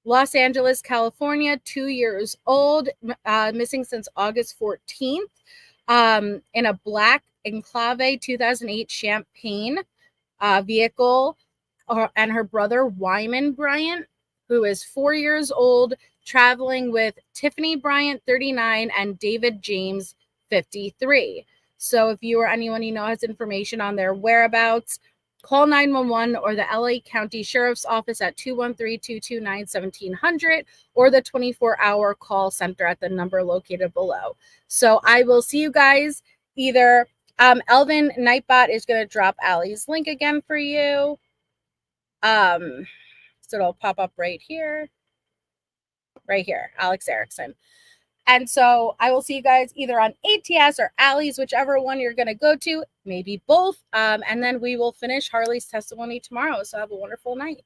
B: Los Angeles, California, 2 years old, missing since August 14th, in a black Enclave 2008 Champagne vehicle, and her brother, Wyman Bryant, who is 4 years old, traveling with Tiffany Bryant, 39, and David James, 53. So if you or anyone you know has information on their whereabouts, call 911 or the LA County Sheriff's Office at 213-229-1700 or the 24-hour call center at the number located below. So I will see you guys either Elvin Nightbot is going to drop Allie's link again for you. So it'll pop up right here, Alex Erickson. And so I will see you guys either on ATS or Allie's, whichever one you're going to go to, maybe both. And then we will finish Harley's testimony tomorrow. So have a wonderful night.